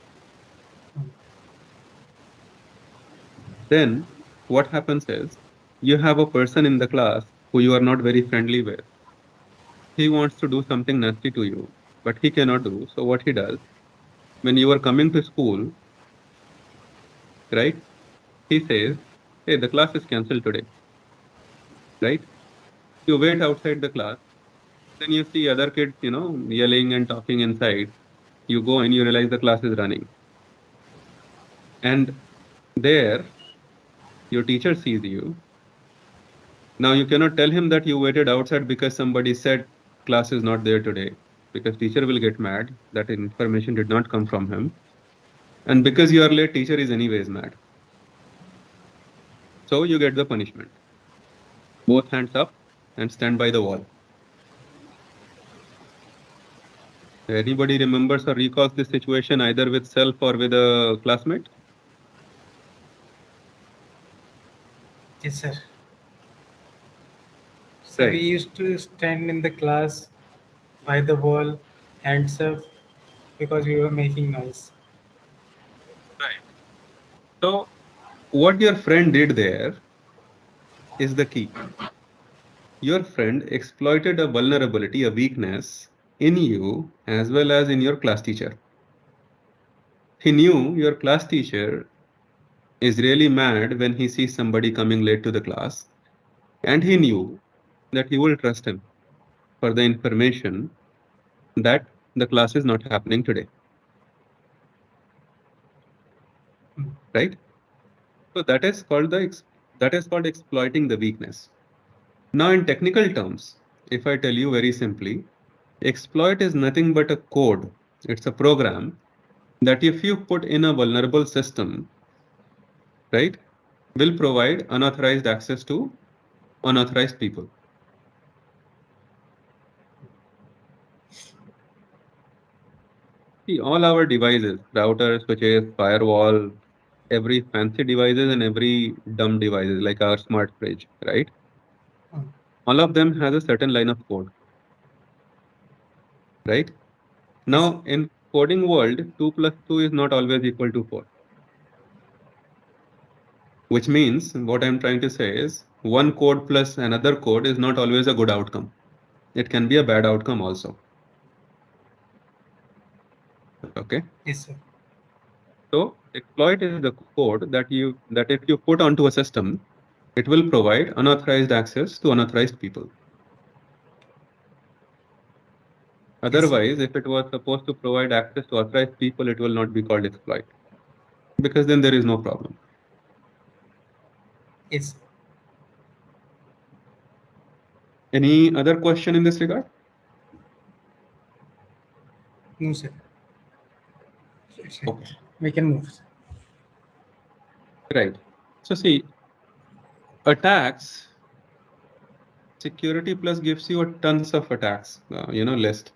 Then what happens is you have a person in the class who you are not very friendly with. He wants to do something nasty to you, but he cannot do. So what he does, when you are coming to school, right? He says, "Hey, the class is cancelled today," right? You wait outside the class, then you see other kids, yelling and talking inside. You go and you realize the class is running. And there, your teacher sees you. Now you cannot tell him that you waited outside because somebody said class is not there today, because teacher will get mad that information did not come from him. And because you are late, teacher is anyways mad. So you get the punishment. Both hands up and stand by the wall. Anybody remembers or recalls this situation either with self or with a classmate? Yes, sir. So we Right. used to stand in the class by the wall, hands up, because we were making noise. Right. So what your friend did there is the key. Your friend exploited a vulnerability, a weakness in you as well as in your class teacher. He knew your class teacher is really mad when he sees somebody coming late to the class, and he knew that you will trust him for the information that the class is not happening today. Right? So that is called exploiting the weakness. Now, in technical terms, if I tell you very simply, exploit is nothing but a code. It's a program that if you put in a vulnerable system, right, will provide unauthorized access to unauthorized people. See, all our devices, routers, switches, firewall, every fancy devices and every dumb devices like our smart fridge, right? All of them has a certain line of code, right? Yes, Now, in coding world, 2 plus 2 is not always equal to 4. Which means what I'm trying to say is one code plus another code is not always a good outcome. It can be a bad outcome also. Okay. yes, sir. So exploit is the code that if you put onto a system, it will provide unauthorized access to unauthorized people. Yes, sir. Otherwise, if it was supposed to provide access to authorized people, it will not be called exploit because then there is no problem. Yes. Any other question in this regard? No, sir. It's right. Okay. We can move, sir. Right. So see, attacks, security plus gives you a tons of attacks, list.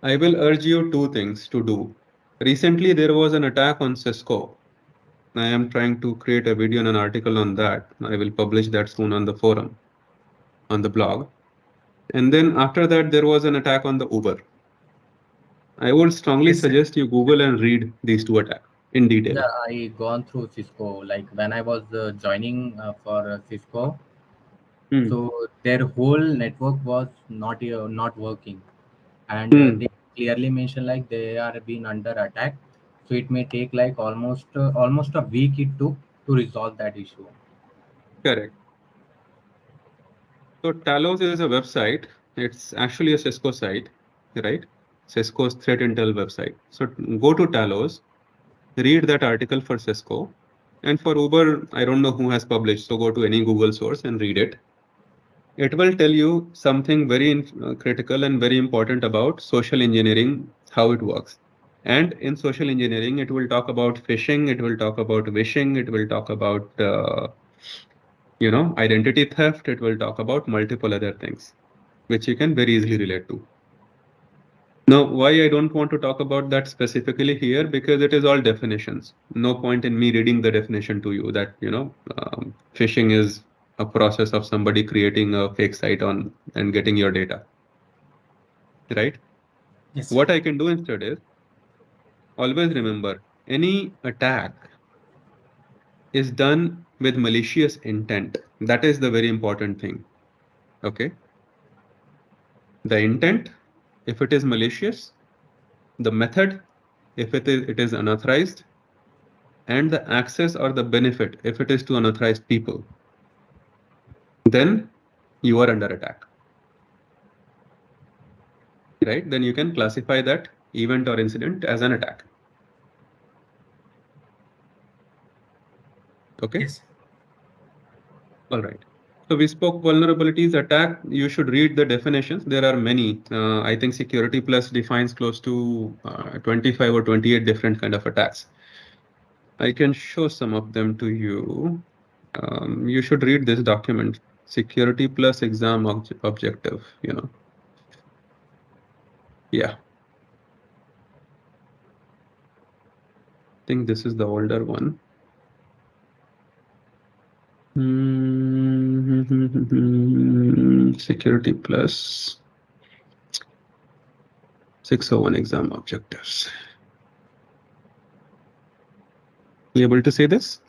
I will urge you two things to do. Recently, there was an attack on Cisco. I am trying to create a video and an article on that. I will publish that soon on the forum, on the blog. And then after that, there was an attack on the Uber. I would strongly Yes, sir. suggest you Google and read these two attacks in detail. Yeah, I gone through Cisco. Like when I was joining for Cisco, Hmm. so their whole network was not working, and Hmm. they clearly mentioned like they are being under attack. So it may take like almost a week it took to resolve that issue. Correct. So Talos is a website. It's actually a Cisco site, right? Cisco's threat intel website. So go to Talos, read that article for Cisco. And for Uber, I don't know who has published. So go to any Google source and read it. It will tell you something very critical and very important about social engineering, how it works. And in social engineering, it will talk about phishing, it will talk about wishing, it will talk about identity theft, it will talk about multiple other things, which you can very easily relate to. Now, why I don't want to talk about that specifically here, because it is all definitions. No point in me reading the definition to you that, phishing is a process of somebody creating a fake site on and getting your data, right? Yes. What I can do instead is always remember any attack is done with malicious intent. That is the very important thing. Okay. The intent, if it is malicious, the method, if it is unauthorized, and the access or the benefit, if it is to unauthorized people, then you are under attack. Right? Then you can classify that event or incident as an attack. Okay. Yes. All right. So we spoke vulnerabilities, attack. You should read the definitions. There are many. I think Security Plus defines close to 25 or 28 different kind of attacks. I can show some of them to you. You should read this document, Security Plus exam objective, you know. Yeah. I think this is the older one. Security Plus 601 exam objectives. You able to say this?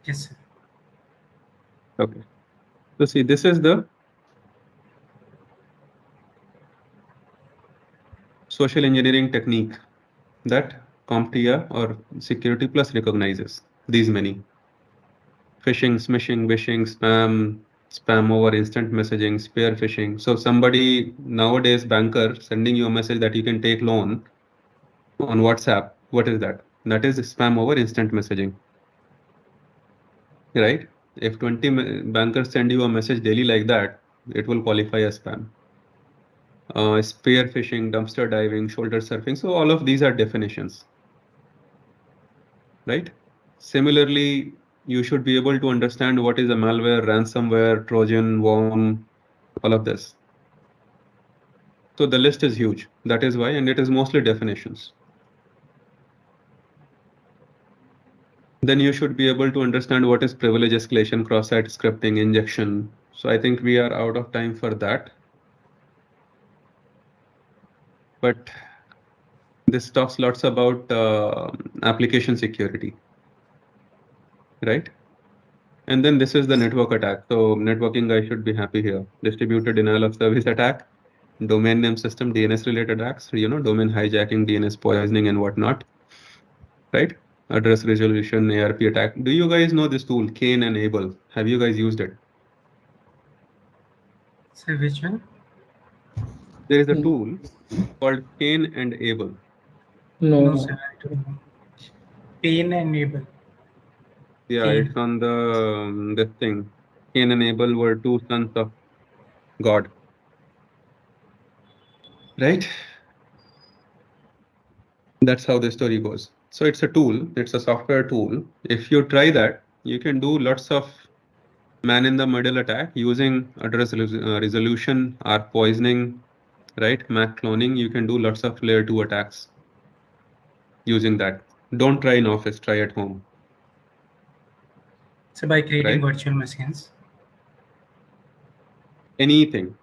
Yes, sir. Okay. So see, this is the social engineering technique that CompTIA or Security Plus recognizes. These many. Phishing, smishing, wishing, spam over instant messaging, spear phishing. So somebody nowadays, banker sending you a message that you can take loan on WhatsApp. What is that? That is spam over instant messaging. Right? If 20 bankers send you a message daily like that, it will qualify as spam. Spear phishing, dumpster diving, shoulder surfing. So all of these are definitions, right? Similarly, you should be able to understand what is a malware, ransomware, Trojan, worm, all of this. So the list is huge. That is why, and it is mostly definitions. Then you should be able to understand what is privilege escalation, cross-site scripting, injection. So I think we are out of time for that. But this talks lots about application security, right? And then this is the network attack. So networking guy should be happy here. Distributed denial of service attack, domain name system, DNS related attacks, you know, domain hijacking, DNS poisoning and whatnot, right? Address resolution, ARP attack. Do you guys know this tool, Kane and Able? Have you guys used it? So which one? There is a tool called Kane and Able. No, No. sir. I don't know. Pain enable. Yeah, Pain. it's on the this thing. Cain and Abel were two sons of God, right? That's how the story goes. So it's a tool, it's a software tool. If you try that, you can do lots of man in the middle attack using address resolution, ARP poisoning, right? MAC cloning. You can do lots of layer 2 attacks using that. Don't try in office, try at home, So by creating right? virtual machines. Anything.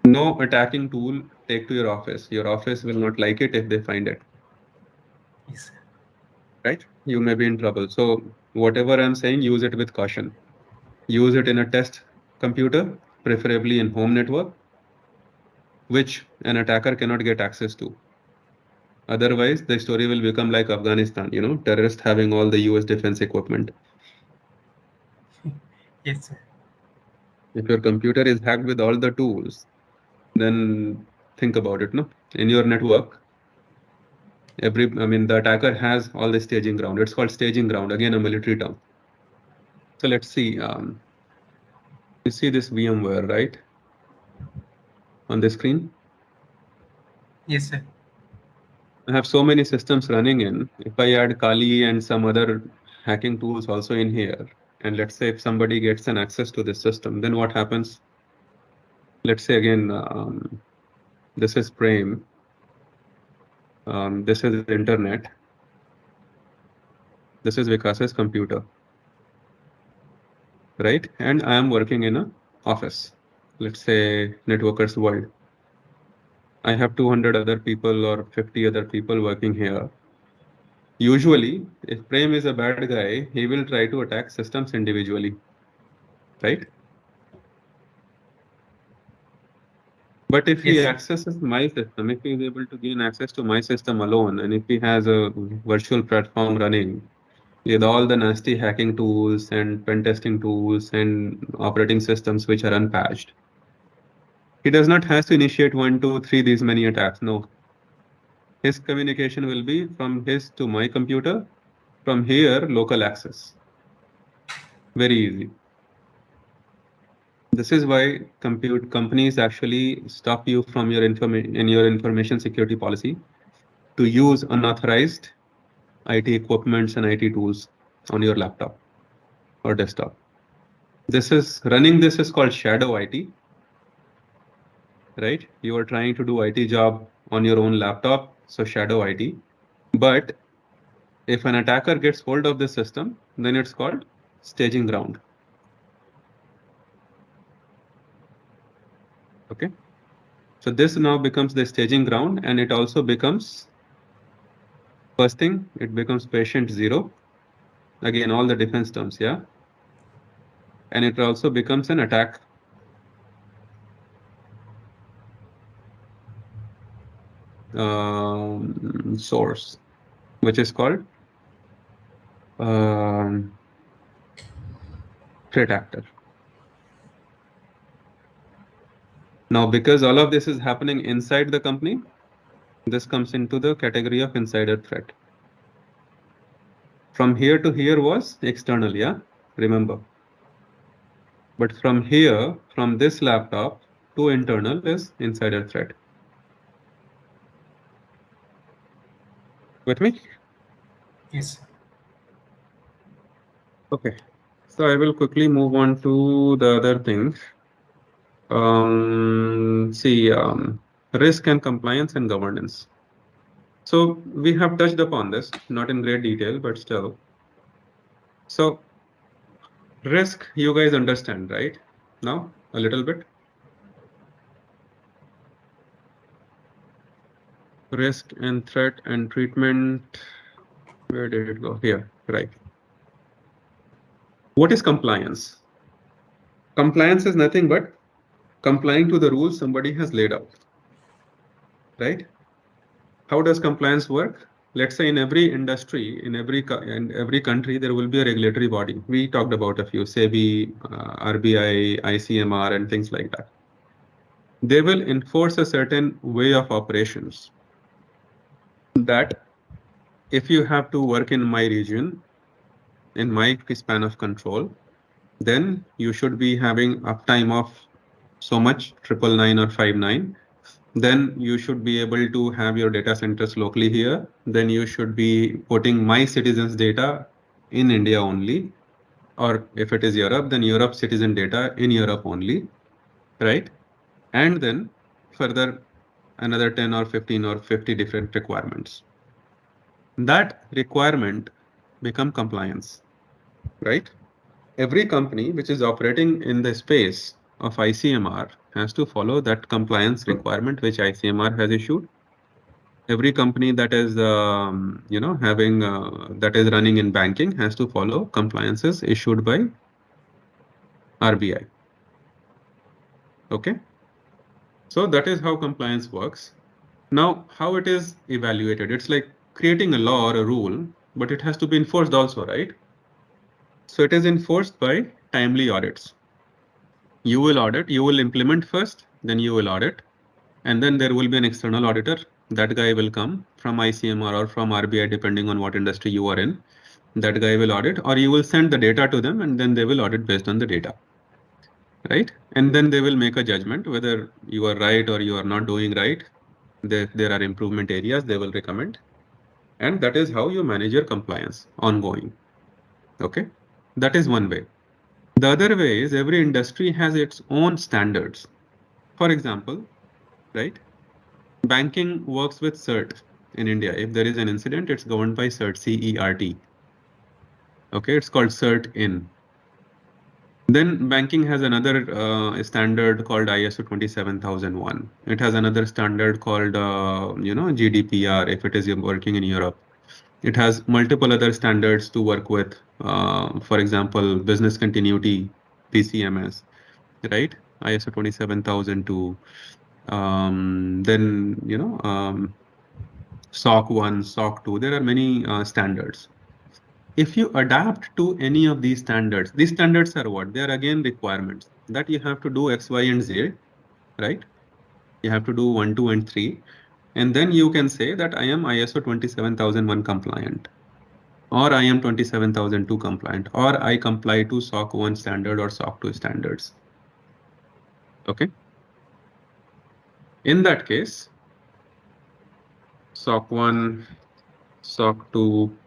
No attacking tool take to your office. Your office will not like it if they find it, Yes, sir. right? You may be in trouble. So whatever I'm saying, use it with caution. Use it in a test computer, preferably in home network, which an attacker cannot get access to. Otherwise, the story will become like Afghanistan, you know, terrorists having all the US defense equipment. Yes, sir. If your computer is hacked with all the tools, then think about it, no? In your network, the attacker has all the staging ground. It's called staging ground, again, a military term. So let's see. You see this VMware, right? On the screen. Yes, sir. I have so many systems running in. If I add Kali and some other hacking tools also in here, and let's say if somebody gets an access to this system, then what happens? Let's say again, this is Prem, this is internet, this is Vikas's computer. right? And I am working in a office, let's say Networkers World. I have 200 other people or 50 other people working here. Usually, if Prem is a bad guy, he will try to attack systems individually, right? But if he Yes. accesses my system, if he is able to gain access to my system alone, and if he has a virtual platform running with all the nasty hacking tools and pen testing tools and operating systems which are unpatched, he does not have to initiate one, two, three, these many attacks. No, his communication will be from his to my computer, from here, local access. Very easy. This is why compute companies actually stop you from your information security policy to use unauthorized IT equipments and IT tools on your laptop or desktop. This is called shadow IT, right? You are trying to do IT job on your own laptop, so shadow IT. But if an attacker gets hold of the system, then it's called staging ground. Okay. So this now becomes the staging ground, and it also becomes, first thing, it becomes patient zero. Again, all the defense terms, yeah. And it also becomes an attack source, which is called um, threat actor. Now, because all of this is happening inside the company, this comes into the category of insider threat. From here to here was external, yeah? Remember. But from here, from this laptop to internal is insider threat. With me? Yes. Okay. So I will quickly move on to the other things. See, risk and compliance and governance. So we have touched upon this, not in great detail, but still. So risk, you guys understand, right? Now, a little bit. Risk and threat and treatment. Where did it go? Here, right. What is compliance? Compliance is nothing but complying to the rules somebody has laid out, right? How does compliance work? Let's say in every industry, in every country, there will be a regulatory body. We talked about a few, SEBI, RBI, ICMR, and things like that. They will enforce a certain way of operations that if you have to work in my region, in my span of control, then you should be having uptime of so much, 999 or 59. Then you should be able to have your data centers locally here. Then you should be putting my citizens' data in India only. Or if it is Europe, then Europe citizen data in Europe only, right? And then further another 10 or 15 or 50 different requirements. That requirement become compliance, right? Every company which is operating in the space of ICMR has to follow that compliance requirement which ICMR has issued. Every company that is having that is running in banking has to follow compliances issued by RBI. Okay, so that is how compliance works. Now, how it is evaluated? It's like creating a law or a rule, but it has to be enforced also, right? So it is enforced by timely audits. You will audit, you will implement first, then you will audit, and then there will be an external auditor. That guy will come from ICMR or from RBI, depending on what industry you are in. That guy will audit, or you will send the data to them, and then they will audit based on the data, right? And then they will make a judgment whether you are right or you are not doing right. There are improvement areas they will recommend. And that is how you manage your compliance ongoing. Okay, that is one way. The other way is every industry has its own standards. For example, right, banking works with CERT in India. If there is an incident, it's governed by CERT, CERT. Okay, it's called CERT in. Then banking has another standard called ISO 27001. It has another standard called GDPR if it is working in Europe. It has multiple other standards to work with. For example, business continuity, BCMS, right? ISO 27002. Then SOC 1, SOC 2. There are many standards. If you adapt to any of these standards are what? They are again requirements that you have to do X, Y, and Z, right? You have to do 1, 2, and 3. And then you can say that I am ISO 27001 compliant, or I am 27002 compliant, or I comply to SOC 1 standard or SOC 2 standards. Okay. In that case, SOC 1, SOC 2,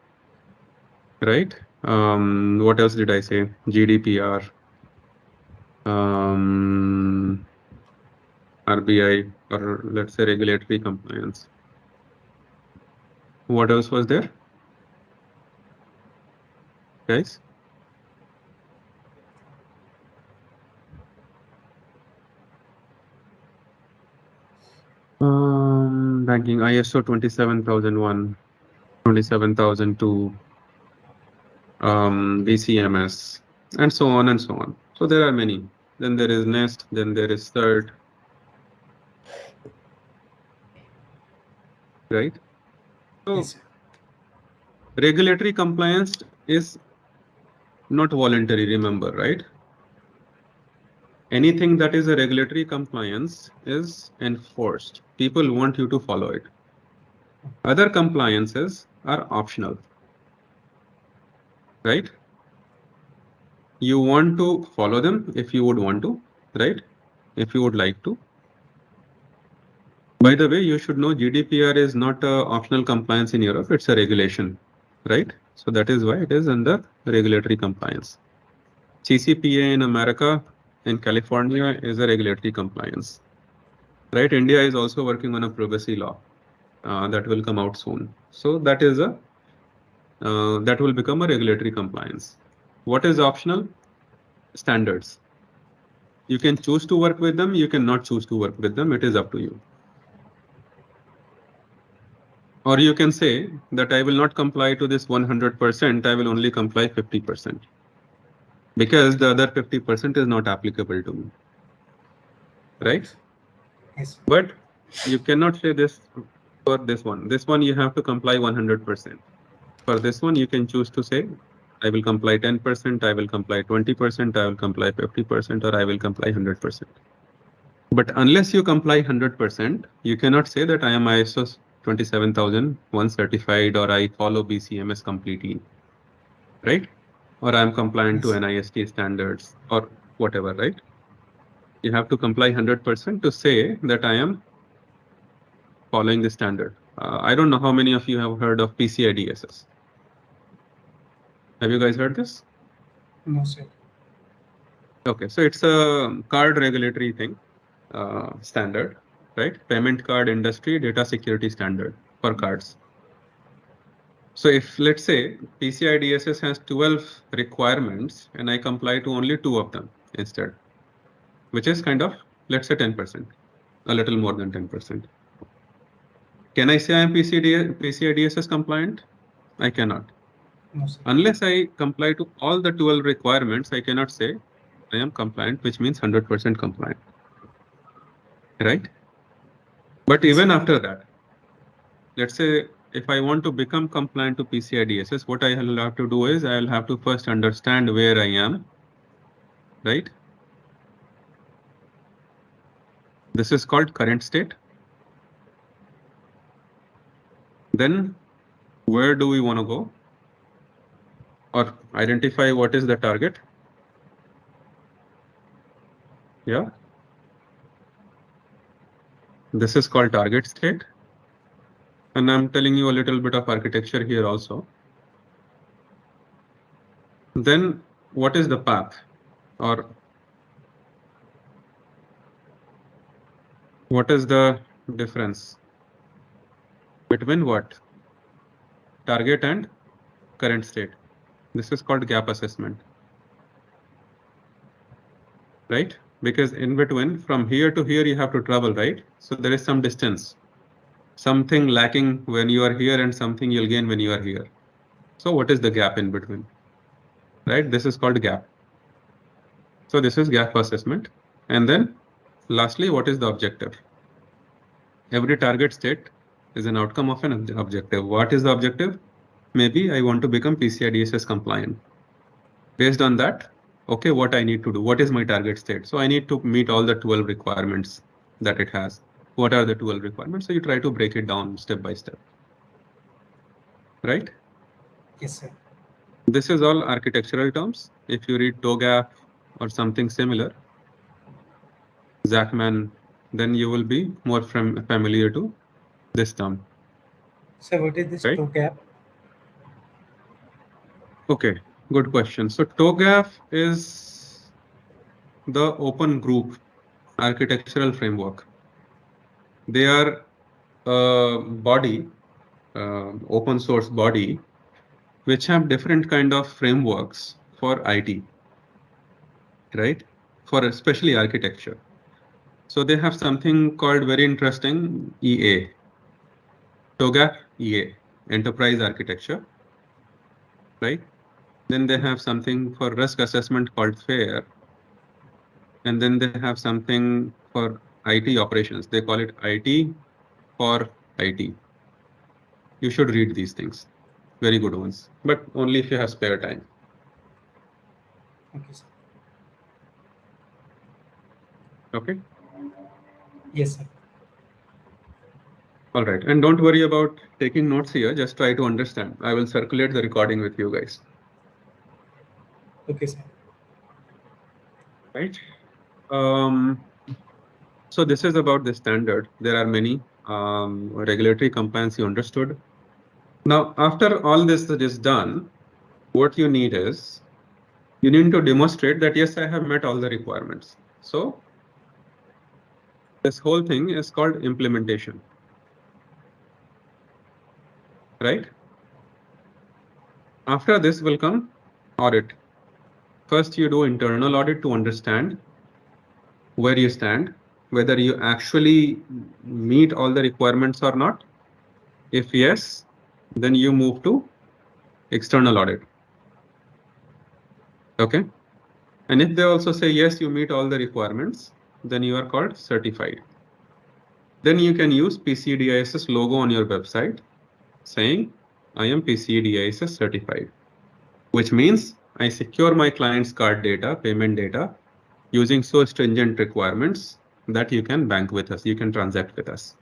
right? What else did I say? GDPR, RBI, or let's say regulatory compliance. What else was there, guys? Banking ISO 27001, 27002, BCMS, and so on and so on. So there are many. Then there is NEST, then there is CERT, right? So Yes, sir. regulatory compliance is not voluntary, remember, right? Anything that is a regulatory compliance is enforced. People want you to follow it. Other compliances are optional, right? You want to follow them if you would want to, right? If you would like to. By the way, you should know GDPR is not a optional compliance in Europe, it's a regulation, right? So that is why it is under regulatory compliance. CCPA in America, in California, is a regulatory compliance, right? India is also working on a privacy law that will come out soon. So that is that will become a regulatory compliance. What is optional? Standards. You can choose to work with them, you cannot choose to work with them, it is up to you. Or you can say that I will not comply to this 100%, I will only comply 50%. Because the other 50% is not applicable to me. Right? Yes. But you cannot say this for this one. This one you have to comply 100%. For this one, you can choose to say, I will comply 10%, I will comply 20%, I will comply 50%, or I will comply 100%. But unless you comply 100%, you cannot say that I am ISO 27001 certified or I follow BCMS completely, right? Or I'm compliant to Yes. NIST standards or whatever, right? You have to comply 100% to say that I am following the standard. I don't know how many of you have heard of PCI DSS. Have you guys heard this? No, sir. Okay, so it's a card regulatory thing, standard, right? Payment card industry data security standard for cards. So if let's say PCI DSS has 12 requirements and I comply to only 2 of them instead, which is kind of, let's say 10%, a little more than 10%. Can I say I'm PCI DSS compliant? I cannot. No, sir. Unless I comply to all the 12 requirements, I cannot say I am compliant, which means 100% compliant, right? But Yes. even after that, let's say if I want to become compliant to PCI DSS, what I will have to do is I'll have to first understand where I am, right? This is called current state. Then where do we want to go? Or identify what is the target. Yeah. This is called target state. And I'm telling you a little bit of architecture here also. Then what is the path? Or what is the difference between what? Target and current state. This is called gap assessment. right? Because in between, from here to here, you have to travel, right? So there is some distance, something lacking when you are here and something you'll gain when you are here. So what is the gap in between, right? This is called gap. So this is gap assessment. And then lastly, what is the objective? Every target state is an outcome of an objective. What is the objective? Maybe I want to become PCI DSS compliant. Based on that, okay, what I need to do? What is my target state? So I need to meet all the 12 requirements that it has. What are the 12 requirements? So you try to break it down step by step, right? Yes, sir. This is all architectural terms. If you read TOGAF or something similar, Zachman, then you will be more familiar to this term, So what is this right? TOGAF? Okay, good question. So TOGAF is the open group architectural framework. They are a body, open source body, which have different kind of frameworks for IT, right? For especially architecture. So they have something called very interesting EA, TOGAF EA, enterprise architecture, right? Then they have something for risk assessment called FAIR, and then they have something for IT operations. They call it IT for IT. You should read these things. Very good ones, but only if you have spare time. Okay, sir. Okay. Yes, sir. All right. And don't worry about taking notes here. Just try to understand. I will circulate the recording with you guys. Okay, sir. Right. Um, so this is about the standard. There are many regulatory compliance you understood. Now, after all this is done, what you need is you need to demonstrate that, yes, I have met all the requirements. So this whole thing is called implementation, right? After this will come audit. First, you do internal audit to understand where you stand, whether you actually meet all the requirements or not. If yes, then you move to external audit. Okay. And if they also say, yes, you meet all the requirements, then you are called certified. Then you can use PCDISS logo on your website saying, I am PCDISS certified, which means I secure my client's card data, payment data, using so stringent requirements that you can bank with us, you can transact with us.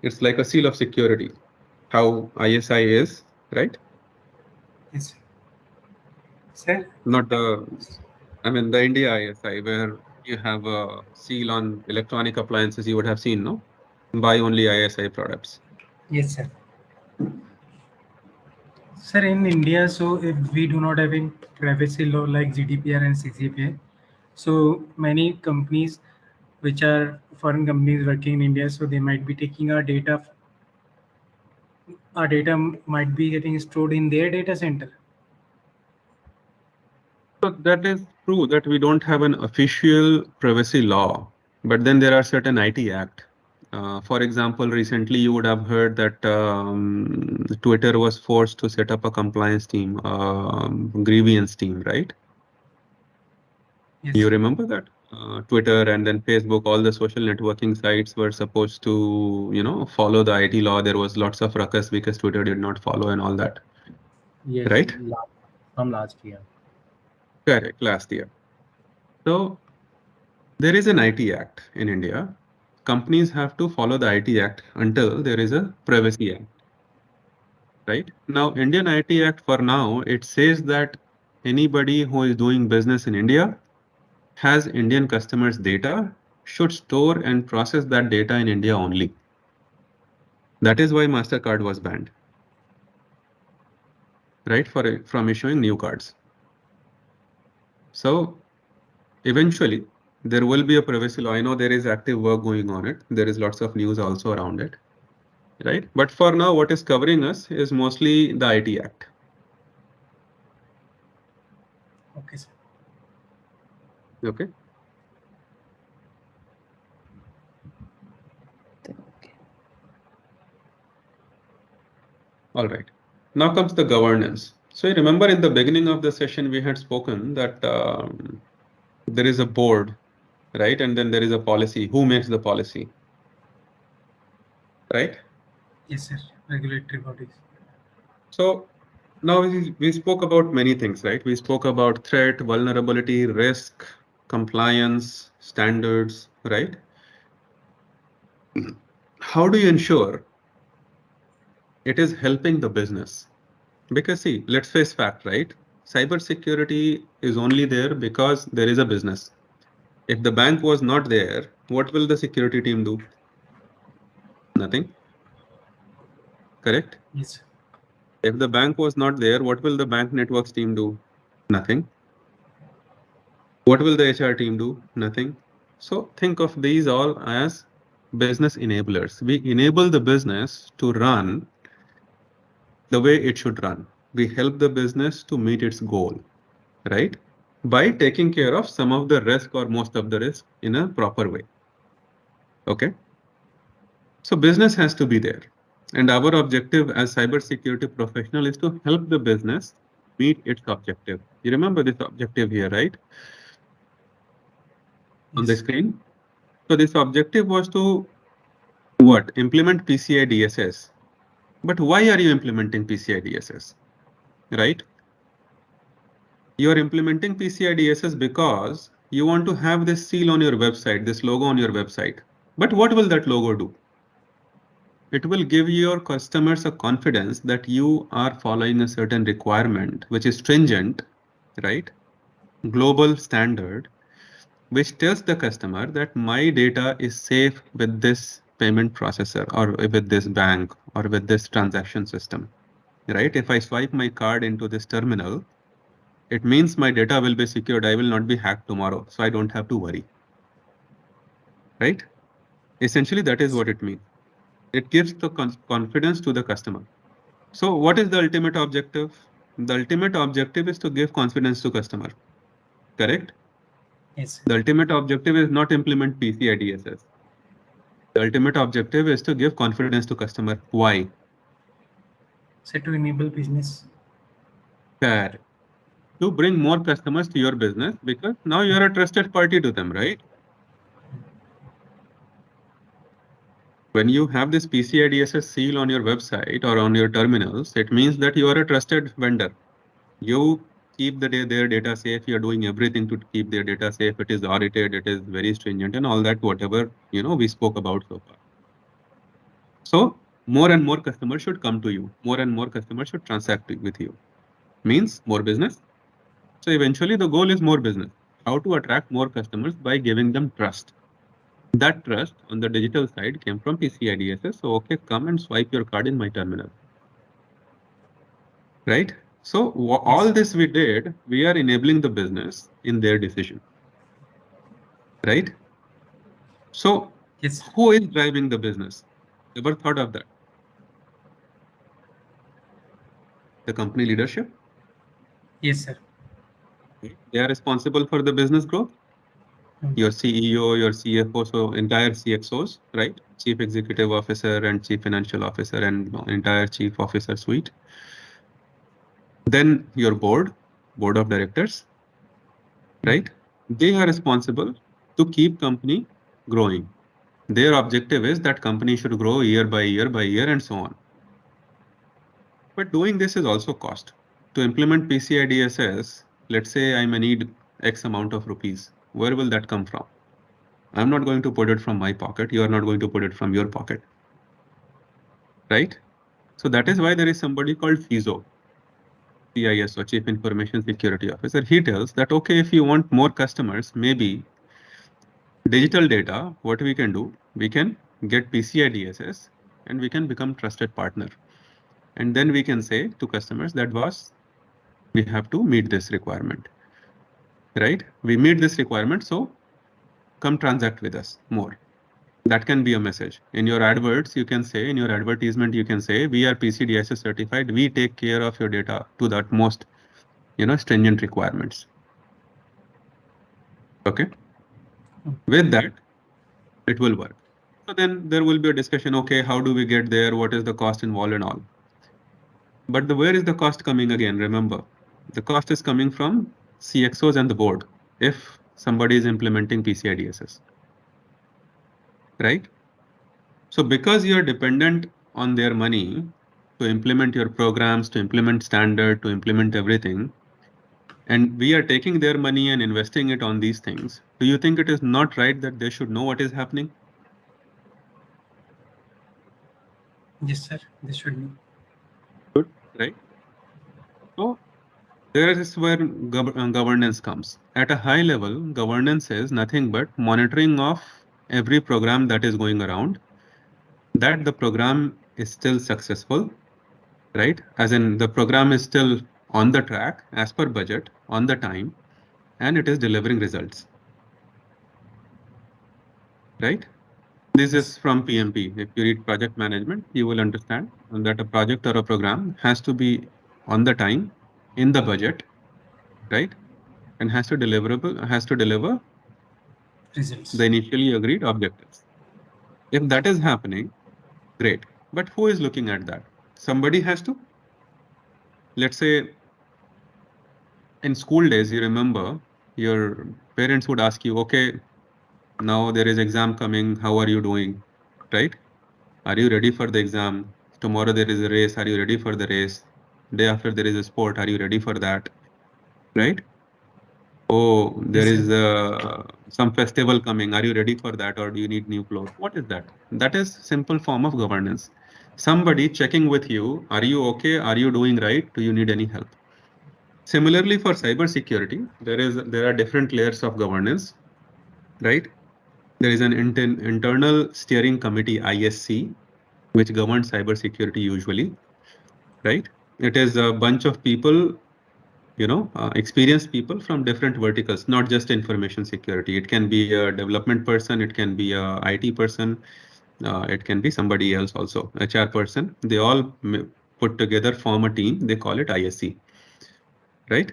It's like a seal of security, how ISI is, right? Yes, sir. Sir? Not the, I mean, the India ISI, where you have a seal on electronic appliances, you would have seen, no? Buy only ISI products. Yes, sir. Sir, in India, so if we do not have a privacy law like GDPR and CCPA, so many companies which are foreign companies working in India, so they might be taking our data might be getting stored in their data center. So that is true that we don't have an official privacy law, but then there are certain IT Act. For example, recently you would have heard that Twitter was forced to set up a compliance team, grievance team, right? Yes, You sir. remember that? Twitter and then Facebook, all the social networking sites were supposed to, follow the IT law. There was lots of ruckus because Twitter did not follow and all that, Yes, right? from last year. Correct, last year. So there is an IT Act in India. Companies have to follow the IT Act until there is a Privacy Act, right? Now, Indian IT Act for now, it says that anybody who is doing business in India has Indian customers' data should store and process that data in India only. That is why MasterCard was banned, right? From issuing new cards. So eventually there will be a privacy law. I know there is active work going on it. There is lots of news also around it, right? But for now, what is covering us is mostly the IT Act. Okay, sir. Okay. All right. Now comes the governance. So you remember in the beginning of the session, we had spoken that there is a board, right? And then there is a policy. Who makes the policy, right? Yes, sir. Regulatory bodies. So now we spoke about many things, right? We spoke about threat, vulnerability, risk, compliance, standards, right? How do you ensure it is helping the business? Because see, let's face fact, right? Cybersecurity is only there because there is a business. If the bank was not there, what will the security team do? Nothing, correct? Yes. If the bank was not there, what will the bank networks team do? Nothing. What will the HR team do? Nothing. So think of these all as business enablers. We enable the business to run the way it should run. We help the business to meet its goal, right? By taking care of some of the risk or most of the risk in a proper way. Okay. So business has to be there. And our objective as cybersecurity professional is to help the business meet its objective. You remember this objective here, right? On the Yes. screen. So this objective was to what? Implement PCI DSS. But why are you implementing PCI DSS? Right? You are implementing PCI DSS because you want to have this seal on your website, this logo on your website. But what will that logo do? It will give your customers a confidence that you are following a certain requirement, which is stringent, right? Global standard, which tells the customer that my data is safe with this payment processor or with this bank or with this transaction system, right? If I swipe my card into this terminal, it means my data will be secured. I will not be hacked tomorrow. So I don't have to worry, right? Essentially, that is what it means. It gives the confidence to the customer. So what is the ultimate objective? The ultimate objective is to give confidence to customer, correct? Yes, sir. The ultimate objective is not implement PCI DSS. The ultimate objective is to give confidence to customer. Why? So to enable business. Fair. To bring more customers to your business because now you're a trusted party to them, right? When you have this PCI DSS seal on your website or on your terminals, it means that you are a trusted vendor. You keep their data safe. You're doing everything to keep their data safe. It is audited. It is very stringent and all that, whatever, we spoke about so far. So more and more customers should come to you. More and more customers should transact with you. Means more business. So eventually the goal is more business. How to attract more customers by giving them trust. That trust on the digital side came from PCI DSS. So, okay, come and swipe your card in my terminal. Right? So all this we did, we are enabling the business in their decision. Right? So Yes. who is driving the business? Ever thought of that? The company leadership? Yes, sir. Right? They are responsible for the business growth. Your CEO, your CFO, so entire CXOs, right? Chief Executive Officer and Chief Financial Officer and entire Chief Officer suite. Then your board of directors, right? They are responsible to keep company growing. Their objective is that company should grow year by year by year and so on. But doing this is also cost. To implement PCI DSS, let's say I may need X amount of rupees. Where will that come from? I'm not going to put it from my pocket. You are not going to put it from your pocket, right? So that is why there is somebody called CISO, CISO, Chief Information Security Officer. He tells that, okay, if you want more customers, maybe digital data, what we can do, we can get PCI DSS and we can become trusted partner. And then we can say to customers that was, we have to meet this requirement, right? We meet this requirement, so come transact with us more. That can be a message. In your adverts, you can say, in your advertisement, you can say, we are PCDSS certified. We take care of your data to the utmost, stringent requirements. Okay. With that, it will work. So then there will be a discussion, okay, how do we get there? What is the cost involved and all? But where is the cost coming again? Remember, the cost is coming from CXOs and the board if somebody is implementing PCI DSS, right? So because you are dependent on their money to implement your programs, to implement standard, to implement everything, and we are taking their money and investing it on these things, do you think it is not right that they should know what is happening? Yes, sir. This should be. Good, right? So there is where governance comes. At a high level, governance is nothing but monitoring of every program that is going around, that the program is still successful, right? As in the program is still on the track, as per budget, on the time, and it is delivering results, right? This is from PMP. If you read project management, you will understand that a project or a program has to be on the time, in the budget, right? And has to deliver Results. the initially agreed objectives. If that is happening, great. But who is looking at that? Somebody has to. Let's say in school days, you remember your parents would ask you, okay, now there is exam coming. How are you doing? Right? Are you ready for the exam? Tomorrow there is a race. Are you ready for the race? Day after there is a sport. Are you ready for that? Right? Oh, there Yes, is sir. some festival coming. Are you ready for that, or do you need new clothes? What is that? That is simple form of governance. Somebody checking with you. Are you okay? Are you doing right? Do you need any help? Similarly, for cybersecurity, there are different layers of governance, right? There is an internal steering committee (ISC) which governs cybersecurity usually, right? It is a bunch of people, experienced people from different verticals, not just information security. It can be a development person, it can be a IT person, it can be somebody else also, HR person. They all put together form a team. They call it ISC, right?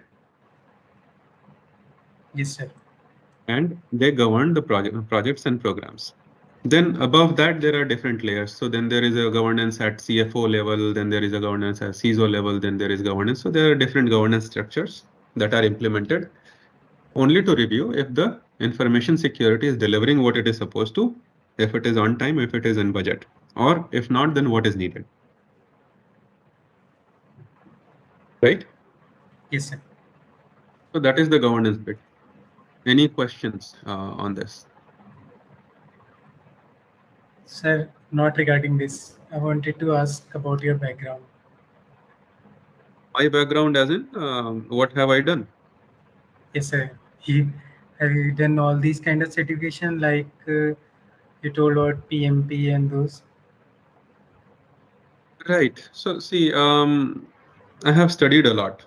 Yes, sir. And they govern the projects and programs. Then above that, there are different layers. So then there is a governance at CFO level, then there is a governance at CISO level, then there is governance. So there are different governance structures that are implemented only to review if the information security is delivering what it is supposed to, if it is on time, if it is in budget, or if not, then what is needed. Right? Yes, sir. So that is the governance bit. Any questions on this? Sir, not regarding this. I wanted to ask about your background. My background as in what have I done? Yes, sir. He, have you done all these kind of certification like you told about PMP and those? Right. So see, I have studied a lot.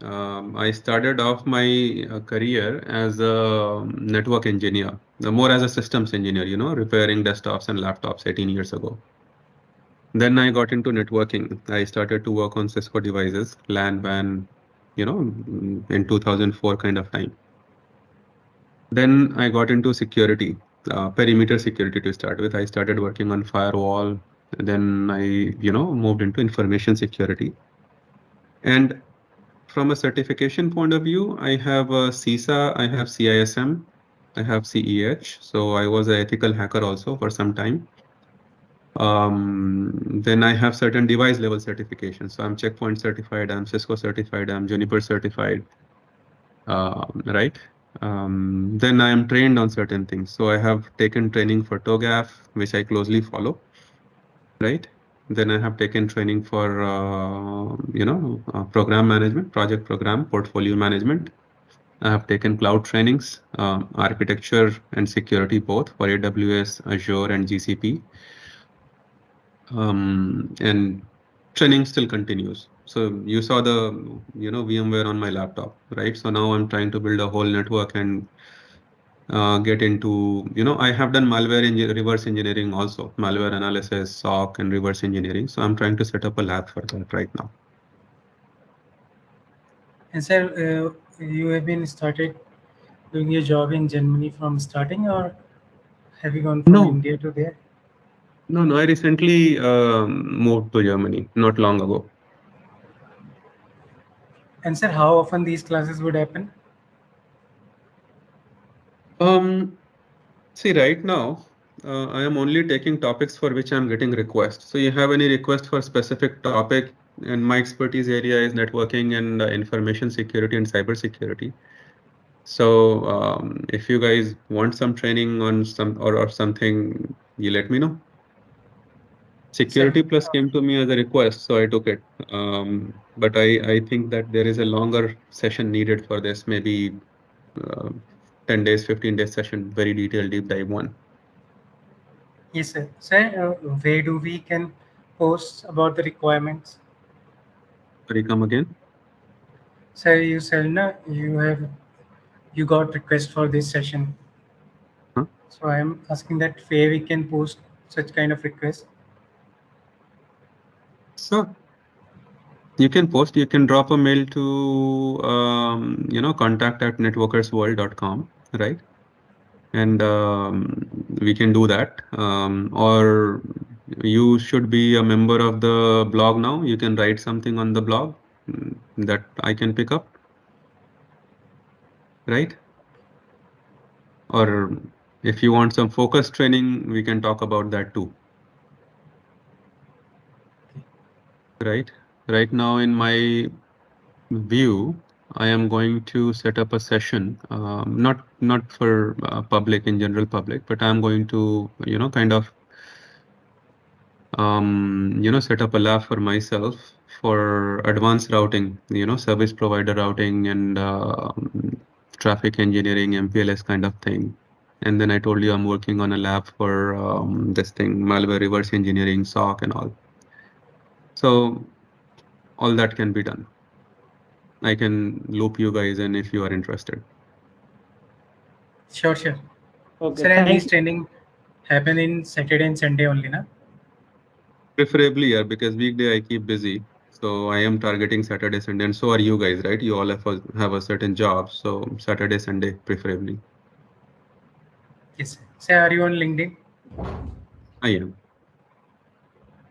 I started off my career as a network engineer, more as a systems engineer, repairing desktops and laptops 18 years ago. Then I got into networking. I started to work on Cisco devices, LAN, WAN, in 2004 kind of time. Then I got into security, perimeter security to start with. I started working on firewall. Then I, moved into information security. And from a certification point of view, I have a CISA, I have CISM, I have CEH. So I was an ethical hacker also for some time. Then I have certain device level certifications. So I'm Checkpoint certified, I'm Cisco certified, I'm Juniper certified, right? Then I am trained on certain things. So I have taken training for TOGAF, which I closely follow, right? Then I have taken training for, program management, project program, portfolio management. I have taken cloud trainings, architecture and security both for AWS, Azure, and GCP. And training still continues. So you saw the, VMware on my laptop, right? So now I'm trying to build a whole network and get into, I have done reverse engineering also, malware analysis, SOC, and reverse engineering. So I'm trying to set up a lab for that right now. And sir, you have been started doing your job in Germany from starting, or have you gone from No, India to there? no. I recently moved to Germany not long ago. And sir, how often these classes would happen? Um, See, right now, I am only taking topics for which I'm getting requests. So you have any request for specific topic? And my expertise area is networking and information security and cyber security. So if you guys want some training on some or something, you let me know. Sir, Security Plus came to me as a request, so I took it. But I think that there is a longer session needed for this, maybe uh, 10 days, 15 days session, very detailed deep dive one. yes, sir. Sir, where do we can post about the requirements? Sorry, come again. Sir, you said na, you got request for this session. Huh? So I am asking that where we can post such kind of request. So you can post, you can drop a mail to contact@networkersworld.com, right? And we can do that. Or you should be a member of the blog now. You can write something on the blog that I can pick up, right? Or if you want some focus training, we can talk about that too, right? Right now in my view, I am going to set up a session, not for public in general public, but I'm going to kind of set up a lab for myself for advanced routing, service provider routing and traffic engineering, MPLS kind of thing. And then I told you I'm working on a lab for this thing, malware reverse engineering, SOC and all. So all that can be done. I can loop you guys in if you are interested. Sure, sure. Okay, Sir, and thank these you. training happen in Saturday and Sunday only, na? Preferably, yeah, because weekday I keep busy. So I am targeting Saturday, Sunday, and so are you guys, right? You all have a certain job, so Saturday, Sunday, preferably. Yes, sir. Sir, are you on LinkedIn? I am.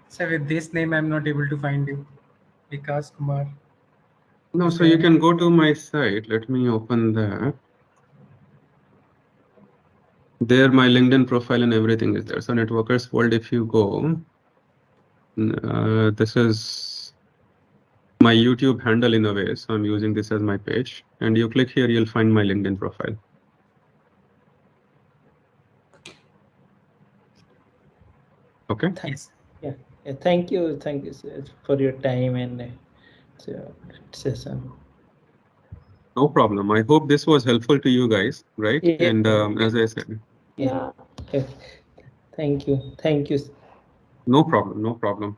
Sir, with this name, I'm not able to find you. Vikas Kumar. No, Is so there you any? can go to my site. Let me open that. There, my LinkedIn profile and everything is there. So Networkers World, if you go, this is my YouTube handle in a way. So I'm using this as my page. And you click here, you'll find my LinkedIn profile. Okay. Yes. Yeah, yeah, thank you sir, for your time and session. No problem. I hope this was helpful to you guys, right? Yeah, And as I said, yeah. Yeah. Thank you. no problem, no problem.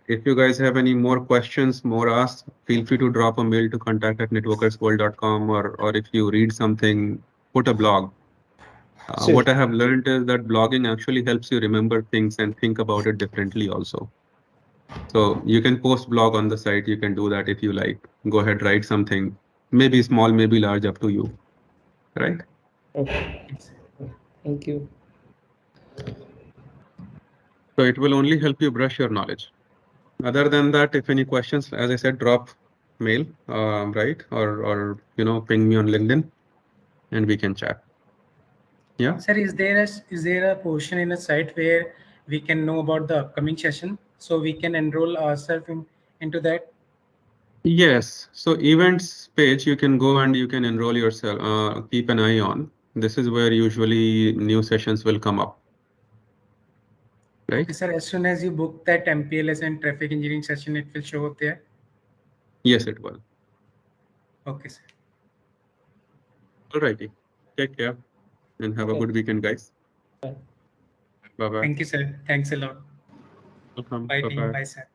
If you guys have any more questions, more asks, feel free to drop a mail to contact@networkersworld.com, or if you read something, put a blog. Sure. What I have learned is that blogging actually helps you remember things and think about it differently also. So you can post blog on the site. You can do that if you like. Go ahead, write something, maybe small, maybe large, up to you, right? Okay. Yes. Thank you. So it will only help you brush your knowledge. Other than that, if any questions, as I said, drop mail, right? Or ping me on LinkedIn and we can chat. Yeah. Sir, is there a portion in a site where we can know about the upcoming session so we can enroll ourselves into that? Yes. So events page, you can go and you can enroll yourself, keep an eye on. This is where usually new sessions will come up, Okay, right? sir. As soon as you book that MPLS and traffic engineering session, it will show up there. Yes, it will. Okay, sir. Alrighty. Take care and have a Okay. good weekend, guys. Bye. Bye bye. Thank you, sir. Thanks a lot. Welcome. Bye, Bye team. bye. Bye, sir.